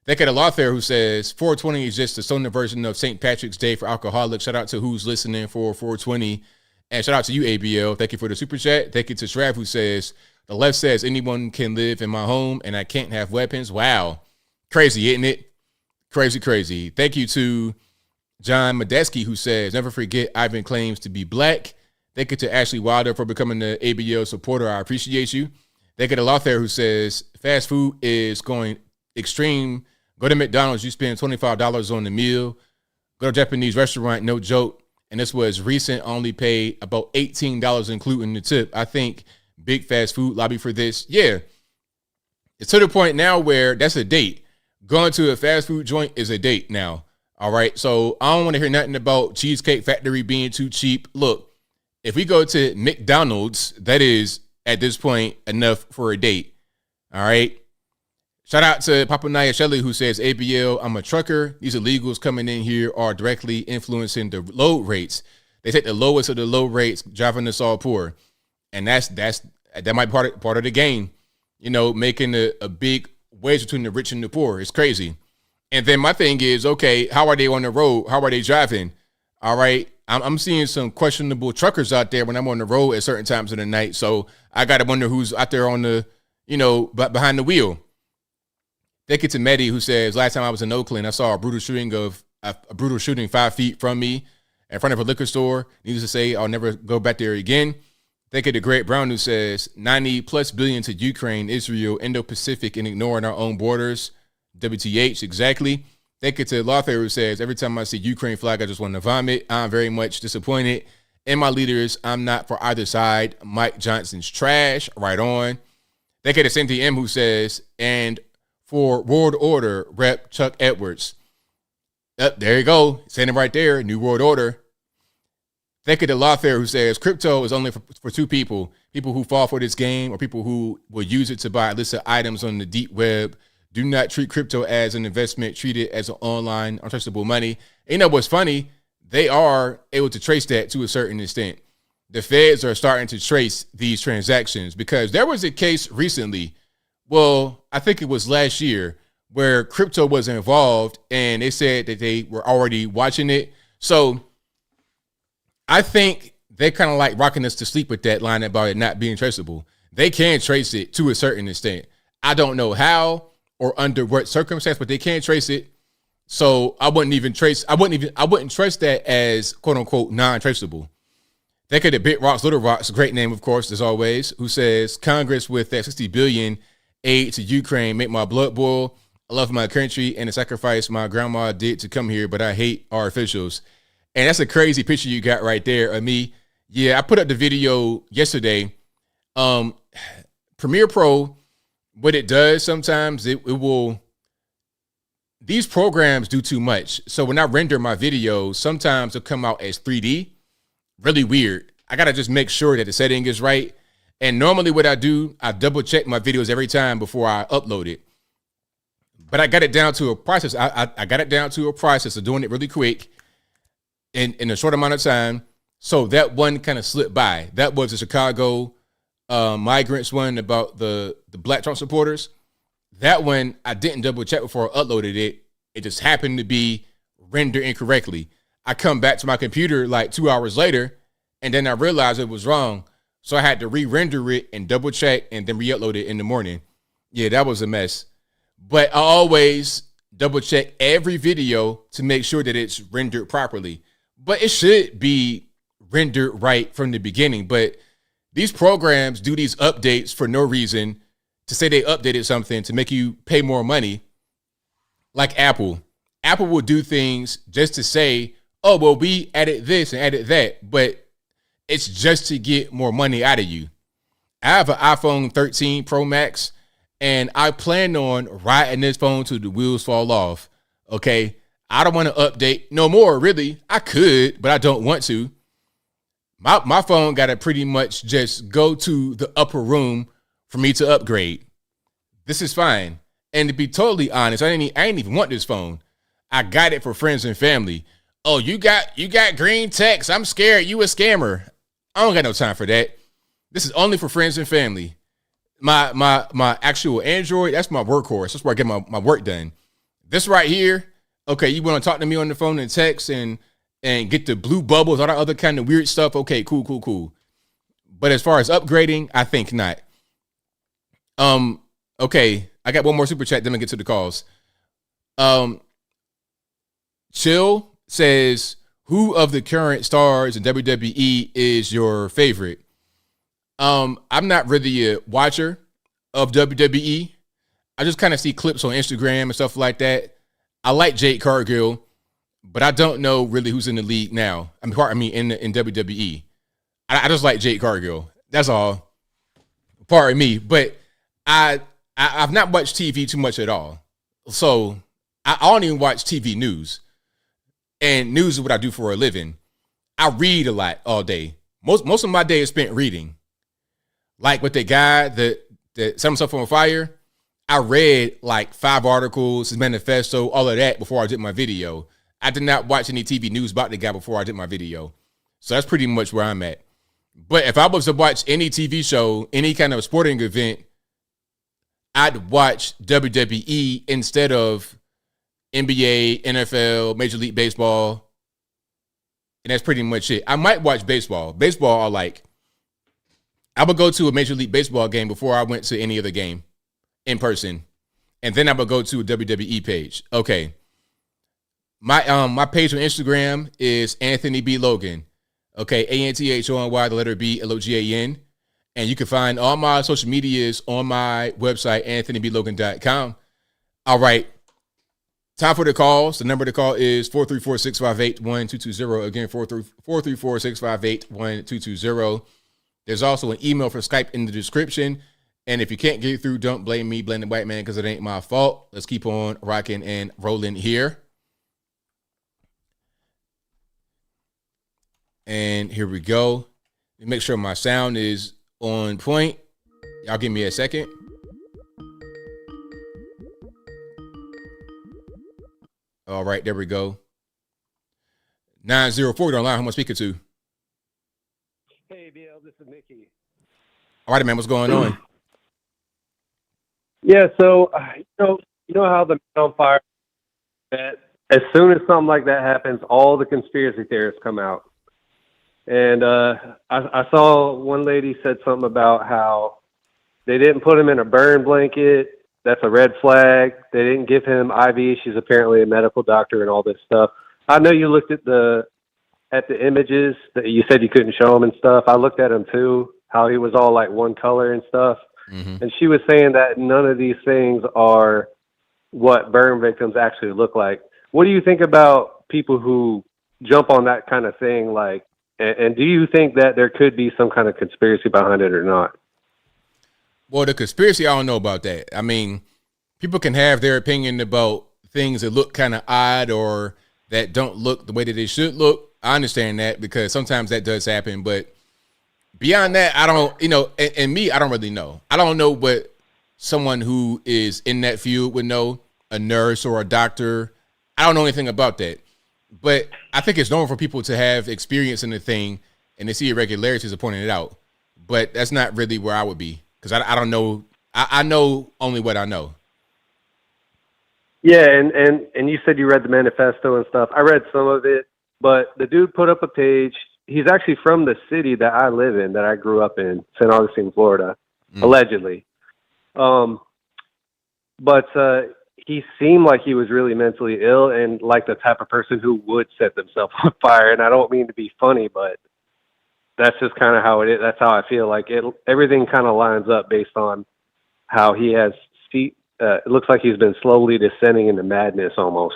They got a law there who says 420 is just a stoner version of St. Patrick's Day for alcoholics. Shout out to who's listening for 420. And shout out to you, ABL. Thank you for the super chat. Thank you to Shrav, who says, the left says anyone can live in my home and I can't have weapons. Wow. Crazy, isn't it? Crazy, crazy. Thank you to John Medeski, who says, never forget Ivan claims to be black. Thank you to Ashley Wilder for becoming the ABL supporter. I appreciate you. They get a lot there who says, fast food is going extreme. Go to McDonald's, you spend $25 on the meal. Go to a Japanese restaurant, no joke. And this was recent, only paid about $18, including the tip. I think big fast food lobby for this. Yeah. It's to the point now where that's a date. Going to a fast food joint is a date now. All right. So I don't want to hear nothing about Cheesecake Factory being too cheap. Look, if we go to McDonald's, that is at this point enough for a date. All right. Shout out to Papanaya Shelley, who says, ABL, I'm a trucker. These illegals coming in here are directly influencing the load rates. They take the lowest of the low rates, driving us all poor. And that might be part of the game, making a big wedge between the rich and the poor. It's crazy. And then my thing is, okay, how are they on the road? How are they driving? All right. I'm seeing some questionable truckers out there when I'm on the road at certain times of the night. So I got to wonder who's out there on the, behind the wheel. Thank you to Mehdi, who says, last time I was in Oakland, I saw a brutal shooting 5 feet from me in front of a liquor store. Needless to say, I'll never go back there again. Thank you to Great Brown, who says, 90+ billion to Ukraine, Israel, Indo-Pacific, and ignoring our own borders. WTH, exactly. Thank you to Lawfair, who says, every time I see Ukraine flag, I just want to vomit. I'm very much disappointed in my leaders. I'm not for either side. Mike Johnson's trash. Right on. Thank you to Cynthia M, who says, and for World Order, Rep. Chuck Edwards. There you go. Saying it right there. New World Order. Thank you to Lawfair, who says, crypto is only for two people. People who fall for this game or people who will use it to buy illicit items on the deep web. Do not treat crypto as an investment. Treat it as an online, untraceable money. And what's funny? They are able to trace that to a certain extent. The feds are starting to trace these transactions because there was a case recently. Well, I think it was last year where crypto was involved, and they said that they were already watching it. So I think they're kind of like rocking us to sleep with that line about it not being traceable. They can trace it to a certain extent. I don't know how or under what circumstance, but they can trace it. So I wouldn't trust that as quote unquote non-traceable. They could have Big Rocks, Little Rocks, great name, of course, as always, who says Congress with that $60 billion aid to Ukraine make my blood boil. I love my country and the sacrifice my grandma did to come here, but I hate our officials. And that's a crazy picture you got right there of me. Yeah, I put up the video yesterday. Premiere Pro, what it does sometimes, it will, these programs do too much. So when I render my videos, sometimes it'll come out as 3D. Really weird. I got to just make sure that the setting is right. And normally what I do, I double check my videos every time before I upload it. But I got it down to a process. I got it down to a process of doing it really quick in a short amount of time. So that one kind of slipped by. That was the Chicago migrants one about the Black Trump supporters. That one, I didn't double check before I uploaded it. It just happened to be rendered incorrectly. I come back to my computer like 2 hours later, and then I realized it was wrong. So I had to re-render it and double check and then re-upload it in the morning. Yeah, that was a mess. But I always double check every video to make sure that it's rendered properly. But it should be rendered right from the beginning. But these programs do these updates for no reason, to say they updated something to make you pay more money. Like Apple. Apple will do things just to say, oh, well, we added this and added that. But it's just to get more money out of you. I have an iPhone 13 Pro Max, and I plan on riding this phone till the wheels fall off. Okay. I don't want to update no more, really. I could, but I don't want to. My phone got to pretty much just go to the upper room for me to upgrade. This is fine. And to be totally honest, I didn't even want this phone. I got it for friends and family. Oh, you got green text. I'm scared you a scammer. I don't got no time for that. This is only for friends and family. My actual Android, that's my workhorse. That's where I get my work done. This right here, okay, you want to talk to me on the phone and text and get the blue bubbles, all that other kind of weird stuff. Okay, cool. But as far as upgrading, I think not. Okay, I got one more super chat, then I get to the calls. Chill says, who of the current stars in WWE is your favorite? I'm not really a watcher of WWE. I just kind of see clips on Instagram and stuff like that. I like Jade Cargill, but I don't know really who's in the league now. In WWE. I just like Jade Cargill. That's all. Pardon me, but I've not watched TV too much at all. So I don't even watch TV news. And news is what I do for a living. I read a lot all day. Most of my day is spent reading. Like with the guy that set himself on fire, I read like 5 articles, his manifesto, all of that before I did my video. I did not watch any TV news about the guy before I did my video. So that's pretty much where I'm at. But if I was to watch any TV show, any kind of sporting event, I'd watch WWE instead of NBA, NFL, Major League Baseball. And that's pretty much it. I might watch baseball. Baseball, I would go to a Major League Baseball game before I went to any other game in person. And then I would go to a WWE page. Okay. My page on Instagram is Anthony B. Logan. Okay, ANTHONY, the letter B, LOGAN. And you can find all my social medias on my website, anthonyblogan.com. All right. Time for the calls. The number to call is 434-658-1220. Again, 434-658-1220. There's also an email for Skype in the description. And if you can't get through, don't blame me, blame the white man, because it ain't my fault. Let's keep on rocking and rolling here. And here we go. Make sure my sound is on point. Y'all give me a second. All right, there we go. 904 online. Who am I speaking to? Hey, ABL, this is Mickey. All right, man, what's going on? Yeah, so You know how the Man on Fire, that as soon as something like that happens, all the conspiracy theorists come out. And I saw one lady said something about how they didn't put him in a burn blanket. That's a red flag. They didn't give him IV. She's apparently a medical doctor and all this stuff. I know you looked at the images that you said you couldn't show them and stuff. I looked at them too, how he was all like one color and stuff. Mm-hmm. And she was saying that none of these things are what burn victims actually look like. What do you think about people who jump on that kind of thing? Like, and do you think that there could be some kind of conspiracy behind it or not? Well, the conspiracy, I don't know about that. I mean, people can have their opinion about things that look kind of odd or that don't look the way that they should look. I understand that because sometimes that does happen. But beyond that, I don't, and me, I don't really know. I don't know what someone who is in that field would know, a nurse or a doctor. I don't know anything about that. But I think it's normal for people to have experience in the thing and they see irregularities of pointing it out. But that's not really where I would be. Because I don't know. I know only what I know. Yeah, and you said you read the manifesto and stuff. I read some of it, but the dude put up a page. He's actually from the city that I live in, that I grew up in, St. Augustine, Florida, allegedly. But he seemed like he was really mentally ill and like the type of person who would set themselves on fire. And I don't mean to be funny, but that's just kind of how it is. That's how I feel like it. Everything kind of lines up based on how he has. It looks like he's been slowly descending into madness almost.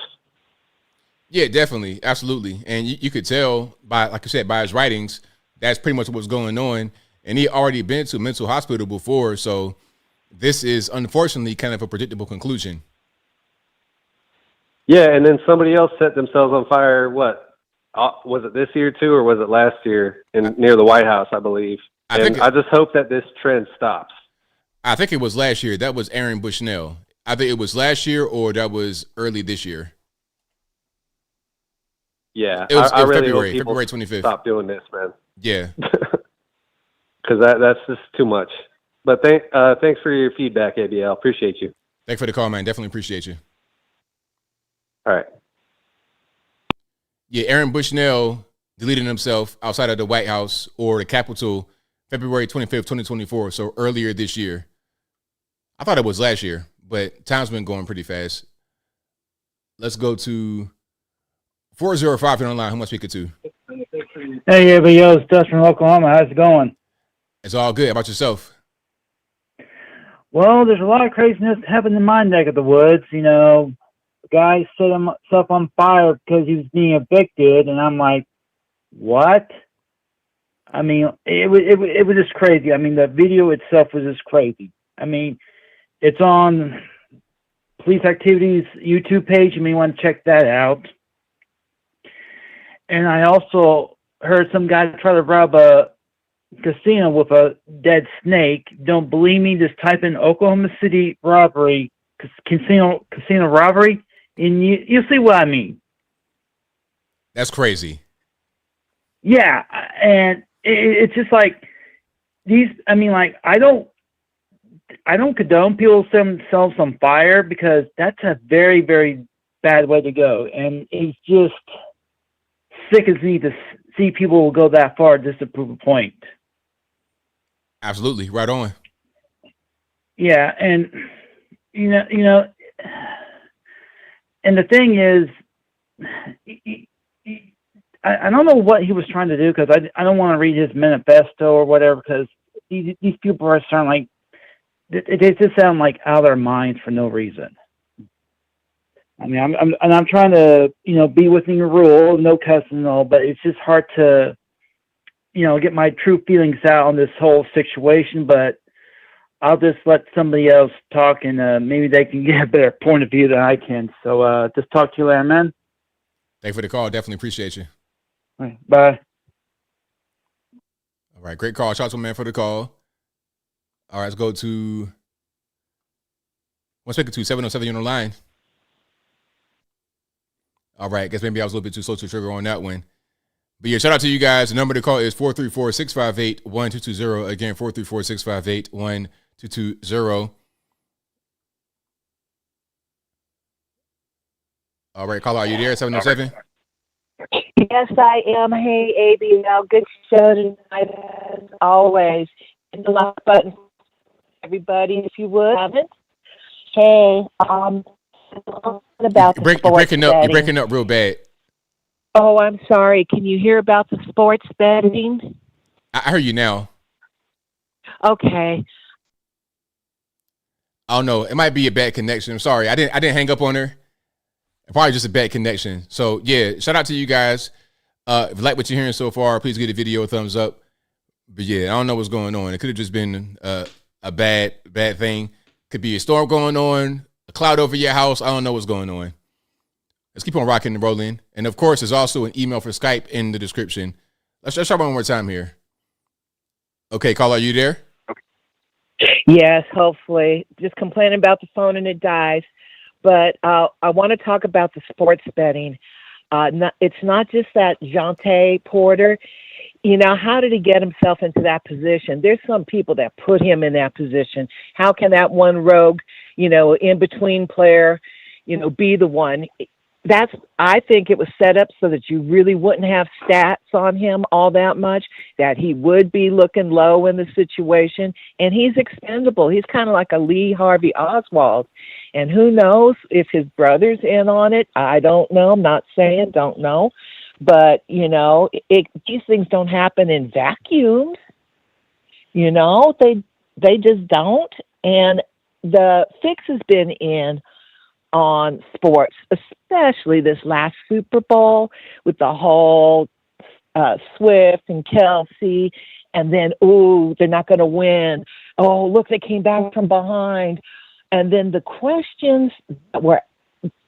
Yeah, definitely, absolutely. And you could tell by, like I said, by his writings, that's pretty much what's going on. And he already been to a mental hospital before, so this is unfortunately kind of a predictable conclusion. Yeah, and then somebody else set themselves on fire. What? Was it this year too, or was it last year near the White House, I believe? I just hope that this trend stops. I think it was last year. That was Aaron Bushnell. I think it was last year or that was early this year. Yeah, it was really February 25th. Stop doing this, man. Yeah, because that's just too much. But thanks for your feedback, ABL. Appreciate you. Thanks for the call, man. Definitely appreciate you. All right. Yeah, Aaron Bushnell deleted himself outside of the White House or the Capitol February 25th, 2024, so earlier this year. I thought it was last year, but time's been going pretty fast. Let's go to 405 here online. Who am I speaking to? Hey, yo, it's Dustin from Oklahoma. How's it going? It's all good. How about yourself? Well, there's a lot of craziness happening in my neck of the woods. The guy set himself on fire because he was being evicted, and I'm like, what? I mean, it was just crazy. I mean, the video itself was just crazy. I mean, it's on Police Activities YouTube page. You may want to check that out. And I also heard some guy try to rob a casino with a dead snake. Don't believe me? Just type in Oklahoma City robbery, casino robbery, and you'll see what I mean. That's crazy. Yeah, and it's just like these. I mean, like I don't condone people setting themselves on fire because that's a very, very bad way to go, and it's just sickens me to see people go that far just to prove a point. Absolutely, right on. Yeah, and and the thing is, I don't know what he was trying to do because I don't want to read his manifesto or whatever because these people are sound like they just sound like out of their minds for no reason. I mean, I'm trying to be within the rule, no cussing and all, but it's just hard to get my true feelings out on this whole situation. But I'll just let somebody else talk, and maybe they can get a better point of view than I can. So just talk to you later, man. Thanks for the call. Definitely appreciate you. All right, bye. All right, great call. Shout out to man for the call. All right, let's go to what's speaking to 707 on the line. All right, guess maybe I was a little bit too slow to trigger on that one. But yeah, shout out to you guys. The number to call is 434-658-1220. Again, 434-658-1220. All right, caller, are you there? 707. Yes, I am. Hey, ABL. Good show tonight, as always. Hit the like button, everybody, if you would. Haven't. Hey, about the sports You're breaking up. betting. You're breaking up real bad. Oh, I'm sorry. Can you hear about the sports betting? I hear you now. Okay. I don't know. It might be a bad connection. I'm sorry. I didn't hang up on her. Probably just a bad connection. So yeah, shout out to you guys. If you like what you're hearing so far, please give the video a thumbs up. But yeah, I don't know what's going on. It could have just been a bad thing. Could be a storm going on, a cloud over your house. I don't know what's going on. Let's keep on rocking and rolling. And of course, there's also an email for Skype in the description. Let's try one more time here. Okay, caller, are you there? Yes, hopefully. Just complaining about the phone and it dies. But I want to talk about the sports betting. It's not just that Jontay Porter. You know, how did he get himself into that position? There's some people that put him in that position. How can that one rogue, in-between player, be the one? I think it was set up so that you really wouldn't have stats on him all that much, that he would be looking low in the situation, and he's expendable. He's kind of like a Lee Harvey Oswald, and who knows if his brother's in on it. I don't know. I'm not saying, don't know. But, these things don't happen in vacuums. They just don't. And the fix has been in on sports, especially this last Super Bowl with the whole Swift and Kelsey, and then, they're not going to win. Oh, look, they came back from behind. And then the questions that were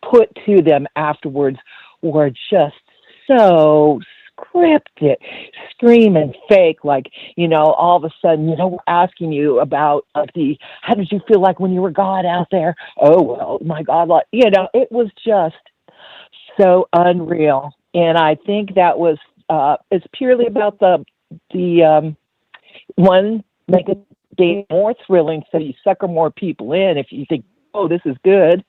put to them afterwards were just so scripted, screaming fake, like, all of a sudden, we're asking you about how did you feel like when you were God out there? Oh, well, my God, it was just so unreal. And I think that was, it's purely about the one, make it more thrilling so you sucker more people in if you think, oh, this is good.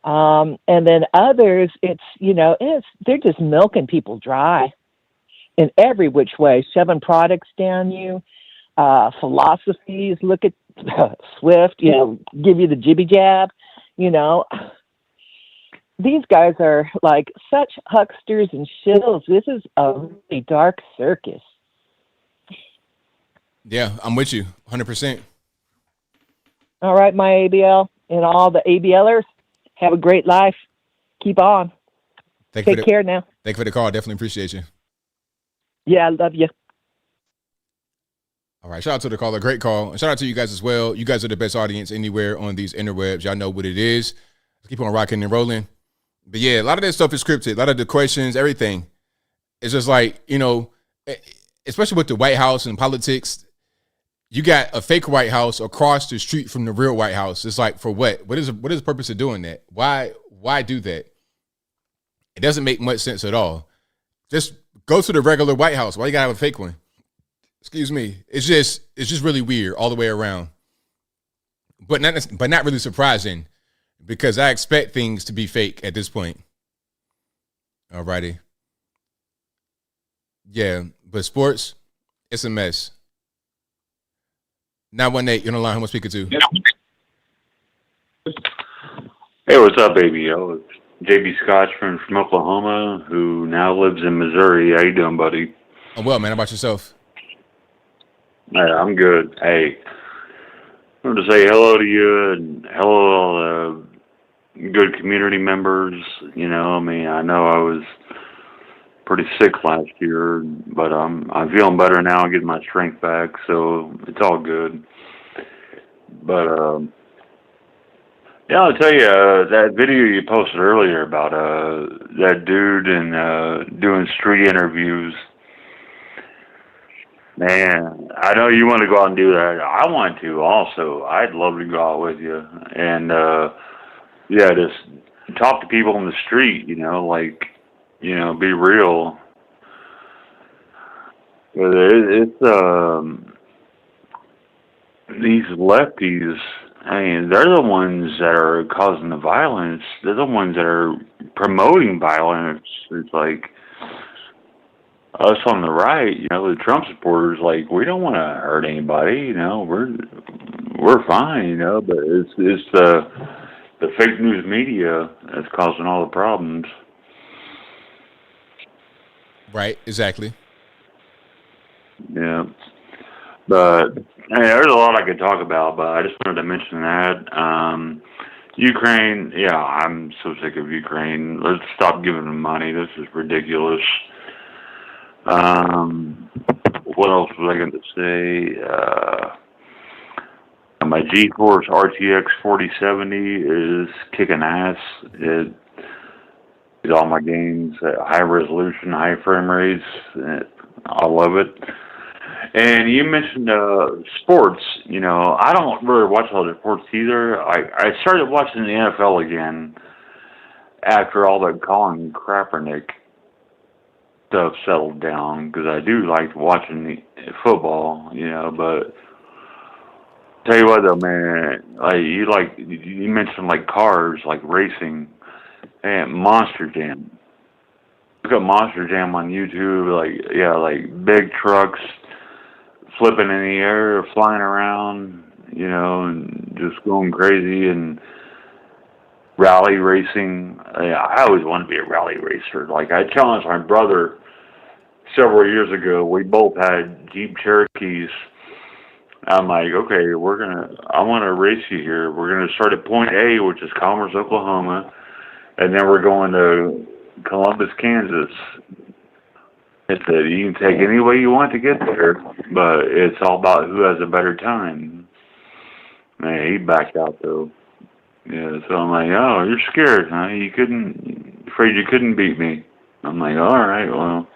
And then others, they're just milking people dry in every which way, shoving products down you, philosophies, look at Swift, give you the jibby jab, These guys are like such hucksters and shills. This is a really dark circus. Yeah, I'm with you 100%. All right, my ABL and all the ABLers. Have a great life. Keep on. Take care now. Thank you for the call. Definitely appreciate you. Yeah, I love you. All right. Shout out to the caller. Great call. And shout out to you guys as well. You guys are the best audience anywhere on these interwebs. Y'all know what it is. Let's keep on rocking and rolling. But yeah, a lot of that stuff is scripted. A lot of the questions, everything. It's just like, especially with the White House and politics, you got a fake White House across the street from the real White House. It's like, for what? What is the purpose of doing that? Why do that? It doesn't make much sense at all. Just go to the regular White House. Why you gotta have a fake one? Excuse me. It's just really weird all the way around. But not really surprising, because I expect things to be fake at this point. Alrighty. Yeah, but sports, it's a mess. 918, you're on the line. Who am I speaking to? Hey, what's up, baby? It's JB Scotchman from Oklahoma, who now lives in Missouri. How you doing, buddy? I'm well, man. How about yourself? Hey, I'm good. Hey, I wanted to say hello to you and hello to all the good community members. I know I was pretty sick last year, but I'm feeling better now and getting my strength back, so it's all good. But yeah, I'll tell you, that video you posted earlier about that dude and doing street interviews, man, I know you want to go out and do that. I want to also. I'd love to go out with you and just talk to people on the street, be real. But it's these lefties, I mean, they're the ones that are causing the violence. They're the ones that are promoting violence. It's like us on the right, the Trump supporters, like, we don't want to hurt anybody, we're fine, but it's the fake news media that's causing all the problems. Right, exactly. Yeah. But there's a lot I could talk about, but I just wanted to mention that. Ukraine, yeah, I'm so sick of Ukraine. Let's stop giving them money. This is ridiculous. What else was I going to say? My GeForce RTX 4070 is kicking ass. It is all my games at high resolution, high frame rates. I love it. And you mentioned sports. I don't really watch a lot of sports either. I started watching the NFL again after all that Colin Kaepernick stuff settled down, because I do like watching the football, but tell you what though, man, you mentioned like cars, like racing, and Monster Jam. Look at Monster Jam on YouTube, like big trucks flipping in the air, flying around, and just going crazy, and rally racing. I always wanted to be a rally racer. Like, I challenged my brother several years ago. We both had Jeep Cherokees. I'm like, okay, I want to race you here. We're going to start at point A, which is Commerce, Oklahoma, and then we're going to Columbus, Kansas. It said you can take any way you want to get there, but it's all about who has a better time. Man, he backed out though. Yeah, so I'm like, oh, you're scared, huh? Afraid you couldn't beat me. I'm like, all right, well.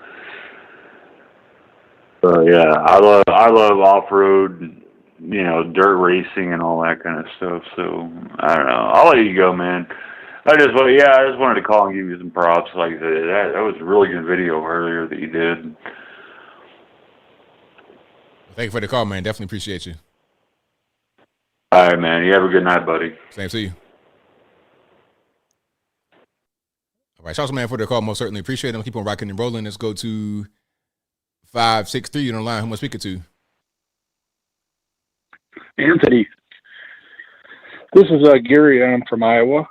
So yeah, I love off-road, dirt racing and all that kind of stuff. So I don't know. I'll let you go, man. I just wanted to call and give you some props. Like that was a really good video earlier that you did. Thank you for the call, man. Definitely appreciate you. All right, man. You have a good night, buddy. Same to you. All right, shout out, man, for the call. Most certainly appreciate it. Keep on rocking and rolling. Let's go to 563 on the line. Who am I speaking to? Anthony. This is Gary. I'm from Iowa.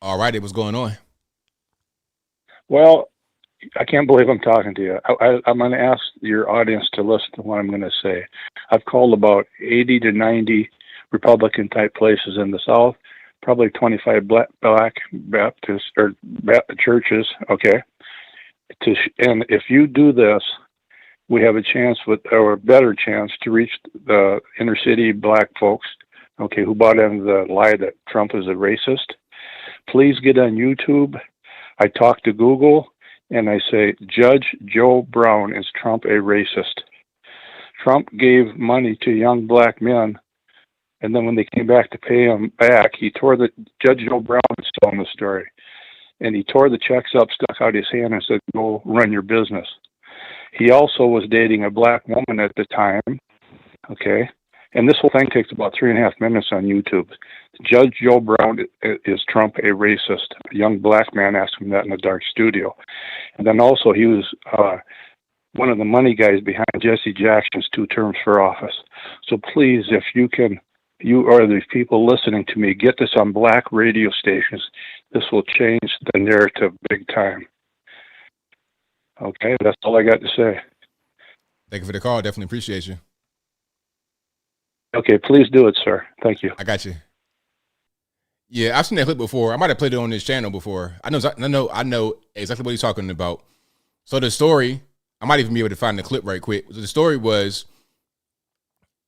All right, what's going on? Well, I can't believe I'm talking to you. I'm going to ask your audience to listen to what I'm going to say. I've called about 80 to 90 Republican-type places in the South, probably 25 black Baptist or churches, okay? And if you do this, we have a chance or a better chance to reach the inner city black folks, okay, who bought into the lie that Trump is a racist. Please get on YouTube. I talk to Google and I say, Judge Joe Brown, is Trump a racist? Trump gave money to young black men, and then when they came back to pay him back, Judge Joe Brown is telling the story, and he tore the checks up, stuck out his hand and said, go run your business. He also was dating a black woman at the time, okay? And this whole thing takes about 3.5 minutes on YouTube. Judge Joe Brown, is Trump a racist? A young black man asked him that in a dark studio. And then also he was one of the money guys behind Jesse Jackson's 2 terms for office. So please, if you can, you or these people listening to me, get this on black radio stations. This will change the narrative big time. Okay, that's all I got to say. Thank you for the call. Definitely appreciate you. Okay, please do it, sir. Thank you. I got you. Yeah, I've seen that clip before. I might have played it on this channel before. I know exactly what he's talking about. So the story, I might even be able to find the clip right quick. The story was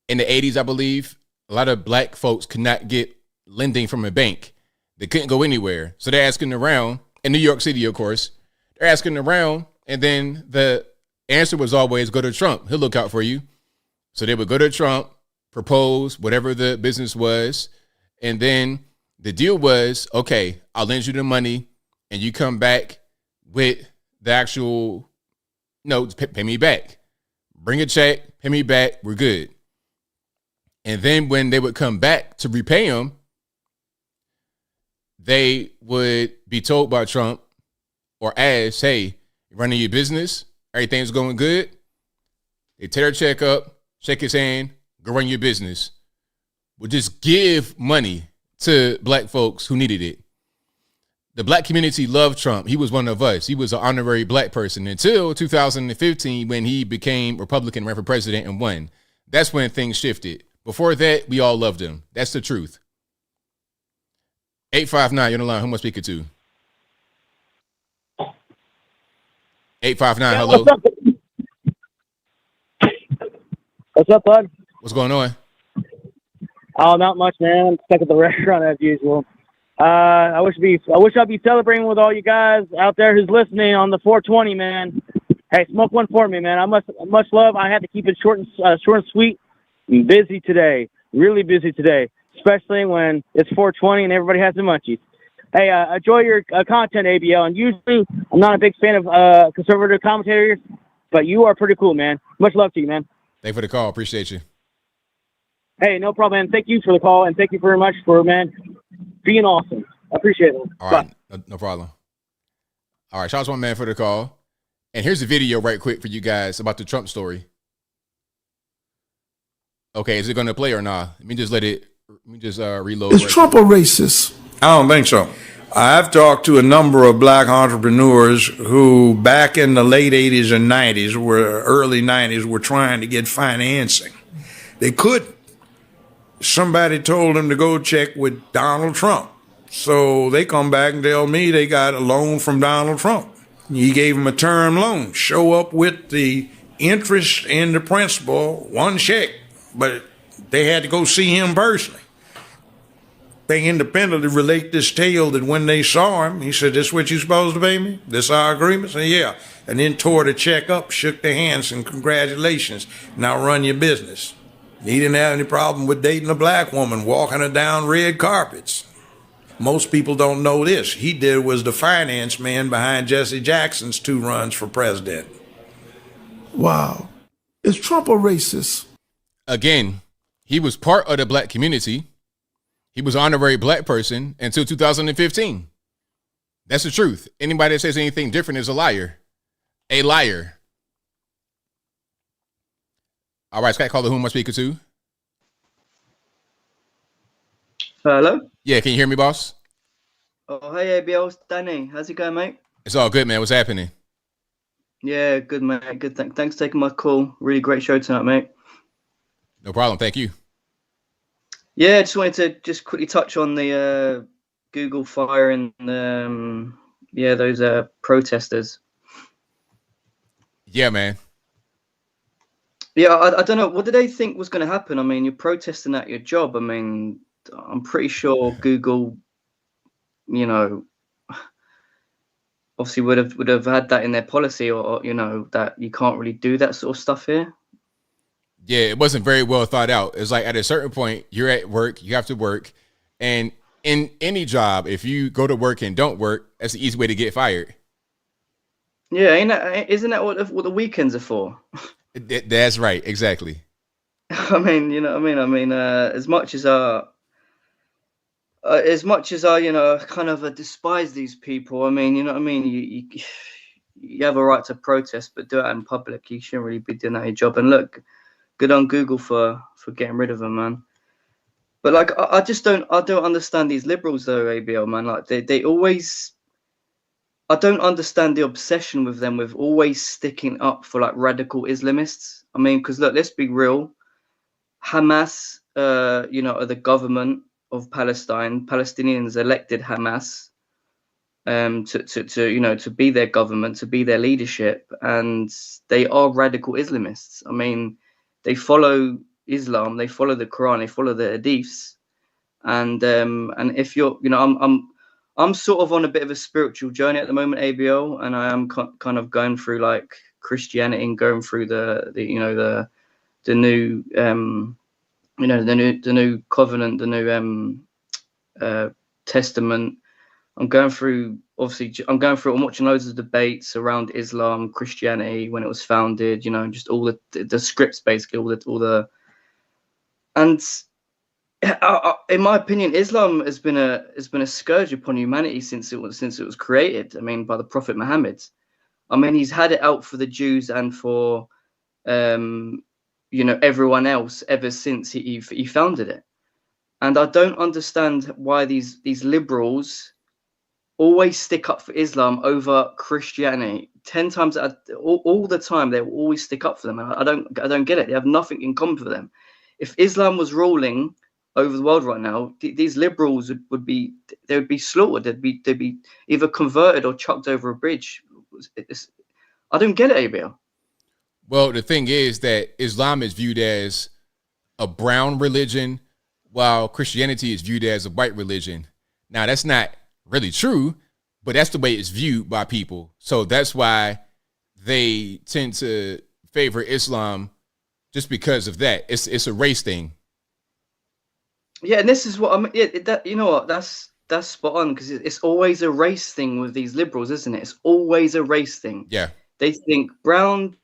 in the 80s, I believe, a lot of black folks could not get lending from a bank. They couldn't go anywhere. So they're asking around, in New York City, of course. They're asking around, and then the answer was always go to Trump. He'll look out for you. So they would go to Trump, propose whatever the business was, and then the deal was, okay, I'll lend you the money, and you come back with the actual notes, pay me back. Bring a check, pay me back, we're good. And then when they would come back to repay him, they would be told by Trump or asked, hey, running your business, everything's going good, they tear a check up, shake his hand, go run your business. Would just give money to black folks who needed it. The black community loved Trump. He was one of us. He was an honorary black person until 2015 when he became Republican, ran for president, and won. That's when things shifted. Before that, we all loved him. That's the truth. 859, you're on the line. Who am I speaking to? 859, hello. What's up, bud? What's going on? Oh, not much, man. I'm stuck at the restaurant as usual. I wish I'd be celebrating with all you guys out there who's listening on the 420, man. Hey, smoke one for me, man. Much love. I had to keep it short and sweet. I'm busy today, really busy today, especially when it's 420 and everybody has the munchies. Hey, enjoy your content, ABL. And usually, I'm not a big fan of conservative commentators, but you are pretty cool, man. Much love to you, man. Thanks for the call. Appreciate you. Hey, no problem, man. Thank you for the call, and thank you very much for, man, being awesome. I appreciate it. All right. No problem. All right. Shout out to my man for the call. And here's a video right quick for you guys about the Trump story. Okay. Is it going to play or not? Let me just reload. Is Trump a racist? I don't think so. I've talked to a number of black entrepreneurs who back in the late 80s and 90s, early 90s, were trying to get financing. They couldn't. Somebody told them to go check with Donald Trump. So they come back and tell me they got a loan from Donald Trump. He gave them a term loan. Show up with the interest and the principal, one check. But they had to go see him personally. They independently relate this tale that when they saw him, he said, "This what you supposed to pay me? This our agreement?" I said, "Yeah." And then tore the check up, shook their hands, and congratulations. Now run your business. He didn't have any problem with dating a black woman, walking her down red carpets. Most people don't know this. He was the finance man behind Jesse Jackson's 2 runs for president. Wow. Is Trump a racist? Again, he was part of the black community. He was an honorary black person until 2015. That's the truth. Anybody that says anything different is a liar. A liar. All right, Scott Caller, who am I speaking to? Hello? Yeah, can you hear me, boss? Oh, hey, ABL, it's Danny. How's it going, mate? It's all good, man. What's happening? Yeah, good, mate. Good. Thanks for taking my call. Really great show tonight, mate. No problem. Thank you. Yeah, just wanted to quickly touch on the Google firing, those protesters. Yeah, man. Yeah, I don't know. What did they think was going to happen? I mean, you're protesting at your job. I mean, I'm pretty sure Google, obviously would have had that in their policy, or that you can't really do that sort of stuff here. Yeah, it wasn't very well thought out. It's like at a certain point, you're at work, you have to work. And in any job, if you go to work and don't work, that's the easy way to get fired. Yeah, isn't that what the weekends are for? That's right. Exactly. I mean, you know what I mean? As much as I kind of despise these people, I mean, you know what I mean? You have a right to protest, but do it in public. You shouldn't really be doing that in your job. And look, good on Google for getting rid of them, man. But like, I don't understand these liberals though, ABL, man. Like they always, I don't understand the obsession with them with always sticking up for like radical Islamists. I mean, because look, let's be real. Hamas, are the government of Palestine. Palestinians elected Hamas to be their government, to be their leadership, and they are radical Islamists. I mean, they follow Islam, they follow the Quran, they follow the Hadiths, and if you're, I'm sort of on a bit of a spiritual journey at the moment, ABL, and I am kind of going through like Christianity and going through the new the new covenant, the new testament. I'm going through I'm watching loads of debates around Islam, Christianity, when it was founded, just all the scripts, basically, all the and In my opinion, Islam has been a scourge upon humanity since it was created. I mean, by the Prophet Muhammad. I mean, he's had it out for the Jews and for everyone else ever since he founded it. And I don't understand why these liberals always stick up for Islam over Christianity. 10 times all the time, they will always stick up for them, and I don't get it. They have nothing in common for them. If Islam was ruling over the world right now, these liberals would be slaughtered. They'd be either converted or chucked over a bridge. I don't get it, ABL. Well, the thing is that Islam is viewed as a brown religion, while Christianity is viewed as a white religion. Now, that's not really true, but that's the way it's viewed by people. So that's why they tend to favor Islam, just because of that. It's a race thing. Yeah, and this is what I mean. Yeah, you know what? That's spot on, because it's always a race thing with these liberals, isn't it? It's always a race thing. Yeah. They think brown.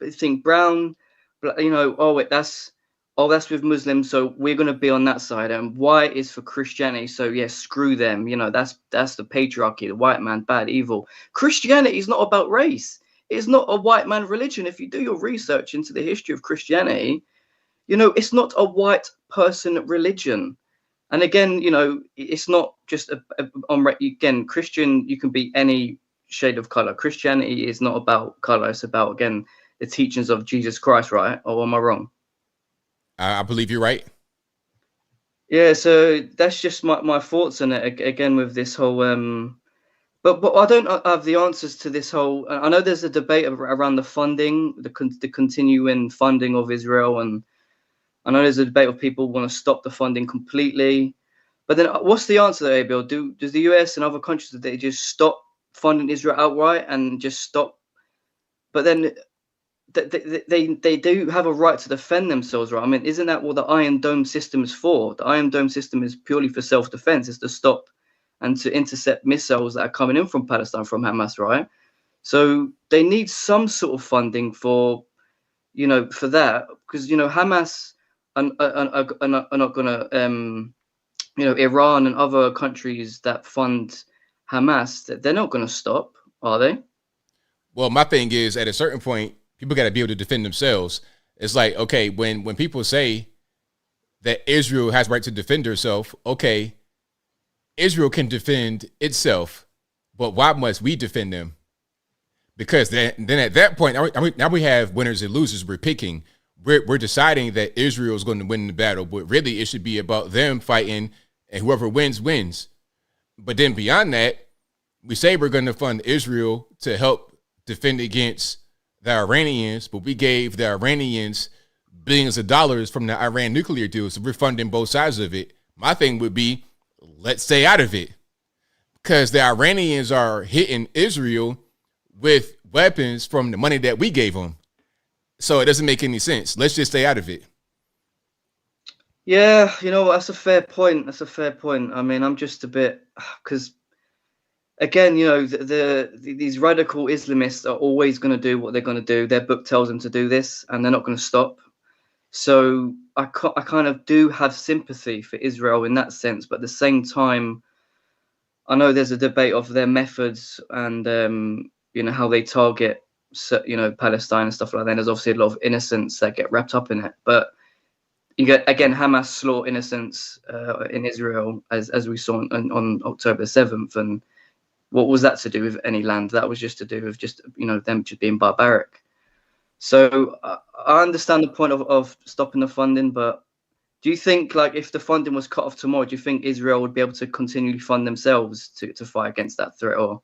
That's with Muslims, so we're going to be on that side. And white is for Christianity, so yeah, screw them. That's the patriarchy, the white man, bad, evil. Christianity is not about race. It's not a white man religion. If you do your research into the history of Christianity, it's not a white person religion. And again, it's not just again, Christian, you can be any shade of color. Christianity is not about color. It's about, again, the teachings of Jesus Christ, right? Or am I wrong? I believe you're right. Yeah, so that's just my thoughts on it. Again, with this whole, but I don't have the answers to this whole. I know there's a debate around the funding, the continuing funding of Israel, and I know there's a debate of people want to stop the funding completely. But then, what's the answer there, Bill? Does the US and other countries, they just stop funding Israel outright and just stop? But then they do have a right to defend themselves, right? I mean, isn't that what the Iron Dome system is for? The Iron Dome system is purely for self-defense. It's to stop and to intercept missiles that are coming in from Palestine, from Hamas, right? So they need some sort of funding for that, because Hamas are not going to, Iran and other countries that fund Hamas, they're not going to stop, are they? Well, my thing is, at a certain point, people got to be able to defend themselves. It's like, okay, when people say that Israel has right to defend herself, okay, Israel can defend itself, but why must we defend them? Because then at that point, now we have winners and losers. We're picking. We're deciding that Israel is going to win the battle, but really it should be about them fighting, and whoever wins, wins. But then beyond that, we say we're going to fund Israel to help defend against the Iranians, but we gave the Iranians billions of dollars from the Iran nuclear deal, so we're funding both sides of it. My thing would be, let's stay out of it, because the Iranians are hitting Israel with weapons from the money that we gave them. So it doesn't make any sense. Let's just stay out of it. Yeah, that's a fair point. I mean, I'm just a bit, because again, these radical Islamists are always going to do what they're going to do. Their book tells them to do this, and they're not going to stop. So I kind of do have sympathy for Israel in that sense, but at the same time, I know there's a debate of their methods and how they target Palestine and stuff like that. There's obviously a lot of innocents that get wrapped up in it, but you get, again, Hamas slaughter innocents in Israel, as we saw on October 7th, and what was that to do with any land? That was just to do with them just being barbaric. So I understand the point of stopping the funding, but do you think, like, if the funding was cut off tomorrow, do you think Israel would be able to continually fund themselves to fight against that threat? Or,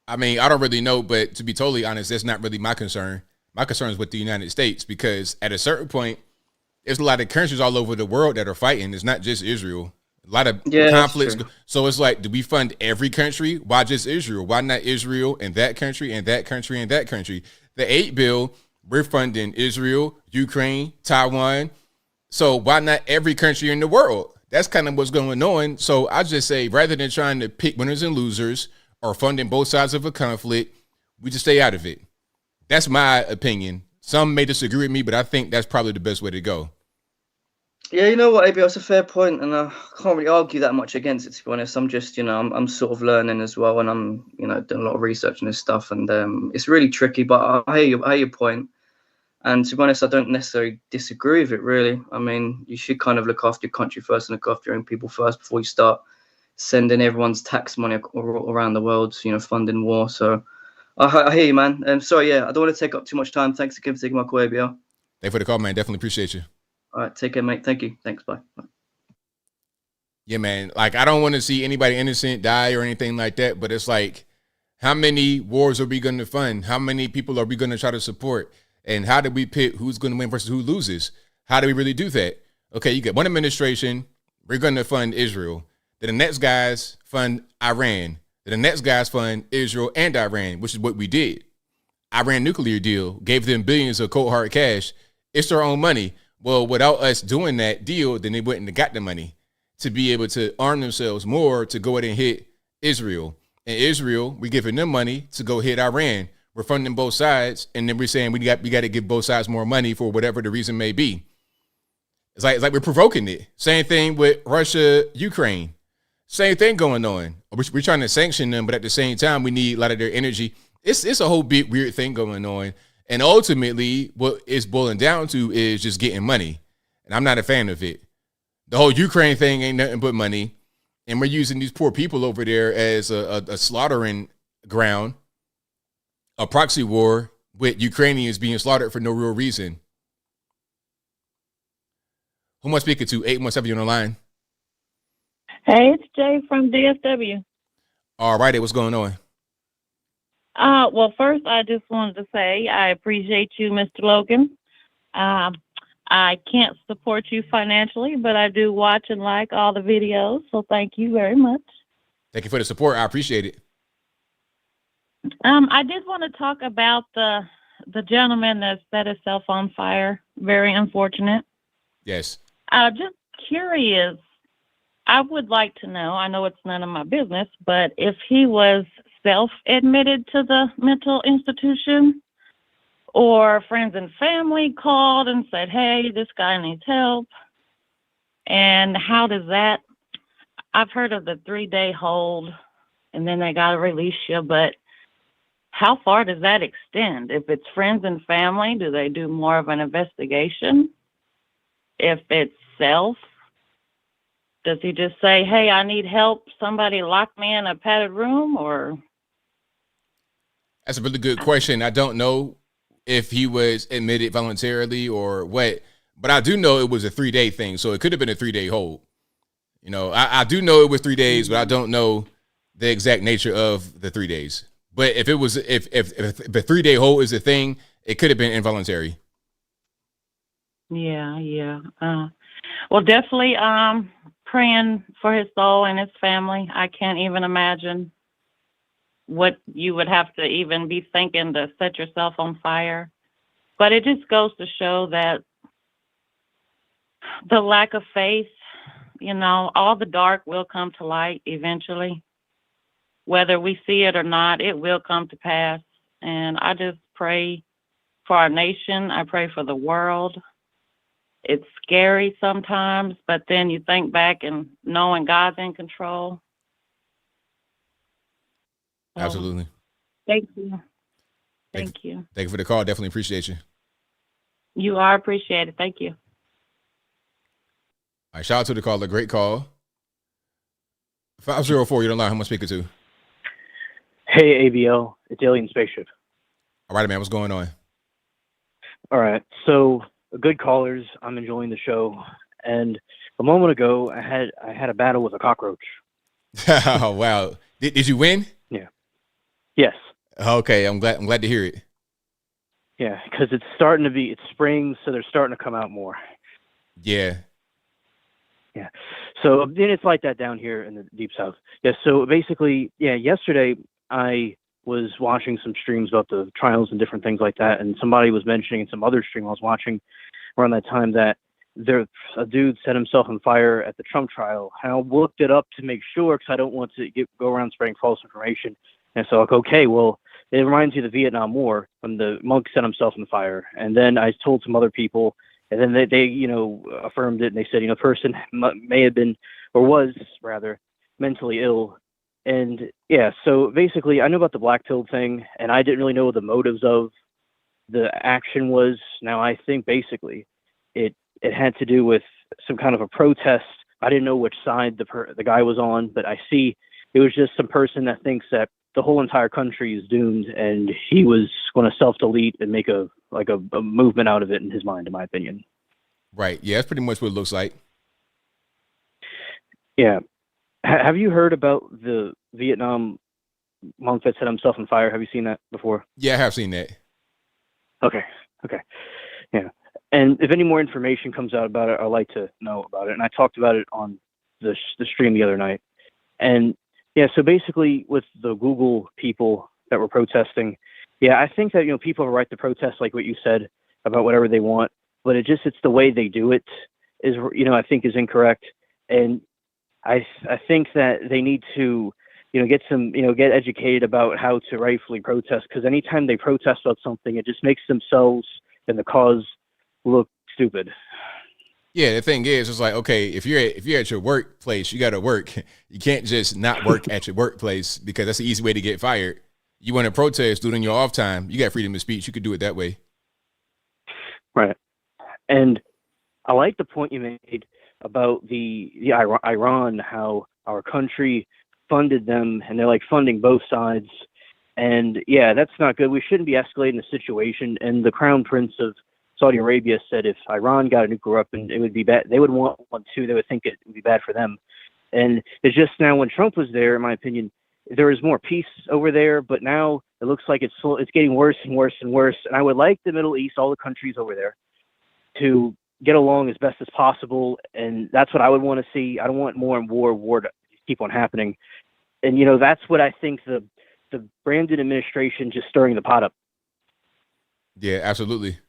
I mean, I don't really know, but to be totally honest, that's not really my concern. My concern is with the United States, because at a certain point, there's a lot of countries all over the world that are fighting. It's not just Israel. A lot of conflicts. So it's like, do we fund every country? Why just Israel? Why not Israel and that country and that country and that country? The 8 bill, we're funding Israel, Ukraine, Taiwan. So why not every country in the world? That's kind of what's going on. So I just say, rather than trying to pick winners and losers or funding both sides of a conflict, we just stay out of it. That's my opinion. Some may disagree with me, but I think that's probably the best way to go. Yeah, you know what, ABL, it's a fair point, and I can't really argue that much against it, to be honest. I'm just, I'm sort of learning as well, and I'm, doing a lot of research on this stuff, and it's really tricky, but I hear your point. And to be honest, I don't necessarily disagree with it, really. I mean, you should kind of look after your country first and look after your own people first before you start sending everyone's tax money around the world, funding war. So I hear you, man. Sorry, yeah, I don't want to take up too much time. Thanks again for taking my call, ABL. Thanks for the call, man. Definitely appreciate you. All right, take care, mate. Thank you. Thanks, bye. Yeah, man. Like, I don't want to see anybody innocent die or anything like that, but it's like, how many wars are we going to fund? How many people are we going to try to support? And how do we pick who's going to win versus who loses? How do we really do that? Okay, you get one administration, we're going to fund Israel. Then the next guys fund Iran. Then the next guys fund Israel and Iran, which is what we did. Iran nuclear deal, gave them billions of cold hard cash. It's their own money. Well, without us doing that deal, then they wouldn't have got the money to be able to arm themselves more to go ahead and hit Israel. And Israel, we're giving them money to go hit Iran. We're funding both sides, and then we're saying we got to give both sides more money for whatever the reason may be. It's like we're provoking it. Same thing with Russia, Ukraine. Same thing going on. We're trying to sanction them, but at the same time, we need a lot of their energy. It's a whole big weird thing going on. And ultimately, what it's boiling down to is just getting money. And I'm not a fan of it. The whole Ukraine thing ain't nothing but money. And we're using these poor people over there as a slaughtering ground, a proxy war with Ukrainians being slaughtered for no real reason. Who am I speaking to? 817, you on the line? Hey, it's Jay from DFW. All righty, what's going on? Well, first, I just wanted to say I appreciate you, Mr. Logan. I can't support you financially, but I do watch and like all the videos, so thank you very much. Thank you for the support. I appreciate it. I did want to talk about the gentleman that set himself on fire. Very unfortunate. Yes. Just curious. I would like to know, I know it's none of my business, but if he was self-admitted to the mental institution, or friends and family called and said, hey, this guy needs help. And how does that, I've heard of the 3-day hold and then they got to release you, but how far does that extend? If it's friends and family, do they do more of an investigation? If it's self, does he just say, hey, I need help, somebody lock me in a padded room? Or that's a really good question. I don't know if he was admitted voluntarily or what, but I do know it was a 3-day thing. So it could have been a 3-day hold. I do know it was 3 days, but I don't know the exact nature of the 3 days. But if it was, if the 3-day hold is a thing, it could have been involuntary. Yeah. Well, definitely praying for his soul and his family. I can't even imagine what you would have to even be thinking to set yourself on fire. But it just goes to show that the lack of faith, all the dark will come to light eventually. Whether we see it or not, it will come to pass. And I just pray for our nation. I pray for the world. It's scary sometimes, but then you think back and knowing God's in control. Absolutely. Thank you. Thank you. Thank you for the call. Definitely appreciate you. You are appreciated. Thank you. All right, shout out to the caller. Great call. 504, you're on the line. Who am I speaking to? Hey, ABL. It's Alien Spaceship. All right, man. What's going on? All right. So, good callers. I'm enjoying the show. And a moment ago, I had a battle with a cockroach. Oh, wow. Did you win? Yeah. Yes. Okay, I'm glad to hear it. Yeah, because it's spring, so they're starting to come out more. Yeah. Yeah. So then it's like that down here in the Deep South. Yeah. So basically, yesterday I was watching some streams about the trials and different things like that, and somebody was mentioning in some other stream I was watching around that time that a dude set himself on fire at the Trump trial. And I looked it up to make sure because I don't want to go around spreading false information. And so like, okay, well, it reminds me of the Vietnam War when the monk set himself on fire. And then I told some other people, And then they affirmed it, and they said, the person may have been, or was rather, mentally ill. And yeah, so basically, I know about the black pill thing, and I didn't really know what the motives of the action was. Now, I think basically it had to do with some kind of a protest. I didn't know which side the guy was on, but I see it was just some person that thinks that the whole entire country is doomed, and he was going to self-delete and make a movement out of it in his mind, in my opinion. Right. Yeah, that's pretty much what it looks like. Yeah. Have you heard about the Vietnam monk that set himself on fire? Have you seen that before? Yeah, I have seen that. Okay. Yeah. And if any more information comes out about it, I'd like to know about it. And I talked about it on the stream the other night. And yeah, so basically with the Google people that were protesting, yeah, I think that, people have a right to protest, like what you said, about whatever they want, but it's the way they do it is, I think is incorrect. And I think that they need to, get educated about how to rightfully protest, because anytime they protest about something, it just makes themselves and the cause look stupid. Yeah, the thing is, it's like, okay, if you're at your workplace, you got to work. You can't just not work at your workplace, because that's the easy way to get fired. You want to protest, do it in your off time. You got freedom of speech. You could do it that way. Right. And I like the point you made about the Iran, how our country funded them, and they're like funding both sides. And yeah, that's not good. We shouldn't be escalating the situation. And the Crown Prince of Saudi Arabia said if Iran got a nuclear weapon, it would be bad. They would want one too. They would think it would be bad for them. And it's just now when Trump was there, in my opinion, there was more peace over there. But now it looks like it's getting worse and worse and worse. And I would like the Middle East, all the countries over there, to get along as best as possible. And that's what I would want to see. I don't want more and war to keep on happening. And, that's what I think the Brandon administration just stirring the pot up. Yeah, absolutely.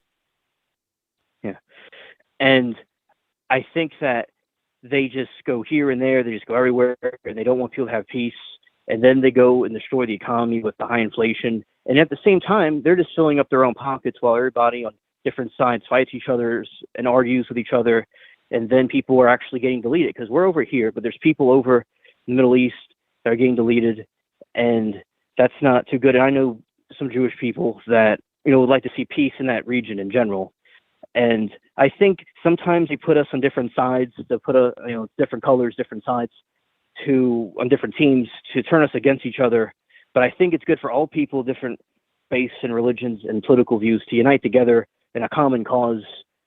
Yeah. And I think that they just go here and there. They just go everywhere, and they don't want people to have peace. And then they go and destroy the economy with the high inflation. And at the same time, they're just filling up their own pockets while everybody on different sides fights each other and argues with each other. And then people are actually getting deleted, because we're over here, but there's people over in the Middle East that are getting deleted. And that's not too good. And I know some Jewish people that, would like to see peace in that region in general. And I think sometimes they put us on different sides, they put different colors, different sides on different teams to turn us against each other. But I think it's good for all people, different faiths and religions and political views, to unite together in a common cause,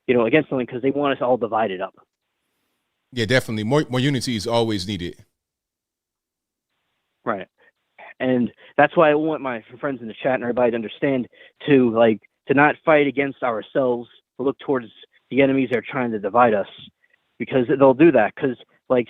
against something, because they want us all divided up. Yeah, definitely. More unity is always needed. Right. And that's why I want my friends in the chat and everybody to understand to not fight against ourselves, but look towards the enemies that are trying to divide us, because they'll do that. Because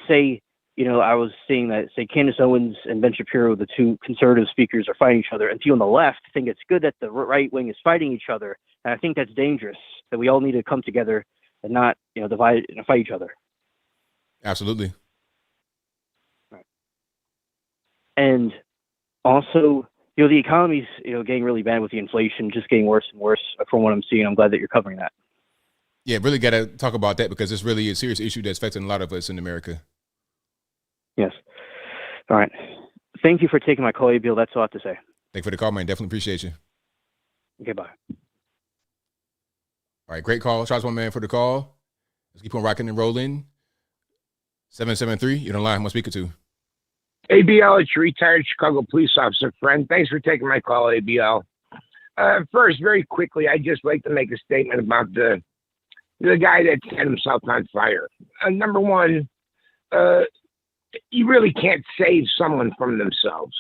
say, I was seeing that, say, Candace Owens and Ben Shapiro, the two conservative speakers, are fighting each other, and people on the left think it's good that the right wing is fighting each other. And I think that's dangerous, that we all need to come together and not, divide and fight each other. Absolutely. Right. And also, the economy's, getting really bad with the inflation, just getting worse and worse from what I'm seeing. I'm glad that you're covering that. Yeah, really got to talk about that, because it's really a serious issue that's affecting a lot of us in America. Yes. All right. Thank you for taking my call, ABL. That's all I have to say. Thank you for the call, man. Definitely appreciate you. Okay, bye. All right, great call. Shout out to my man for the call. Let's keep on rocking and rolling. 773, you're on the line. Who am I speaking to? ABL, it's your retired Chicago police officer friend. Thanks for taking my call, ABL. First, very quickly, I'd just like to make a statement about the guy that set himself on fire. Number one, you really can't save someone from themselves.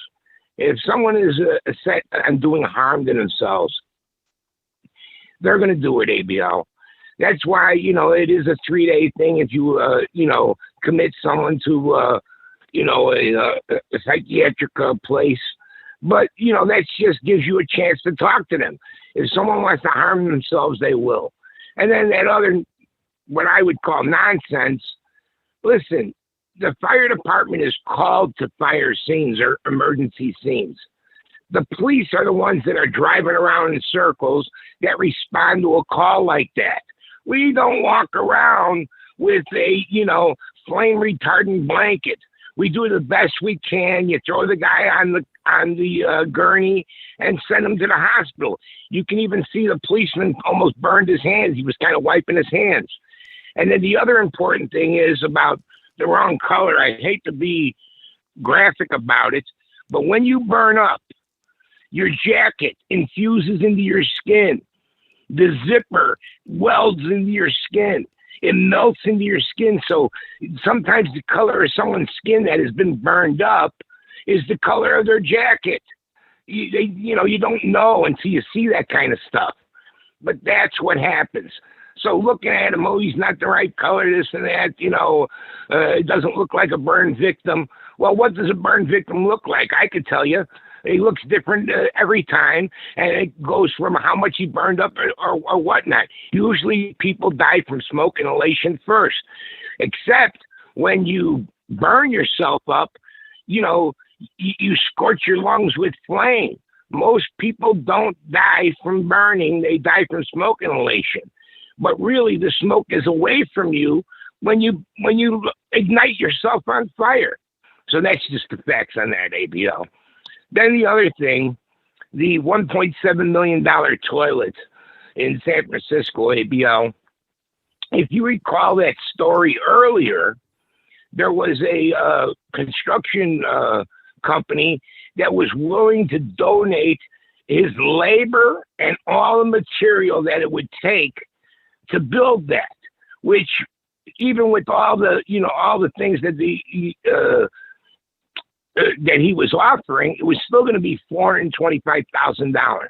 If someone is set on doing harm to themselves, they're going to do it, ABL. That's why, it is a 3-day thing if you, commit someone to, a psychiatric place. But, that just gives you a chance to talk to them. If someone wants to harm themselves, they will. And then that other, what I would call nonsense, listen, the fire department is called to fire scenes or emergency scenes. The police are the ones that are driving around in circles that respond to a call like that. We don't walk around with a, flame retardant blanket. We do the best we can. You throw the guy on the gurney and send him to the hospital. You can even see the policeman almost burned his hands. He was kind of wiping his hands. And then the other important thing is about the wrong color. I hate to be graphic about it, but when you burn up, your jacket infuses into your skin. The zipper welds into your skin. It melts into your skin. So sometimes the color of someone's skin that has been burned up is the color of their jacket. You don't know until you see that kind of stuff. But that's what happens. So looking at him, oh, he's not the right color, this and that, it doesn't look like a burn victim. Well, what does a burn victim look like? I could tell you. He looks different every time, and it goes from how much he burned up or whatnot. Usually people die from smoke inhalation first, except when you burn yourself up, you scorch your lungs with flame. Most people don't die from burning. They die from smoke inhalation. But really, the smoke is away from you when you ignite yourself on fire. So that's just the facts on that, ABL. Then the other thing, the $1.7 million toilet in San Francisco, ABL, if you recall that story earlier, there was a construction company that was willing to donate his labor and all the material that it would take to build that, which even with all the, all the things that that he was offering, it was still going to be $425,000.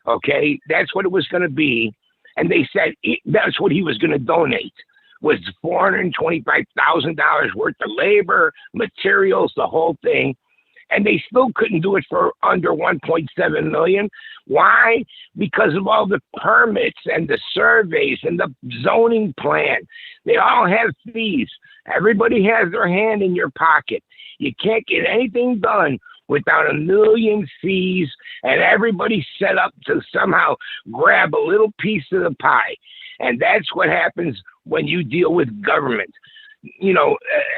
Okay, that's what it was going to be, and they said that's what he was going to donate, was $425,000 worth of labor, materials, the whole thing, and they still couldn't do it for under $1.7 million. Why? Because of all the permits and the surveys and the zoning plan. They all have fees. Everybody has their hand in your pocket. You can't get anything done without a million fees, and everybody set up to somehow grab a little piece of the pie. And that's what happens when you deal with government.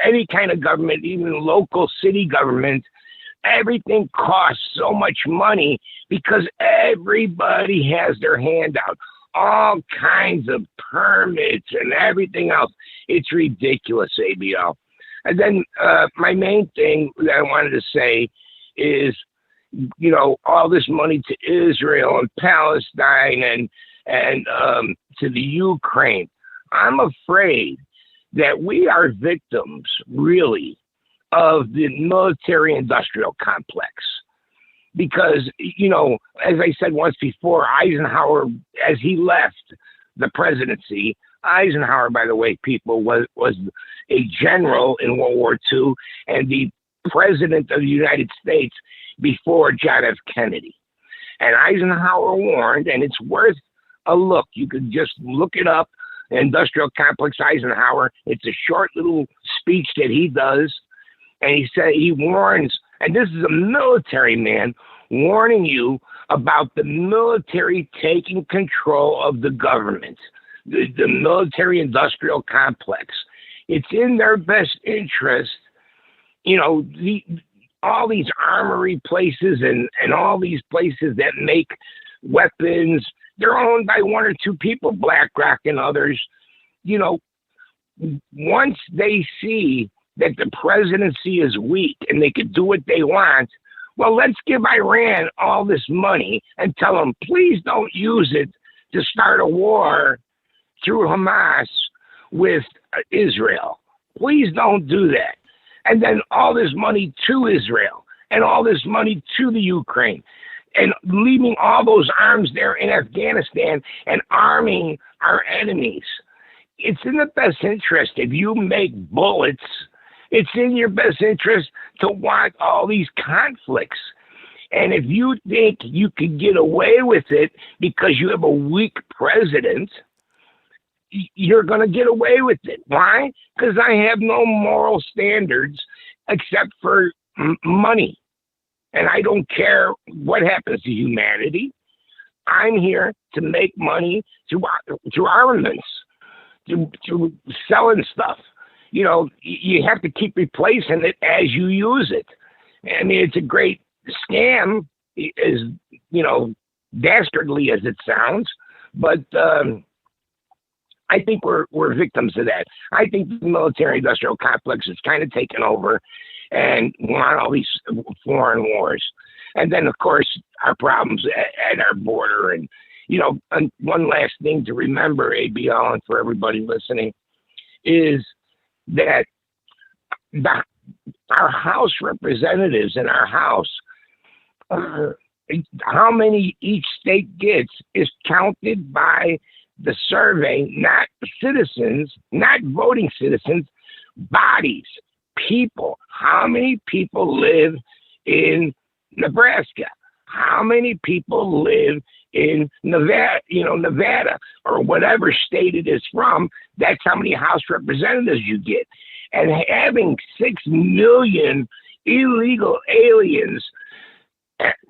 Any kind of government, even local city government, everything costs so much money because everybody has their hand out. All kinds of permits and everything else. It's ridiculous, ABL. And then my main thing that I wanted to say is, all this money to Israel and Palestine and to the Ukraine. I'm afraid that we are victims, really, of the military-industrial complex. Because, as I said once before, Eisenhower, as he left the presidency, Eisenhower, by the way, people, was a general in World War II and the president of the United States before John F. Kennedy. And Eisenhower warned, and it's worth a look. You could just look it up, Industrial Complex Eisenhower. It's a short little speech that he does. And he warns, and this is a military man warning you about the military taking control of the government, the military-industrial complex. It's in their best interest, all these armory places and all these places that make weapons, they're owned by one or two people, BlackRock and others. Once they see that the presidency is weak and they could do what they want, well, let's give Iran all this money and tell them, please don't use it to start a war through Hamas with Israel. Please don't do that. And then all this money to Israel and all this money to the Ukraine and leaving all those arms there in Afghanistan and arming our enemies. It's in the best interest. If you make bullets, it's in your best interest to want all these conflicts. And if you think you could get away with it because you have a weak president, you're going to get away with it. Why? Because I have no moral standards except for money. And I don't care what happens to humanity. I'm here to make money through armaments, through selling stuff. You know, you have to keep replacing it as you use it. I mean, it's a great scam, as, you know, dastardly as it sounds, but I think we're victims of that. I think the military-industrial complex is kind of taken over, and we're on all these foreign wars. And then, of course, our problems at our border. And, you know, and one last thing to remember, ABL, and for everybody listening, is that our House representatives in our House, how many each state gets is counted by the survey, not citizens, not voting citizens, bodies, people. How many people live in Nebraska? How many people live in Nevada or whatever state it is from? That's how many House representatives you get. And having 6 million illegal aliens,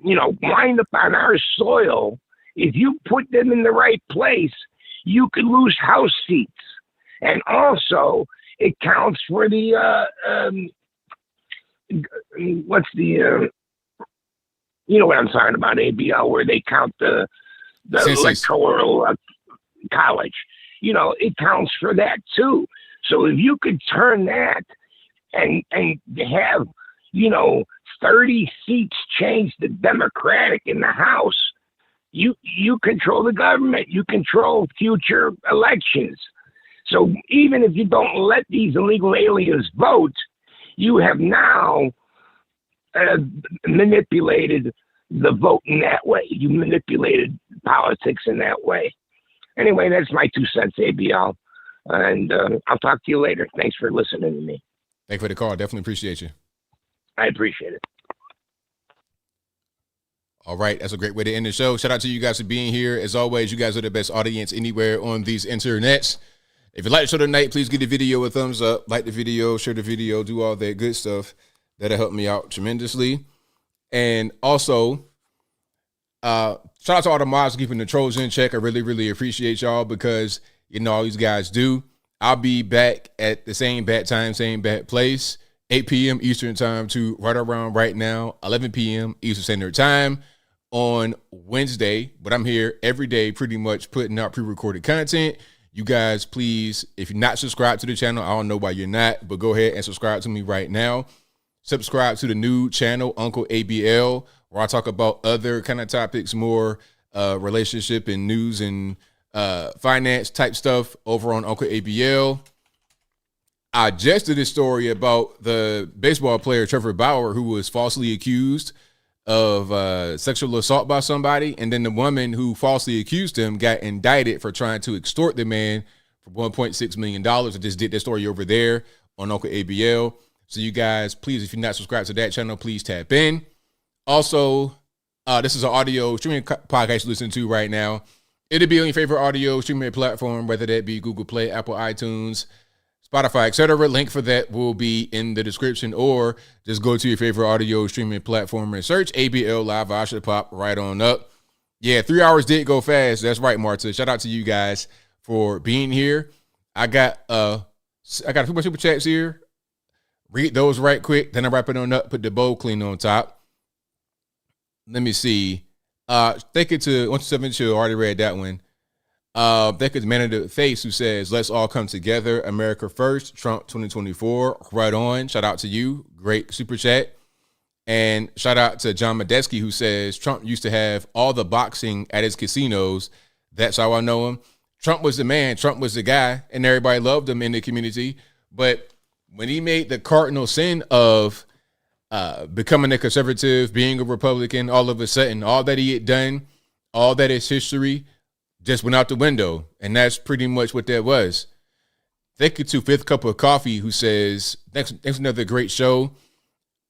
wind up on our soil, if you put them in the right place, you could lose House seats. And also, it counts for the, you know what I'm talking about, ABL, where they count the electoral college. You know, it counts for that too. So if you could turn that and have, 30 seats change the Democratic in the House, you control the government. You control future elections. So even if you don't let these illegal aliens vote, you have now manipulated the vote in that way. You manipulated politics in that way. Anyway, that's my 2 cents, ABL. And I'll talk to you later. Thanks for listening to me. Thank you for the call. Definitely appreciate you. I appreciate it. All right. That's a great way to end the show. Shout out to you guys for being here. As always, you guys are the best audience anywhere on these internets. If you like the show tonight, please give the video a thumbs up, like the video, share the video, do all that good stuff. That'll help me out tremendously. And also, shout out to all the mods keeping the trolls in check. I really, really appreciate y'all because, all these guys do. I'll be back at the same bat time, same bat place, 8 p.m. Eastern time to right around right now, 11 p.m. Eastern Standard Time on Wednesday. But I'm here every day pretty much putting out pre-recorded content. You guys, please, if you're not subscribed to the channel, I don't know why you're not, but go ahead and subscribe to me right now. Subscribe to the new channel, Uncle ABL, where I talk about other kind of topics, more relationship and news and finance type stuff over on Uncle ABL. I just did a story about the baseball player Trevor Bauer, who was falsely accused of sexual assault by somebody, and then the woman who falsely accused him got indicted for trying to extort the man for $1.6 million. I just did that story over there on Uncle ABL. So you guys, please, if you're not subscribed to that channel, please tap in. Also, this is an audio streaming podcast you listen to right now. It'll be on your favorite audio streaming platform, whether that be Google Play, Apple iTunes, Spotify, etc. Link for that will be in the description, or just go to your favorite audio streaming platform and search ABL Live. I should pop right on up. Yeah, 3 hours did go fast. That's right, Marta. Shout out to you guys for being here. I got a few more super chats here. Read those right quick. Then I wrap it on up. Put the bowl clean on top. Let me see. Thank you to 127 Chill. Already read that one. Thank you to Man of the Face who says, "Let's all come together. America first. Trump 2024. Right on." Shout out to you. Great super chat. And shout out to John Medeski who says, "Trump used to have all the boxing at his casinos. That's how I know him." Trump was the man. Trump was the guy, and everybody loved him in the community. But when he made the cardinal sin of becoming a conservative, being a Republican, all of a sudden, all that he had done, all that is history, just went out the window. And that's pretty much what that was. Thank you to Fifth Cup of Coffee, who says, thanks for another great show.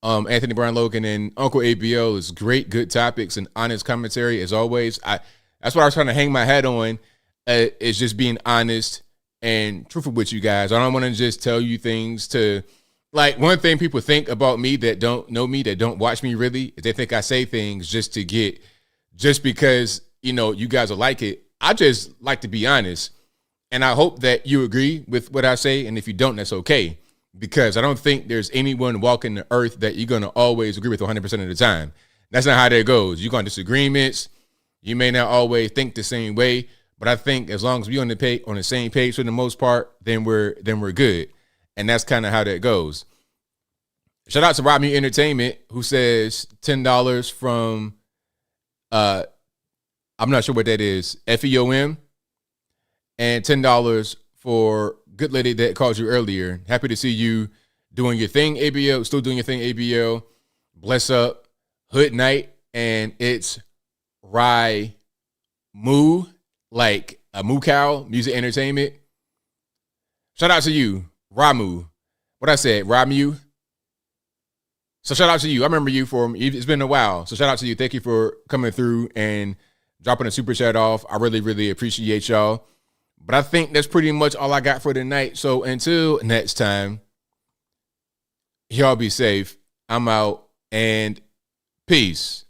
Anthony Brown Logan and Uncle ABL is great, good topics and honest commentary as always. That's what I was trying to hang my hat on, is just being honest and truthful with you guys. I don't want to just tell you things to, like, one thing people think about me that don't know me, that don't watch me really, is they think I say things just because you guys will like it. I just like to be honest. And I hope that you agree with what I say. And if you don't, that's okay. Because I don't think there's anyone walking the earth that you're going to always agree with 100% of the time. That's not how that goes. You're going to disagreements. You may not always think the same way. But I think as long as we're on the same page for the most part, then we're good. And that's kind of how that goes. Shout out to Rob Me Entertainment, who says $10 from I'm not sure what that is, FEOM, and $10 for good lady that called you earlier. Happy to see you doing your thing, ABL, still doing your thing, ABL. Bless up, Hood Night, and it's Rye Moo, like a moo cow, music entertainment. Shout out to you, Ramu. What I said, Ramu. So shout out to you. I remember you it's been a while. So shout out to you. Thank you for coming through and dropping a super chat off. I really, really appreciate y'all. But I think that's pretty much all I got for tonight. So until next time, y'all be safe. I'm out and peace.